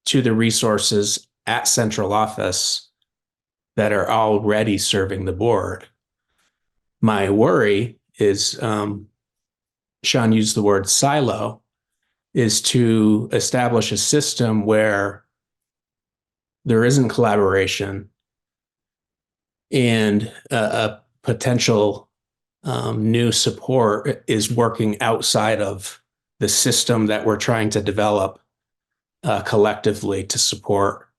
to the resources at central office that are already serving the board. My worry is, Sean used the word silo, is to establish a system where there isn't collaboration and a potential new support is working outside of the system that we're trying to develop collectively to support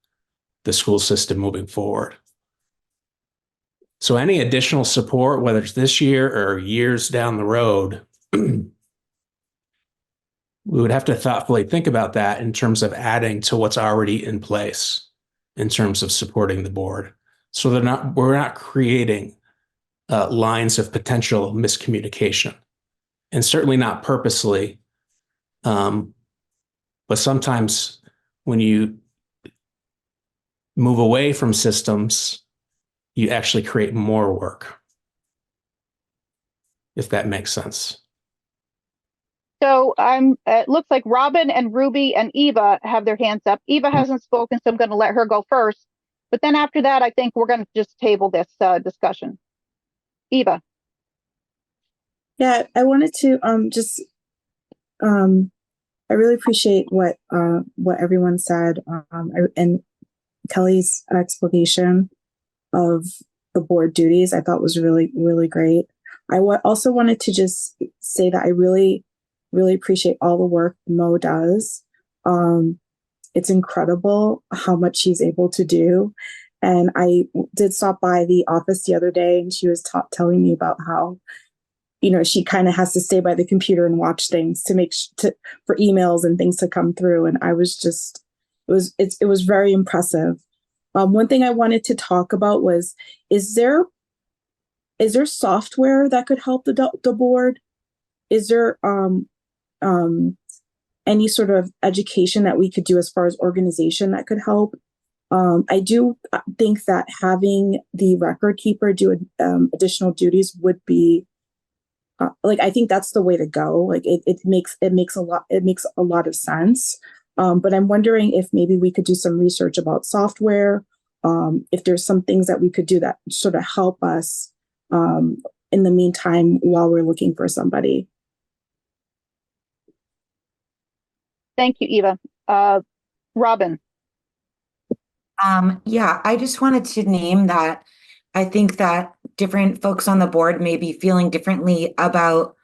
the school system moving forward. So any additional support, whether it's this year or years down the road, we would have to thoughtfully think about that in terms of adding to what's already in place in terms of supporting the board. So we're not creating lines of potential miscommunication, and certainly not purposely. But sometimes when you move away from systems, you actually create more work, if that makes sense. So it looks like Robin and Ruby and Eva have their hands up. Eva hasn't spoken, so I'm going to let her go first. But then after that, I think we're going to just table this discussion. Eva. Yeah, I wanted to I really appreciate what everyone said, and Kelly's explanation of the board duties I thought was really, really great. I also wanted to just say that I really, really appreciate all the work Mo does. It's incredible how much she's able to do. And I did stop by the office the other day, and she was telling me about how, she kind of has to stay by the computer and watch things for emails and things to come through. And I was just, it was very impressive. One thing I wanted to talk about was, is there software that could help the board? Is there any sort of education that we could do as far as organization that could help? I do think that having the record keeper do additional duties would be I think that's the way to go. Like it makes a lot of sense. But I'm wondering if maybe we could do some research about software. If there's some things that we could do that sort of help us in the meantime while we're looking for somebody. Thank you, Eva. Robin. Yeah, I just wanted to name that I think that different folks on the board may be feeling differently about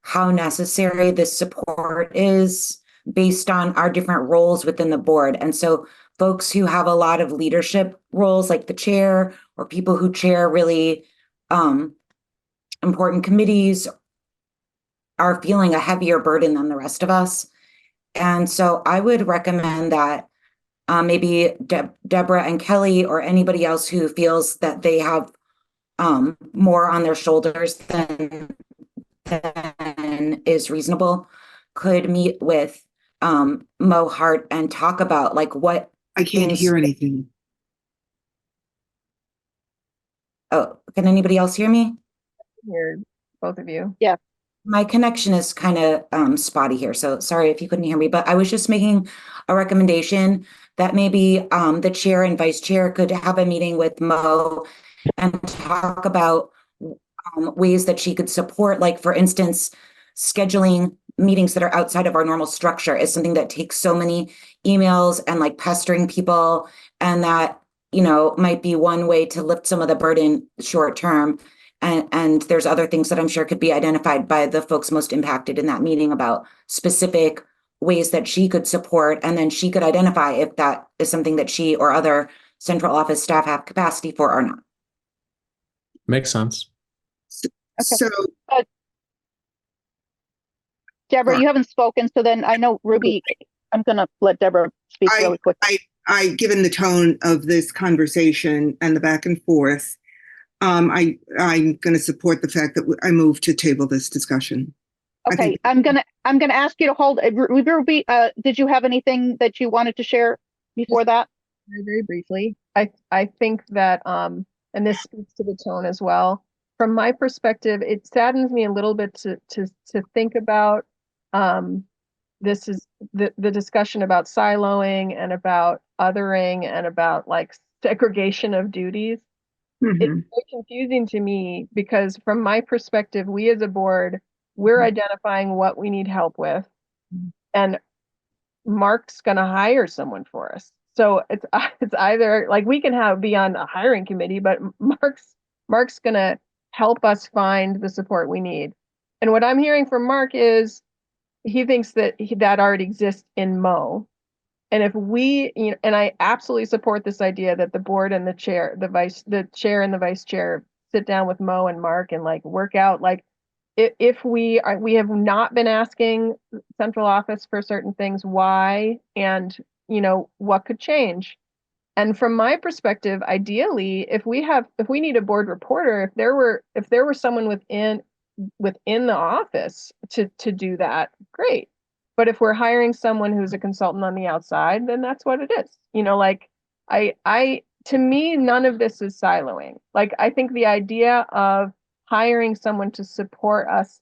how necessary this support is based on our different roles within the board. And so folks who have a lot of leadership roles, like the chair, or people who chair really important committees, are feeling a heavier burden than the rest of us. And so I would recommend that maybe Deborah and Kelly, or anybody else who feels that they have more on their shoulders than is reasonable, could meet with Mo Hart and talk about what I can't hear anything. Oh, can anybody else hear me? Hear both of you. Yeah. My connection is kind of spotty here, so sorry if you couldn't hear me, but I was just making a recommendation that maybe the chair and vice chair could have a meeting with Mo and talk about ways that she could support, like for instance, scheduling meetings that are outside of our normal structure is something that takes so many emails and pestering people, and that might be one way to lift some of the burden short term. And there's other things that I'm sure could be identified by the folks most impacted in that meeting about specific ways that she could support, and then she could identify if that is something that she or other central office staff have capacity for or not. Makes sense. Okay. So, Deborah, you haven't spoken, so then I know Ruby. I'm going to let Deborah speak really quick. given the tone of this conversation and the back and forth, I'm going to support the fact that I move to table this discussion. Okay, I'm gonna ask you to hold. Ruby, did you have anything that you wanted to share before that? Very briefly, I think that and this speaks to the tone as well. From my perspective, it saddens me a little bit to think about this is the discussion about siloing and about othering and about like segregation of duties. It's very confusing to me because from my perspective, we as a board, we're identifying what we need help with, and Mark's going to hire someone for us. So it's either like we can be on a hiring committee, but Mark's going to help us find the support we need. And what I'm hearing from Mark is he thinks that that already exists in Mo. And if we, and I absolutely support this idea that the board and the chair and the vice chair sit down with Mo and Mark and like work out like if we have not been asking central office for certain things, why, and what could change. And from my perspective, ideally, if we need a board reporter, if there were someone within the office to do that, great. But if we're hiring someone who's a consultant on the outside, then that's what it is. To me, none of this is siloing. Like, I think the idea of hiring someone to support us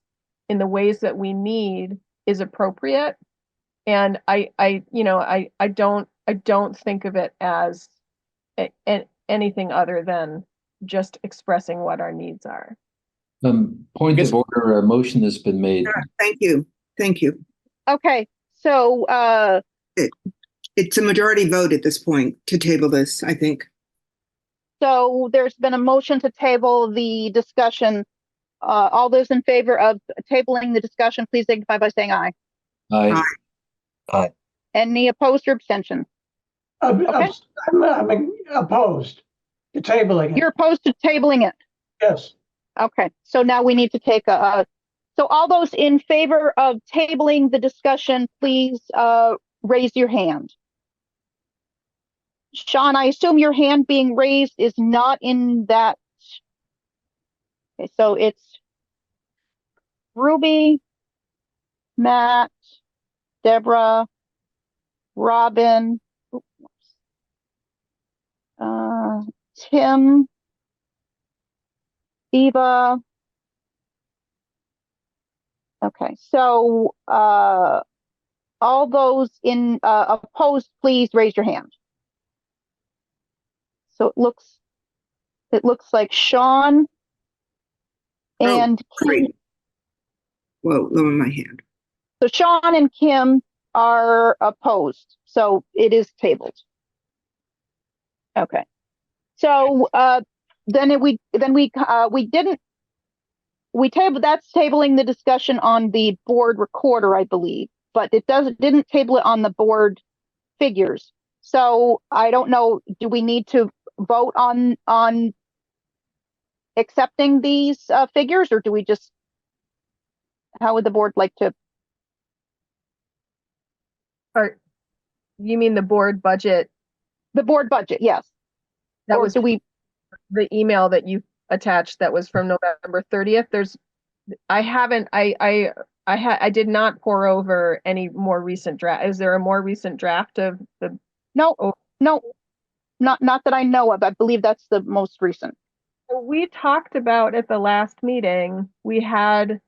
in the ways that we need is appropriate. And I don't think of it as anything other than just expressing what our needs are. Point of order, a motion has been made. Thank you. Okay, so it's a majority vote at this point to table this, I think. So there's been a motion to table the discussion. All those in favor of tabling the discussion, please signify by saying aye. Aye. Aye. Any opposed or abstention? Okay. I'm opposed to tabling it. You're opposed to tabling it? Yes. Okay, so now we need to take so all those in favor of tabling the discussion, please raise your hand. Sean, I assume your hand being raised is not in that. Okay, so it's Ruby, Matt, Deborah, Robin, Tim, Eva. Okay, so all those in opposed, please raise your hand. So it looks like Sean and Kim. Whoa, lower my hand. So Sean and Kim are opposed. So it is tabled. Okay. So we tabled, that's tabling the discussion on the board recorder, I believe, but didn't table it on the board figures. So I don't know, do we need to vote on accepting these figures, or do we just, how would the board like to? Or you mean the board budget? The board budget, yes. That was the email that you attached that was from November 30th. I did not pour over any more recent draft. Is there a more recent draft of the? No, not that I know of. I believe that's the most recent. We talked about at the last meeting, we went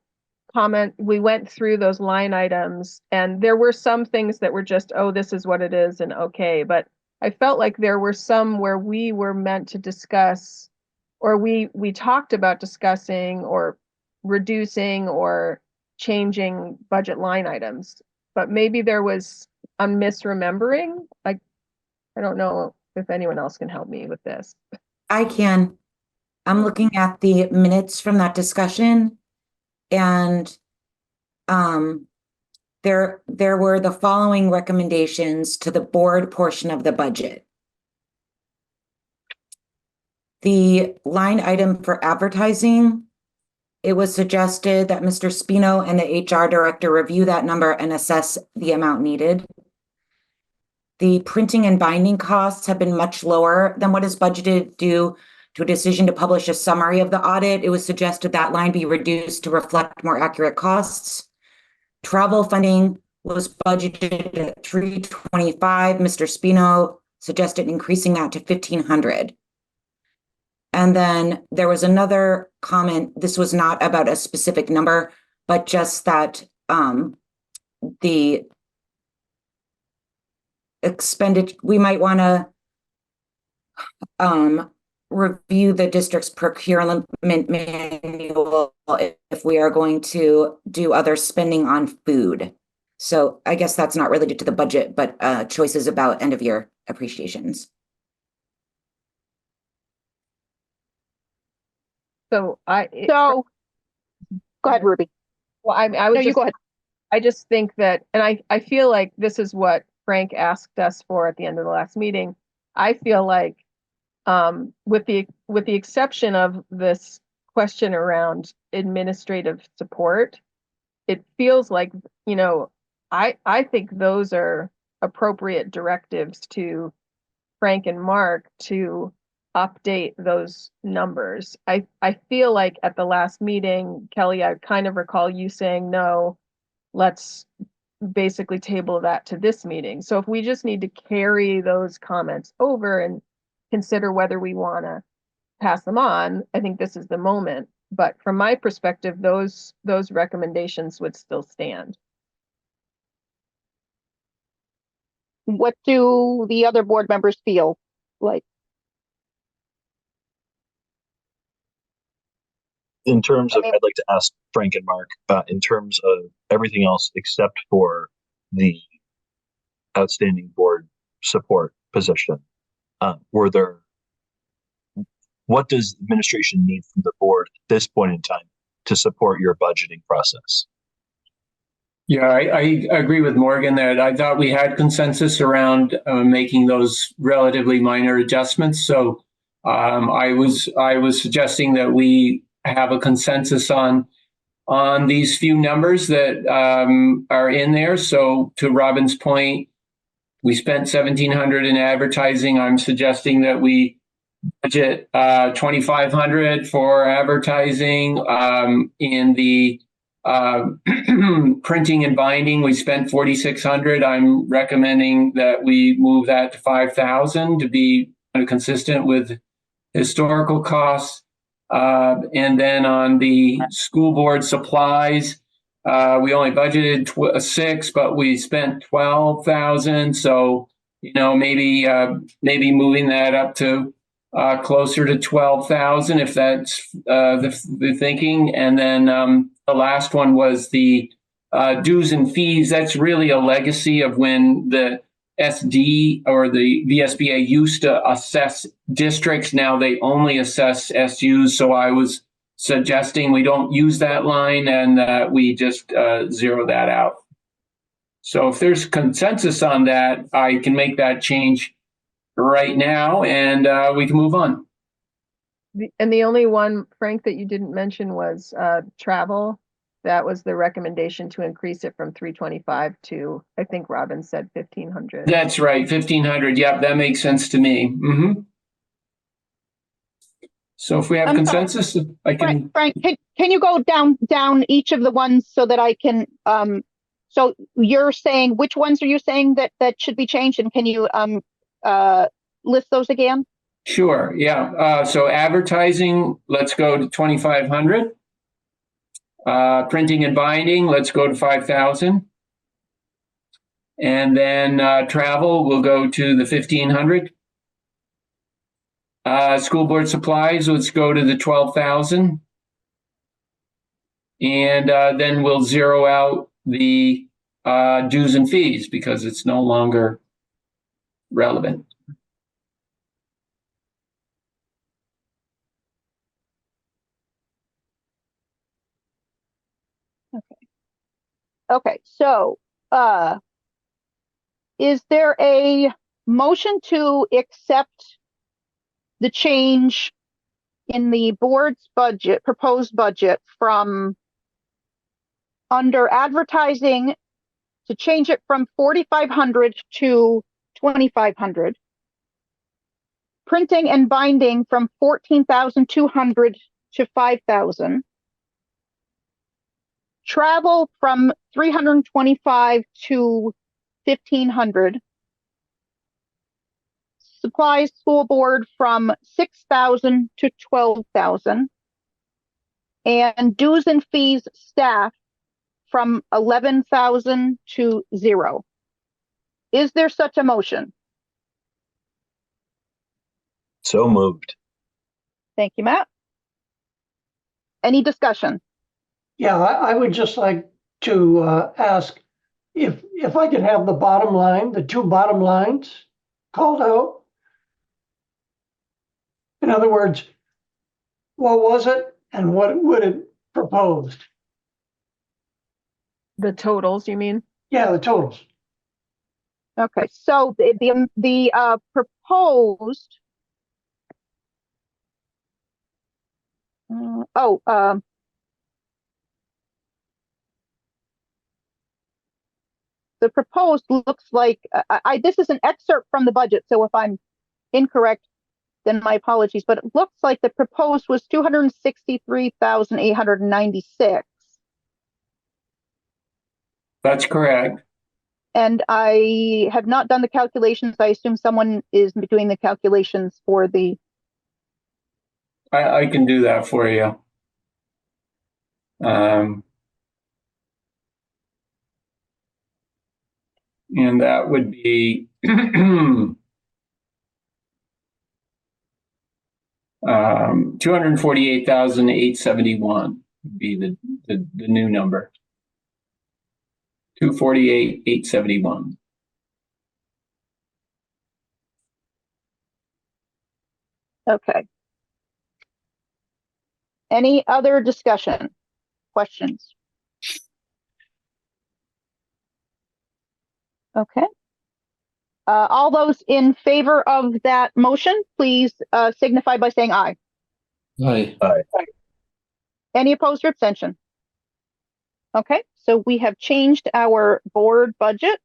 through those line items, and there were some things that were just, oh, this is what it is, and okay. But I felt like there were some where we were meant to discuss, or we talked about discussing or reducing or changing budget line items. But maybe I'm misremembering. I don't know if anyone else can help me with this. I can. I'm looking at the minutes from that discussion, and there were the following recommendations to the board portion of the budget. The line item for advertising, it was suggested that Mr. Spino and the HR director review that number and assess the amount needed. The printing and binding costs have been much lower than what is budgeted due to a decision to publish a summary of the audit. It was suggested that line be reduced to reflect more accurate costs. Travel funding was budgeted at $325. Mr. Spino suggested increasing that to $1,500. And then there was another comment. This was not about a specific number, but just that the expenditure, we might want to review the district's procurement manual if we are going to do other spending on food. So I guess that's not related to the budget, but choices about end of year appreciations. So go ahead, Ruby. Well, I was no, you go ahead. I just think that, and I feel like this is what Frank asked us for at the end of the last meeting. I feel like, with the exception of this question around administrative support, it feels like, I think those are appropriate directives to Frank and Mark to update those numbers. I feel like at the last meeting, Kelly, I kind of recall you saying, no, let's basically table that to this meeting. So if we just need to carry those comments over and consider whether we want to pass them on, I think this is the moment. But from my perspective, those recommendations would still stand. What do the other board members feel like? In terms of, I'd like to ask Frank and Mark, in terms of everything else except for the outstanding board support position, what does administration need from the board at this point in time to support your budgeting process? Yeah, I agree with Morgan that I thought we had consensus around making those relatively minor adjustments. So I was suggesting that we have a consensus on these few numbers that are in there. So to Robin's point, we spent $1,700 in advertising. I'm suggesting that we budget $2,500 for advertising. In the printing and binding, we spent $4,600. I'm recommending that we move that to $5,000 to be consistent with historical costs. And then on the school board supplies, we only budgeted $6,000, but we spent $12,000. So, maybe moving that up to closer to $12,000 if that's the thinking. And then the last one was the dues and fees. That's really a legacy of when the SD or the VSBA used to assess districts. Now they only assess SUs. So I was suggesting we don't use that line and that we just zero that out. So if there's consensus on that, I can make that change right now and we can move on. And the only one, Frank, that you didn't mention was travel. That was the recommendation to increase it from $325 to, I think Robin said $1,500. That's right, $1,500. Yep, that makes sense to me. Mm-hmm. So if we have consensus, I can. Frank, can you go down each of the ones so that I can? So you're saying, which ones are you saying that should be changed, and can you list those again? Sure. Yeah. So advertising, let's go to $2,500. Printing and binding, let's go to $5,000. And then travel, we'll go to the $1,500. School board supplies, let's go to the $12,000. And then we'll zero out the dues and fees because it's no longer relevant. Okay, so is there a motion to accept the change in the board's budget, proposed budget, from under advertising to change it from $4,500 to $2,500. Printing and binding from $14,200 to $5,000. Travel from $325 to $1,500. Supplies school board from $6,000 to $12,000. And dues and fees staff from $11,000 to $0. Is there such a motion? So moved. Thank you, Matt. Any discussion? Yeah, I would just like to ask if I could have the bottom line, the two bottom lines called out. In other words, what was it and what would it proposed? The totals, you mean? Yeah, the totals. Okay, so the proposed. The proposed looks like this is an excerpt from the budget, so if I'm incorrect, then my apologies. But it looks like the proposed was $263,896. That's correct. And I have not done the calculations. I assume someone is doing the calculations for the. I can do that for you. And that would be $248,871 would be the new number. 248,871. Okay. Any other discussion, questions? Okay. All those in favor of that motion, please signify by saying aye. Aye. Aye. Any opposed or abstention? Okay, so we have changed our board budget.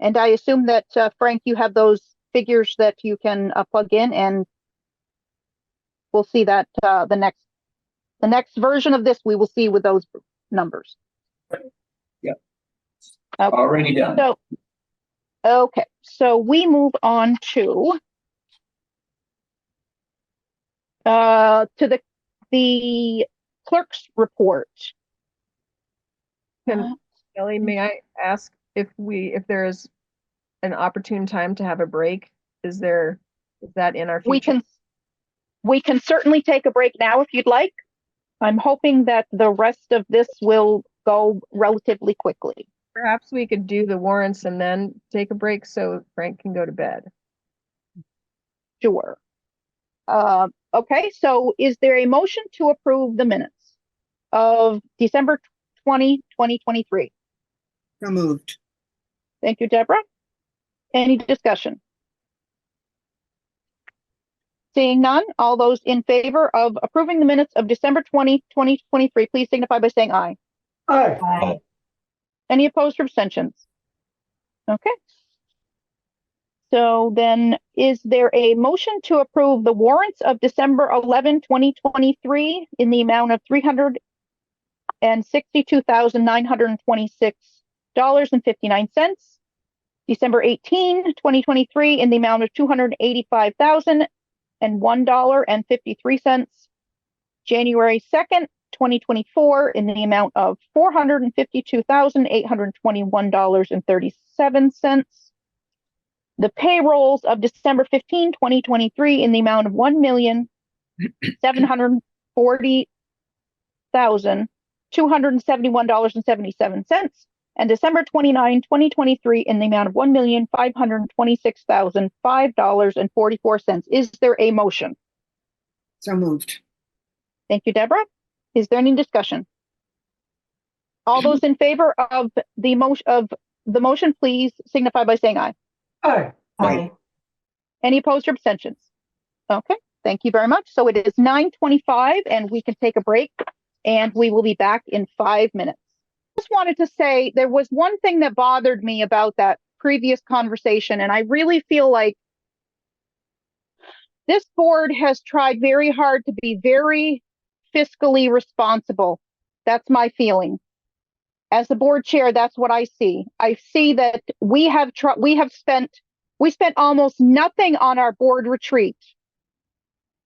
And I assume that, Frank, you have those figures that you can plug in, and we'll see that the next version of this, we will see with those numbers. Yep. Okay. Already done. So, okay, so we move on to the clerk's report. Kelly, may I ask if there's an opportune time to have a break? Is that in our future? We can certainly take a break now if you'd like. I'm hoping that the rest of this will go relatively quickly. Perhaps we could do the warrants and then take a break so Frank can go to bed. Sure. Okay, so is there a motion to approve the minutes of December 20, 2023? So moved. Thank you, Deborah. Any discussion? Seeing none, all those in favor of approving the minutes of December 20, 2023, please signify by saying aye. Aye. Aye. Any opposed or abstentions? Okay. So then, is there a motion to approve the warrants of December 11, 2023 in the amount of $362,926.59? December 18, 2023 in the amount of $285,001.53. January 2nd, 2024 in the amount of $452,821.37. The payrolls of December 15, 2023 in the amount of $1,740,271.77. And December 29, 2023 in the amount of $1,526,005.44. Is there a motion? So moved. Thank you, Deborah. Is there any discussion? All those in favor of the motion, please signify by saying aye. Aye. Aye. Any opposed or abstentions? Okay, thank you very much. So it is 9:25 and we can take a break, and we will be back in 5 minutes. Just wanted to say there was one thing that bothered me about that previous conversation, and I really feel like this board has tried very hard to be very fiscally responsible. That's my feeling. As the board chair, that's what I see. I see that we spent almost nothing on our board retreat.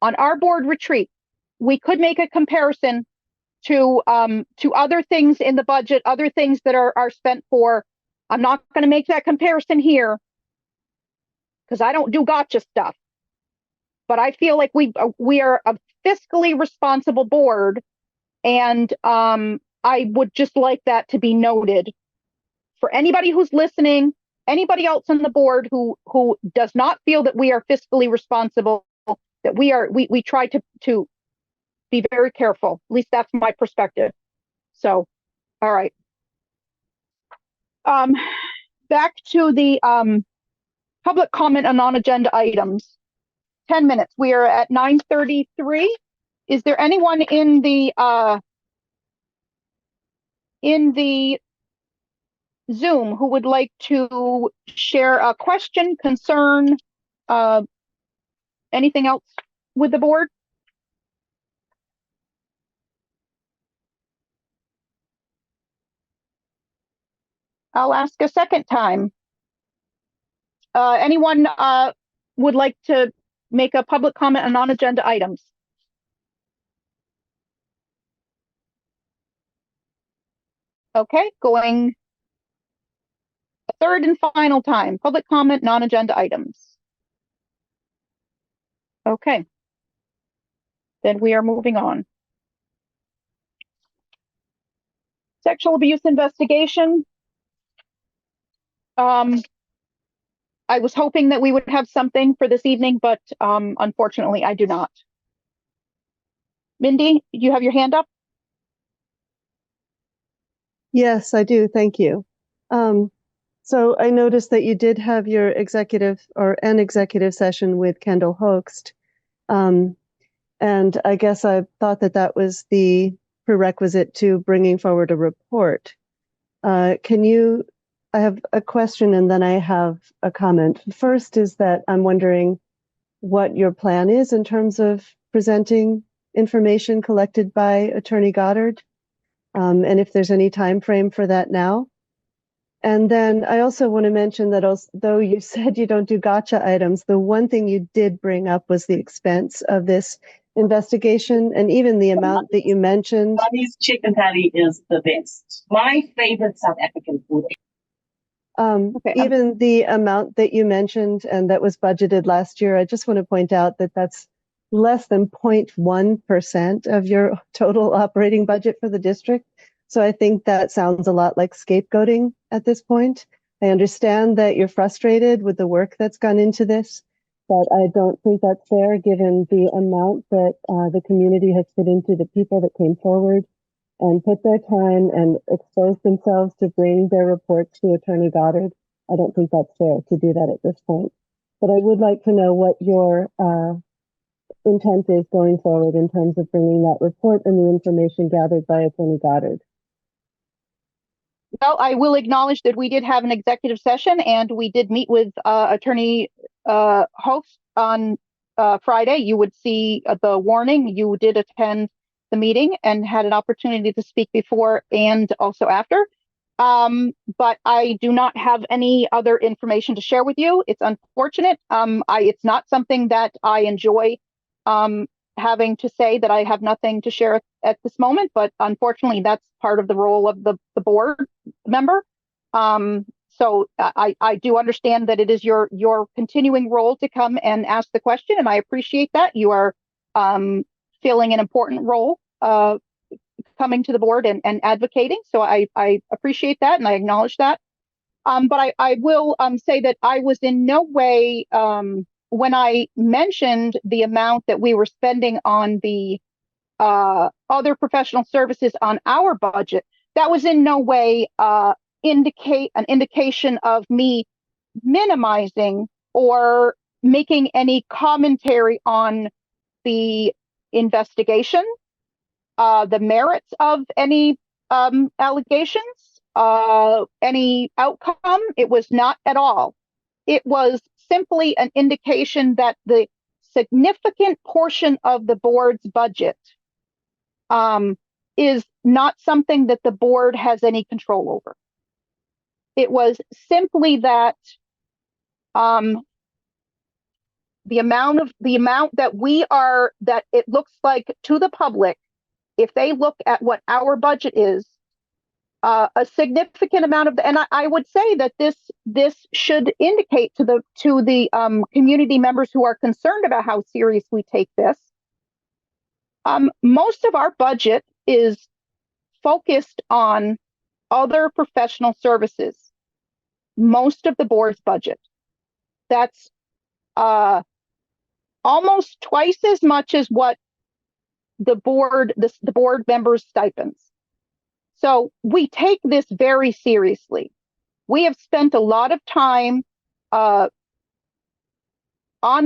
On our board retreat, we could make a comparison to other things in the budget, other things that are spent for. I'm not going to make that comparison here because I don't do gotcha stuff. But I feel like we are a fiscally responsible board, and I would just like that to be noted for anybody who's listening, anybody else on the board who does not feel that we are fiscally responsible, that we try to be very careful. At least that's my perspective. So, all right. Back to the public comment on non-agenda items. 10 minutes. We are at 9:33. Is there anyone in the Zoom who would like to share a question, concern, anything else with the board? I'll ask a second time. Anyone would like to make a public comment on non-agenda items? Okay, going a third and final time. Public comment, non-agenda items. Okay. Then we are moving on. Sexual abuse investigation. I was hoping that we would have something for this evening, but unfortunately I do not. Mindy, you have your hand up? Yes, I do. Thank you. So I noticed that you did have your executive session with Kendall Hoaxed. And I guess I thought that was the prerequisite to bringing forward a report. I have a question and then I have a comment. First is that I'm wondering what your plan is in terms of presenting information collected by Attorney Goddard, and if there's any time frame for that now. And then I also want to mention that although you said you don't do gotcha items, the one thing you did bring up was the expense of this investigation, and even the amount that you mentioned. Mommy's chicken patty is the best. My favorite South African food. Even the amount that you mentioned and that was budgeted last year, I just want to point out that that's less than 0.1% of your total operating budget for the district. So I think that sounds a lot like scapegoating at this point. I understand that you're frustrated with the work that's gone into this, but I don't think that's fair given the amount that the community has put into the people that came forward and put their time and exposed themselves to bring their reports to Attorney Goddard. I don't think that's fair to do that at this point. But I would like to know what your intent is going forward in terms of bringing that report and the information gathered by Attorney Goddard. Well, I will acknowledge that we did have an executive session and we did meet with Attorney Hoax on Friday. You would see the warning. You did attend the meeting and had an opportunity to speak before and also after. But I do not have any other information to share with you. It's unfortunate. It's not something that I enjoy having to say that I have nothing to share at this moment, but unfortunately that's part of the role of the board member. So I do understand that it is your continuing role to come and ask the question, and I appreciate that. You are filling an important role coming to the board and advocating. So I appreciate that and I acknowledge that. But I will say that I was in no way, when I mentioned the amount that we were spending on the other professional services on our budget, that was in no way an indication of me minimizing or making any commentary on the investigation, the merits of any allegations, any outcome. It was not at all. It was simply an indication that the significant portion of the board's budget is not something that the board has any control over. It was simply that the amount that it looks like to the public, if they look at what our budget is, a significant amount of and I would say that this should indicate to the community members who are concerned about how serious we take this. Most of our budget is focused on other professional services. Most of the board's budget. That's almost twice as much as what the board members' stipends. So we take this very seriously. We have spent a lot of time on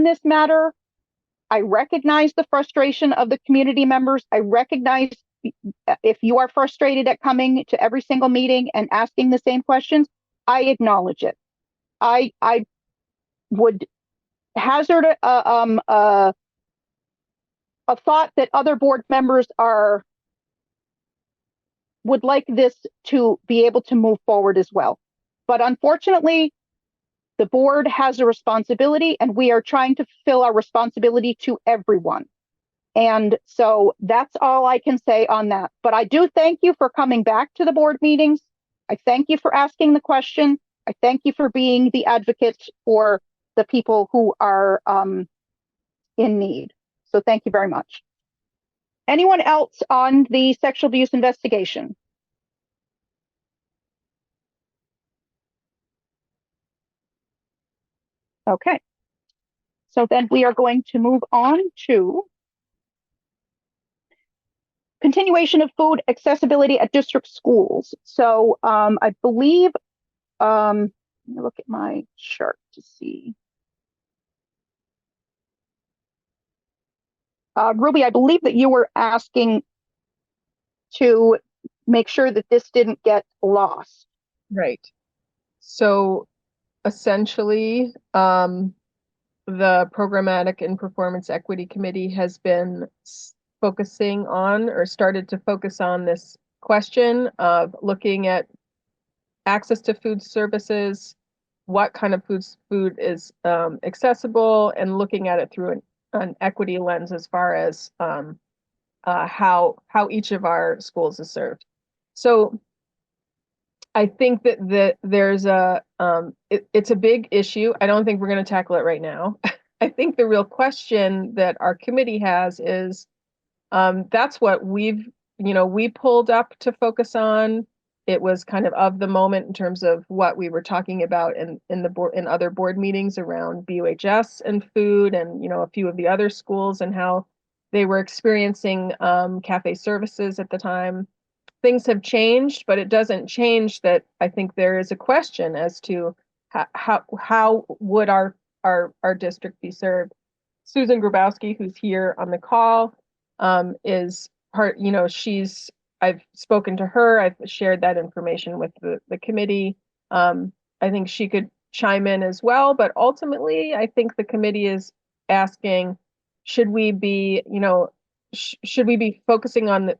this matter. I recognize the frustration of the community members. I recognize if you are frustrated at coming to every single meeting and asking the same questions, I acknowledge it. I would hazard a thought that other board members would like this to be able to move forward as well. But unfortunately, the board has a responsibility, and we are trying to fulfill our responsibility to everyone. And so that's all I can say on that. But I do thank you for coming back to the board meetings. I thank you for asking the question. I thank you for being the advocate for the people who are in need. So thank you very much. Anyone else on the sexual abuse investigation? Okay. So then we are going to move on to continuation of food accessibility at district schools. So I believe, let me look at my chart to see. Ruby, I believe that you were asking to make sure that this didn't get lost. Right. So essentially, the Programmatic and Performance Equity Committee has been focusing on, or started to focus on, this question of looking at access to food services, what kind of food is accessible, and looking at it through an equity lens as far as how each of our schools is served. So I think that there's it's a big issue. I don't think we're going to tackle it right now. I think the real question that our committee has is that's what we pulled up to focus on. It was kind of the moment in terms of what we were talking about in other board meetings around BUHS and food, and a few of the other schools and how they were experiencing cafe services at the time. Things have changed, but it doesn't change that I think there is a question as to how would our district be served. Susan Grabowski, who's here on the call, is part. I've spoken to her. I've shared that information with the committee. I think she could chime in as well, but ultimately, I think the committee is asking, should we be focusing on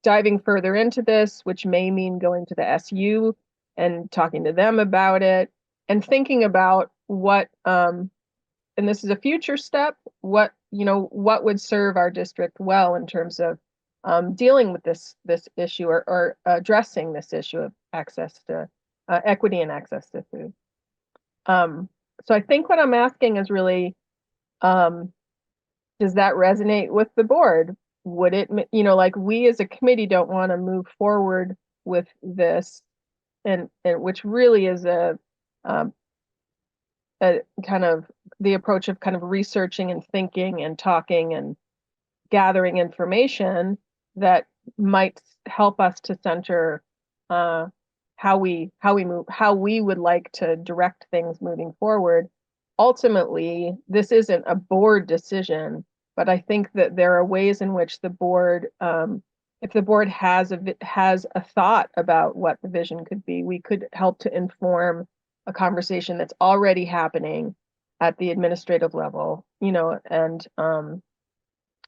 diving further into this, which may mean going to the SU and talking to them about it, and thinking about what, and this is a future step, what would serve our district well in terms of dealing with this issue, or addressing this issue of access to equity and access to food. So I think what I'm asking is really, does that resonate with the board? Would it, we as a committee don't want to move forward with this, and which really is a kind of the approach of kind of researching and thinking and talking and gathering information that might help us to center how we would like to direct things moving forward. Ultimately, this isn't a board decision, but I think that there are ways in which the board if the board has a thought about what the vision could be, we could help to inform a conversation that's already happening at the administrative level, and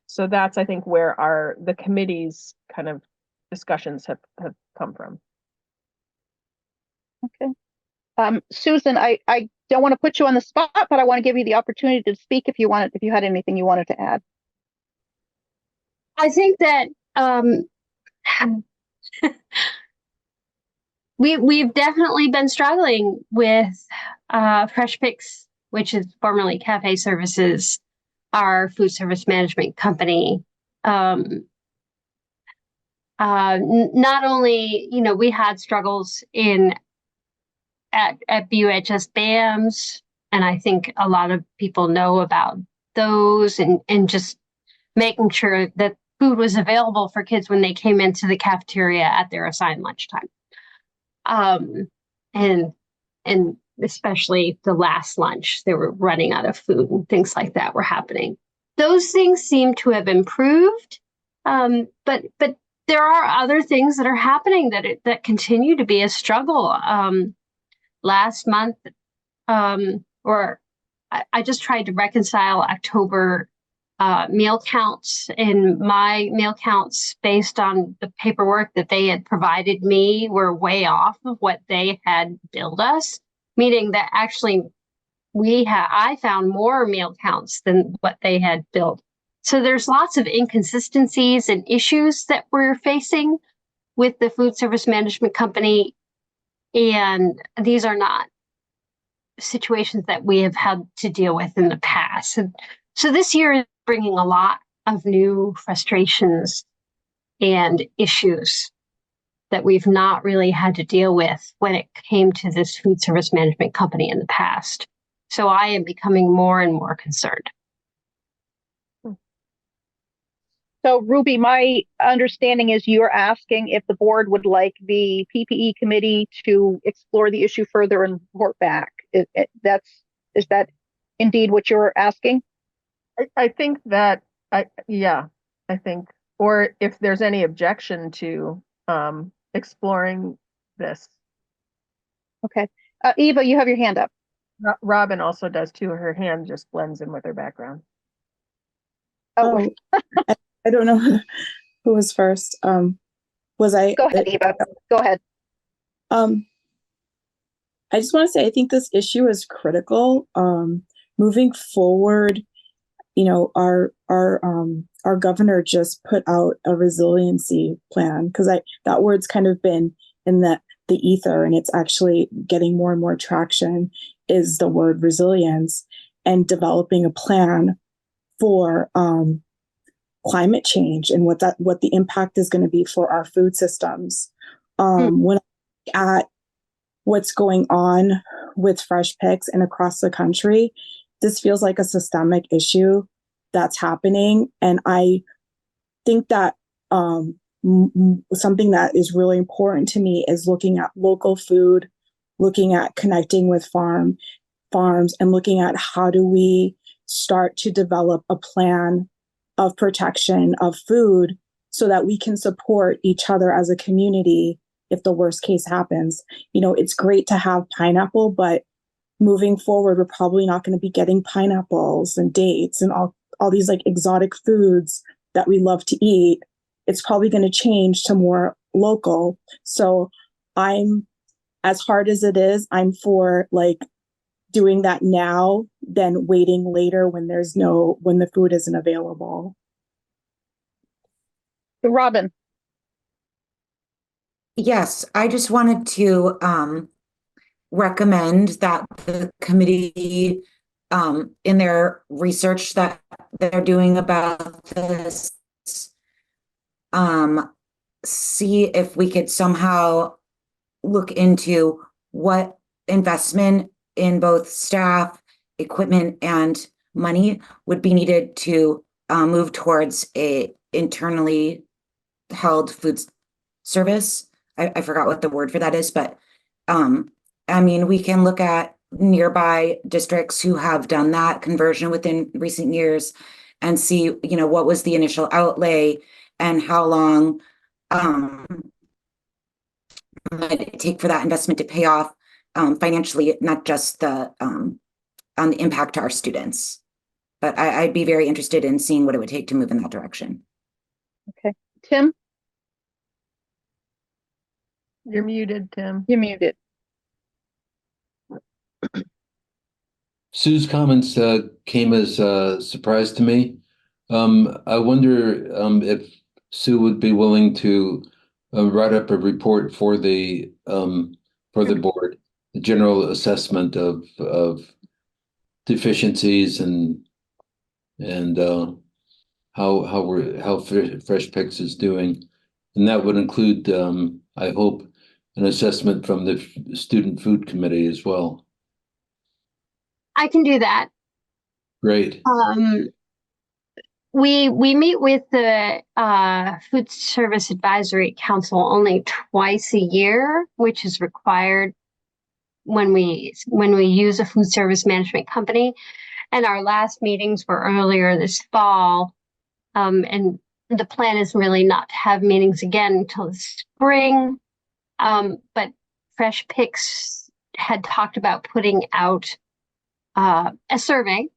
so that's, I think, where the committee's kind of discussions have come from. Okay. Susan, I don't want to put you on the spot, but I want to give you the opportunity to speak if you had anything you wanted to add. I think that we've definitely been struggling with Fresh Picks, which is formerly Cafe Services, our food service management company. Not only, we had struggles at BUHS BAMS, and I think a lot of people know about those, and just making sure that food was available for kids when they came into the cafeteria at their assigned lunchtime. And especially the last lunch, they were running out of food and things like that were happening. Those things seem to have improved, but there are other things that are happening that continue to be a struggle. Last month, I just tried to reconcile October meal counts, and my meal counts based on the paperwork that they had provided me were way off of what they had billed us, meaning that actually I found more meal counts than what they had billed. So there's lots of inconsistencies and issues that we're facing with the food service management company. And these are not situations that we have had to deal with in the past. And so this year is bringing a lot of new frustrations and issues that we've not really had to deal with when it came to this food service management company in the past. So I am becoming more and more concerned. So Ruby, my understanding is you're asking if the board would like the PPE committee to explore the issue further and report back. Is that indeed what you're asking? I think that, or if there's any objection to exploring this. Okay. Eva, you have your hand up. Robin also does too. Her hand just blends in with her background. Oh, I don't know who was first. Was I? Go ahead, Eva. Go ahead. I just want to say, I think this issue is critical. Moving forward, our governor just put out a resiliency plan, because that word's kind of been in the ether, and it's actually getting more and more traction, is the word resilience, and developing a plan for climate change and what the impact is going to be for our food systems. When I look at what's going on with Fresh Picks and across the country, this feels like a systemic issue that's happening. And I think that something that is really important to me is looking at local food, looking at connecting with farms, and looking at how do we start to develop a plan of protection of food so that we can support each other as a community if the worst case happens. It's great to have pineapple, but moving forward, we're probably not going to be getting pineapples and dates and all these like exotic foods that we love to eat. It's probably going to change to more local. So I'm, as hard as it is, I'm for like doing that now than waiting later when the food isn't available. Robin. Yes, I just wanted to recommend that the committee, in their research that they're doing about this, see if we could somehow look into what investment in both staff, equipment, and money would be needed to move towards a internally held food service. I forgot what the word for that is, but we can look at nearby districts who have done that conversion within recent years and see, what was the initial outlay and how long might it take for that investment to pay off financially, not just the on the impact to our students. But I'd be very interested in seeing what it would take to move in that direction. Okay, Tim, You're muted, Tim. you're muted. Sue's comments came as a surprise to me. I wonder if Sue would be willing to write up a report for the board, the general assessment of deficiencies and how Fresh Picks is doing, and that would include, I hope, an assessment from the student food committee as well. I can do that. Great. We meet with the Food Service Advisory Council only twice a year, which is required when we use a food service management company. And our last meetings were earlier this fall, and the plan is really not to have meetings again until the spring. But Fresh Picks had talked about putting out a survey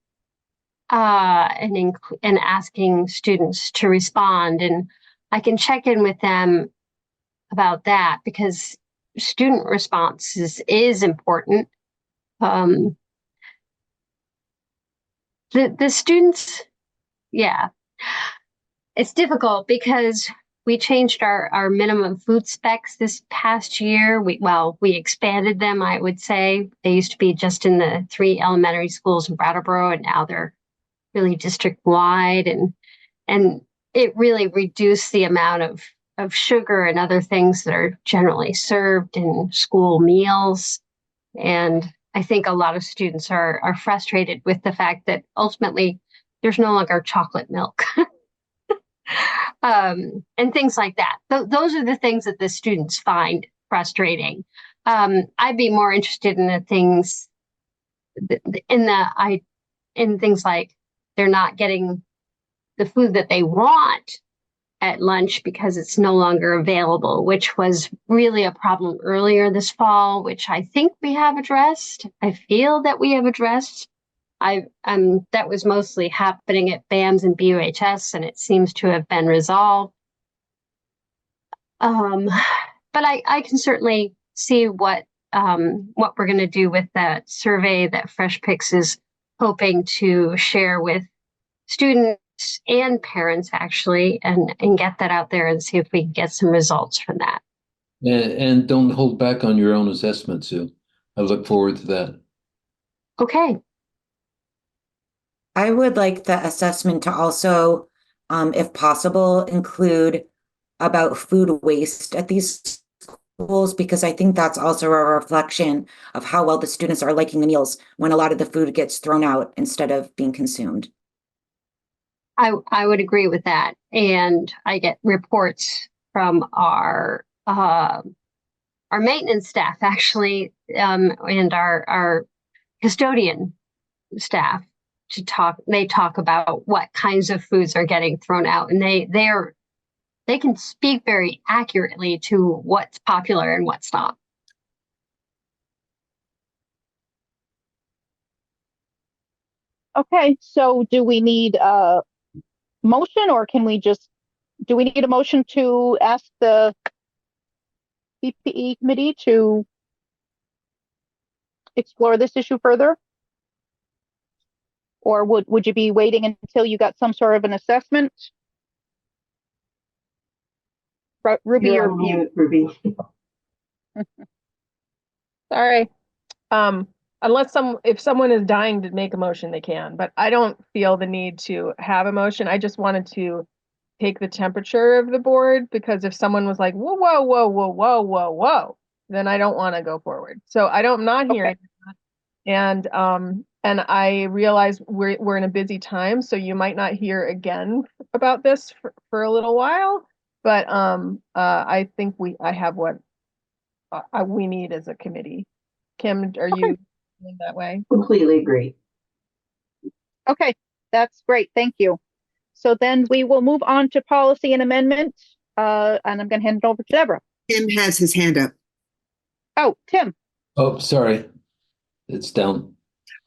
and asking students to respond, and I can check in with them about that because student response is important. The students, yeah, it's difficult because we changed our minimum food specs this past year. We expanded them, I would say. They used to be just in the 3 elementary schools in Brattleboro, and now they're really district-wide. And it really reduced the amount of sugar and other things that are generally served in school meals. And I think a lot of students are frustrated with the fact that ultimately there's no longer chocolate milk. And things like that. Those are the things that the students find frustrating. I'd be more interested in the things in things like they're not getting the food that they want at lunch because it's no longer available, which was really a problem earlier this fall, which I think we have addressed. I feel that we have addressed. That was mostly happening at BAMS and BUHS, and it seems to have been resolved. But I can certainly see what we're going to do with that survey that Fresh Picks is hoping to share with students and parents, actually, and get that out there and see if we can get some results from that. And don't hold back on your own assessment, Sue. I look forward to that. Okay. I would like the assessment to also, if possible, include about food waste at these schools, because I think that's also a reflection of how well the students are liking the meals when a lot of the food gets thrown out instead of being consumed. I would agree with that. And I get reports from our maintenance staff, actually, and our custodian staff they talk about what kinds of foods are getting thrown out, and they can speak very accurately to what's popular and what's not. Okay, so do we need a motion, or do we need a motion to ask the PPE committee to explore this issue further? Or would you be waiting until you got some sort of an assessment? Ruby, You're on mute, Ruby. Sorry. If someone is dying to make a motion, they can, but I don't feel the need to have a motion. I just wanted to take the temperature of the board, because if someone was like, whoa, whoa, whoa, whoa, whoa, whoa, whoa, then I don't want to go forward. So I'm not hearing that. And I realize we're in a busy time, so you might not hear again about this for a little while, but I think I have what we need as a committee. Kim, are you feeling that way? Completely agree. Okay, that's great. Thank you. So then we will move on to policy and amendment. and I'm going to hand it over to Deborah. Tim has his hand up. Oh, Tim. Oh, sorry. It's down.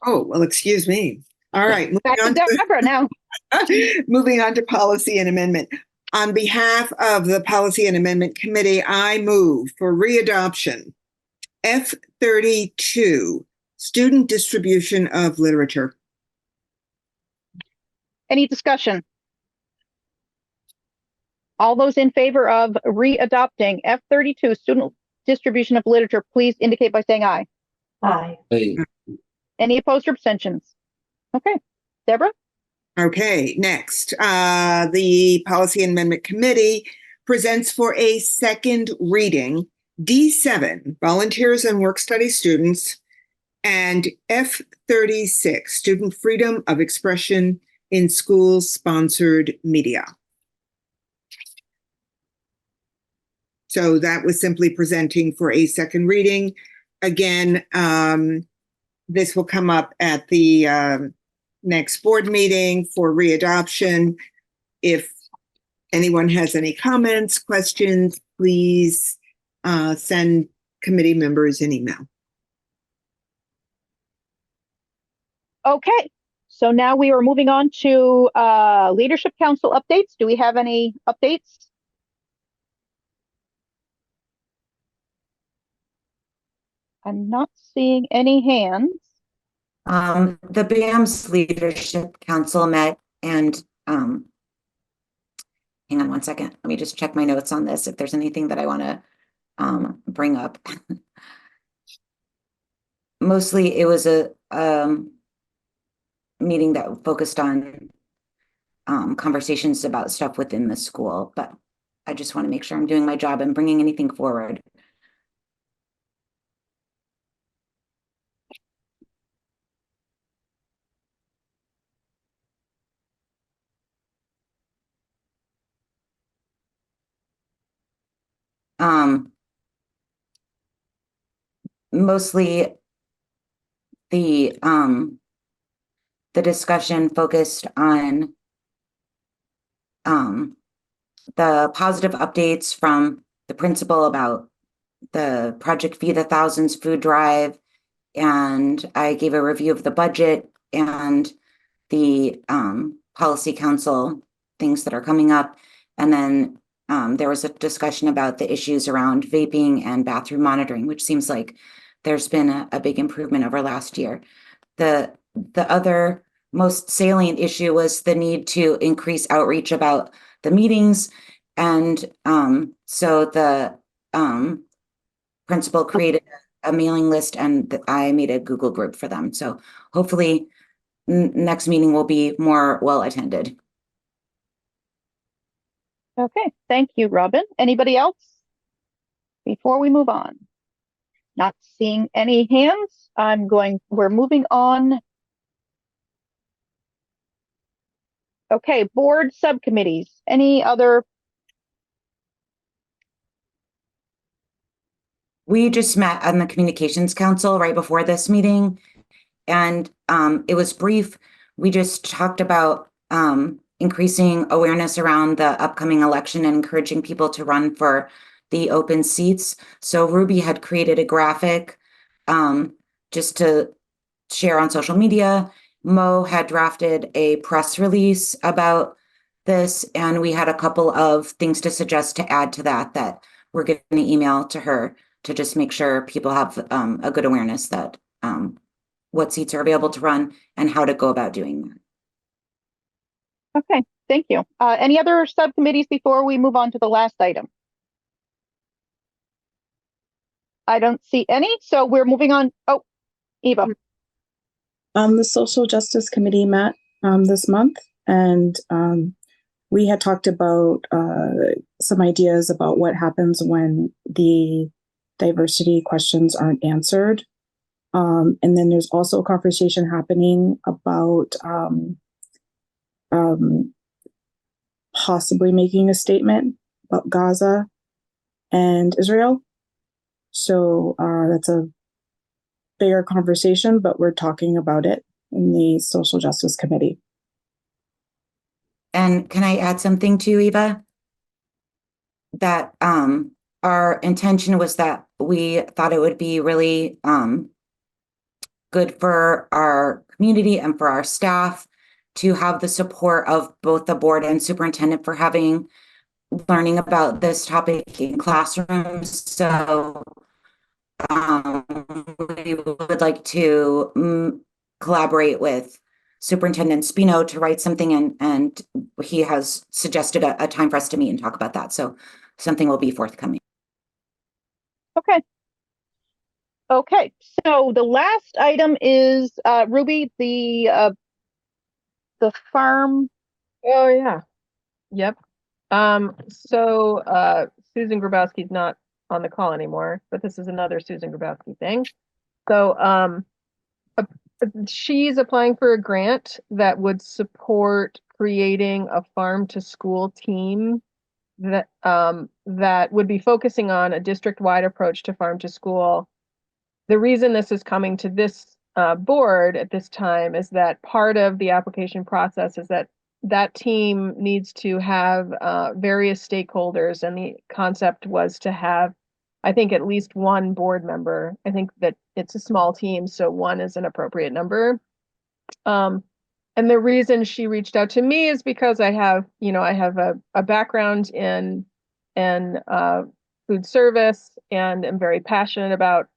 Oh, well, excuse me. All right. Back to Deborah now. Moving on to policy and amendment. On behalf of the Policy and Amendment Committee, I move for readoption F32, student distribution of literature. Any discussion? All those in favor of readopting F32, student distribution of literature, please indicate by saying aye. Aye. Hey, Any opposed or abstentions? Okay. Deborah? Okay, next, the Policy and Amendment Committee presents for a second reading D7, volunteers and work study students, and F36, student freedom of expression in school-sponsored media. So that was simply presenting for a second reading. Again, this will come up at the next board meeting for readoption. If anyone has any comments, questions, please send committee members an email. Okay. So now we are moving on to Leadership Council updates. Do we have any updates? I'm not seeing any hands. The BAM's Leadership Council met and hang on one second. Let me just check my notes on this if there's anything that I want to bring up. Mostly it was a meeting that focused on conversations about stuff within the school, but I just want to make sure I'm doing my job and bringing anything forward. Mostly the discussion focused on the positive updates from the principal about the Project Feed the Thousands food drive, and I gave a review of the budget and the policy council things that are coming up, and then there was a discussion about the issues around vaping and bathroom monitoring, which seems like there's been a big improvement over last year. The other most salient issue was the need to increase outreach about the meetings. And so the principal created a mailing list and I made a Google group for them. So hopefully next meeting will be more well attended. Okay, thank you, Robin. Anybody else before we move on? Not seeing any hands. We're moving on. Okay, board subcommittees. Any other? We just met on the communications council right before this meeting, and it was brief. We just talked about increasing awareness around the upcoming election and encouraging people to run for the open seats. So Ruby had created a graphic just to share on social media. Mo had drafted a press release about this, and we had a couple of things to suggest to add to that we're going to email to her to just make sure people have a good awareness that what seats are available to run and how to go about doing that. Okay, thank you. Any other subcommittees before we move on to the last item? I don't see any, so we're moving on. Oh, Eva. The Social Justice Committee met this month, and we had talked about some ideas about what happens when the diversity questions aren't answered. And then there's also a conversation happening about possibly making a statement about Gaza and Israel. So that's a bigger conversation, but we're talking about it in the Social Justice Committee. And can I add something to you, Eva? that our intention was that we thought it would be really good for our community and for our staff to have the support of both the board and superintendent for learning about this topic in classrooms. So we would like to collaborate with Superintendent Spino to write something, and he has suggested a time for us to meet and talk about that. So something will be forthcoming. Okay. Okay, so the last item is Ruby, the farm. Oh yeah. Yep. So Susan Grabowski's not on the call anymore, but this is another Susan Grabowski thing. So she's applying for a grant that would support creating a farm to school team that that would be focusing on a district-wide approach to farm to school. The reason this is coming to this board at this time is that part of the application process is that team needs to have various stakeholders, and the concept was to have, I think, at least one board member. I think that it's a small team, so one is an appropriate number. And the reason she reached out to me is because I have a background in food service, and am very passionate about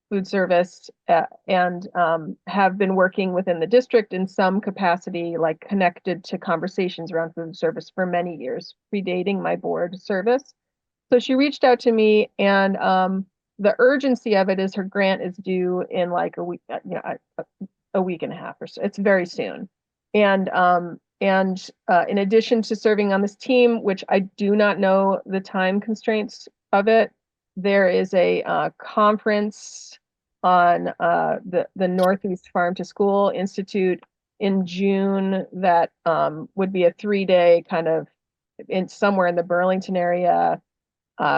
food service, and have been working within the district in some capacity, like connected to conversations around food service for many years, predating my board service. So she reached out to me, and the urgency of it is her grant is due in like a week, a week and a half or so. It's very soon. And in addition to serving on this team, which I do not know the time constraints of it, there is a conference on the Northeast Farm to School Institute in June that would be a 3-day kind of somewhere in the Burlington area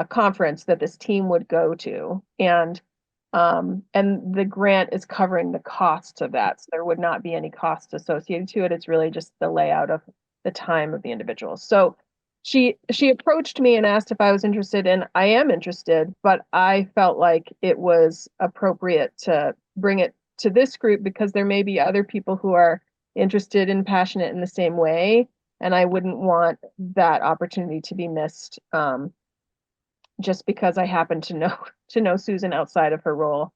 conference that this team would go to, and the grant is covering the costs of that, so there would not be any costs associated to it. It's really just the layout of the time of the individuals. So she approached me and asked if I was interested, and I am interested, but I felt like it was appropriate to bring it to this group because there may be other people who are interested and passionate in the same way, and I wouldn't want that opportunity to be missed just because I happen to know Susan outside of her role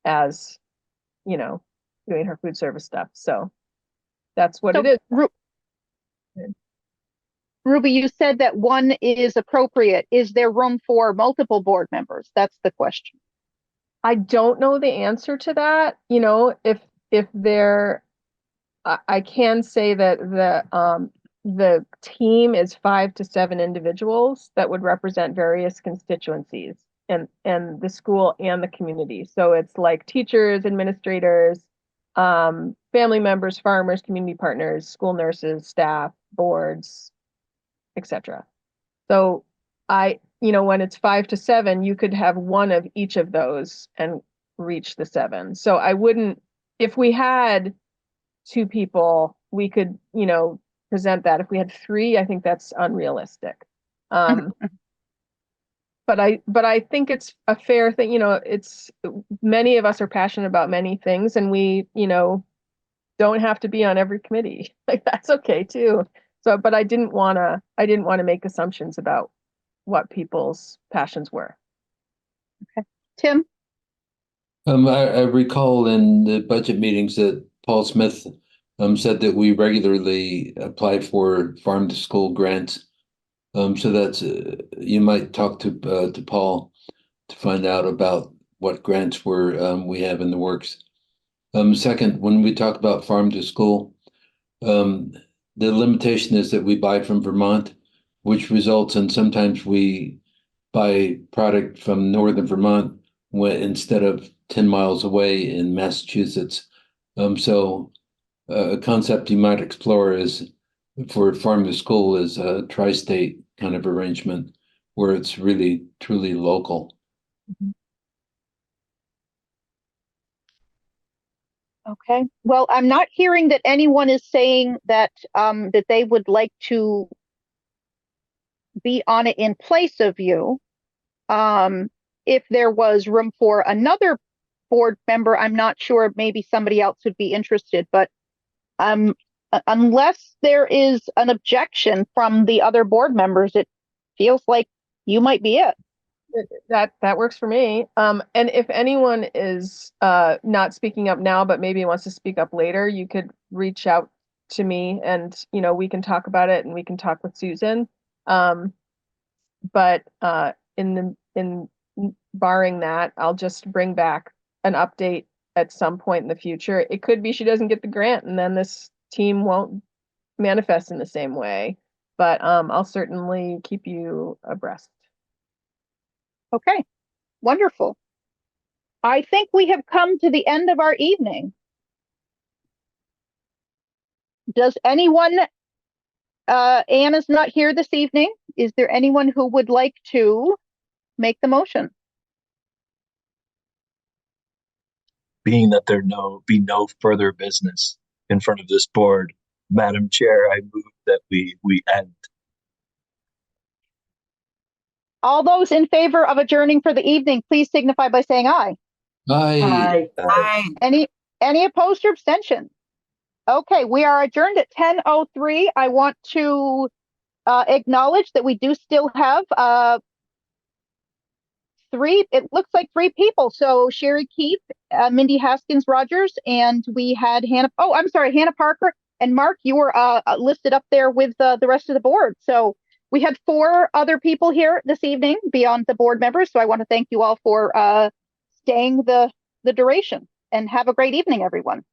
as, doing her food service stuff. So that's what it is. Ruby, you said that one is appropriate. Is there room for multiple board members? That's the question. I don't know the answer to that. If there, I can say that the team is 5 to 7 individuals that would represent various constituencies and the school and the community. So it's like teachers, administrators, family members, farmers, community partners, school nurses, staff, boards, etc. So when it's 5 to 7, you could have one of each of those and reach the 7. So I wouldn't, if we had 2 people, we could, present that. If we had 3, I think that's unrealistic. But I think it's a fair thing. It's many of us are passionate about many things, and we, don't have to be on every committee. Like that's okay too. So, but I didn't want to make assumptions about what people's passions were. Okay, Tim. I recall in the budget meetings that Paul Smith said that we regularly apply for farm to school grants. So that's you might talk to Paul to find out about what grants we have in the works. Second, when we talk about farm to school, the limitation is that we buy from Vermont, which results in sometimes we buy product from northern Vermont instead of 10 miles away in Massachusetts. So a concept you might explore is for farm to school is a tri-state kind of arrangement where it's really truly local. Mm-hmm. Okay. Well, I'm not hearing that anyone is saying that that they would like to be on it in place of you. If there was room for another board member, I'm not sure, maybe somebody else would be interested, but unless there is an objection from the other board members, it feels like you might be it. That works for me. And if anyone is not speaking up now, but maybe wants to speak up later, you could reach out to me and, we can talk about it and we can talk with Susan. But in barring that, I'll just bring back an update at some point in the future. It could be she doesn't get the grant and then this team won't manifest in the same way, but I'll certainly keep you abreast. Okay, wonderful. I think we have come to the end of our evening. Does anyone, Anna's not here this evening. Is there anyone who would like to make the motion? Being that there be no further business in front of this board, Madam Chair, I move that we end. All those in favor of adjourning for the evening, please signify by saying aye. Aye. Aye. Any opposed or abstention? Okay, we are adjourned at 10:03. I want to acknowledge that we do still have it looks like three people. So Sherry Keefe, Mindy Haskins Rogers, and we had Hannah Parker, and Mark, you were listed up there with the rest of the board. So we had four other people here this evening beyond the board members. So I want to thank you all for staying the duration, and have a great evening, everyone.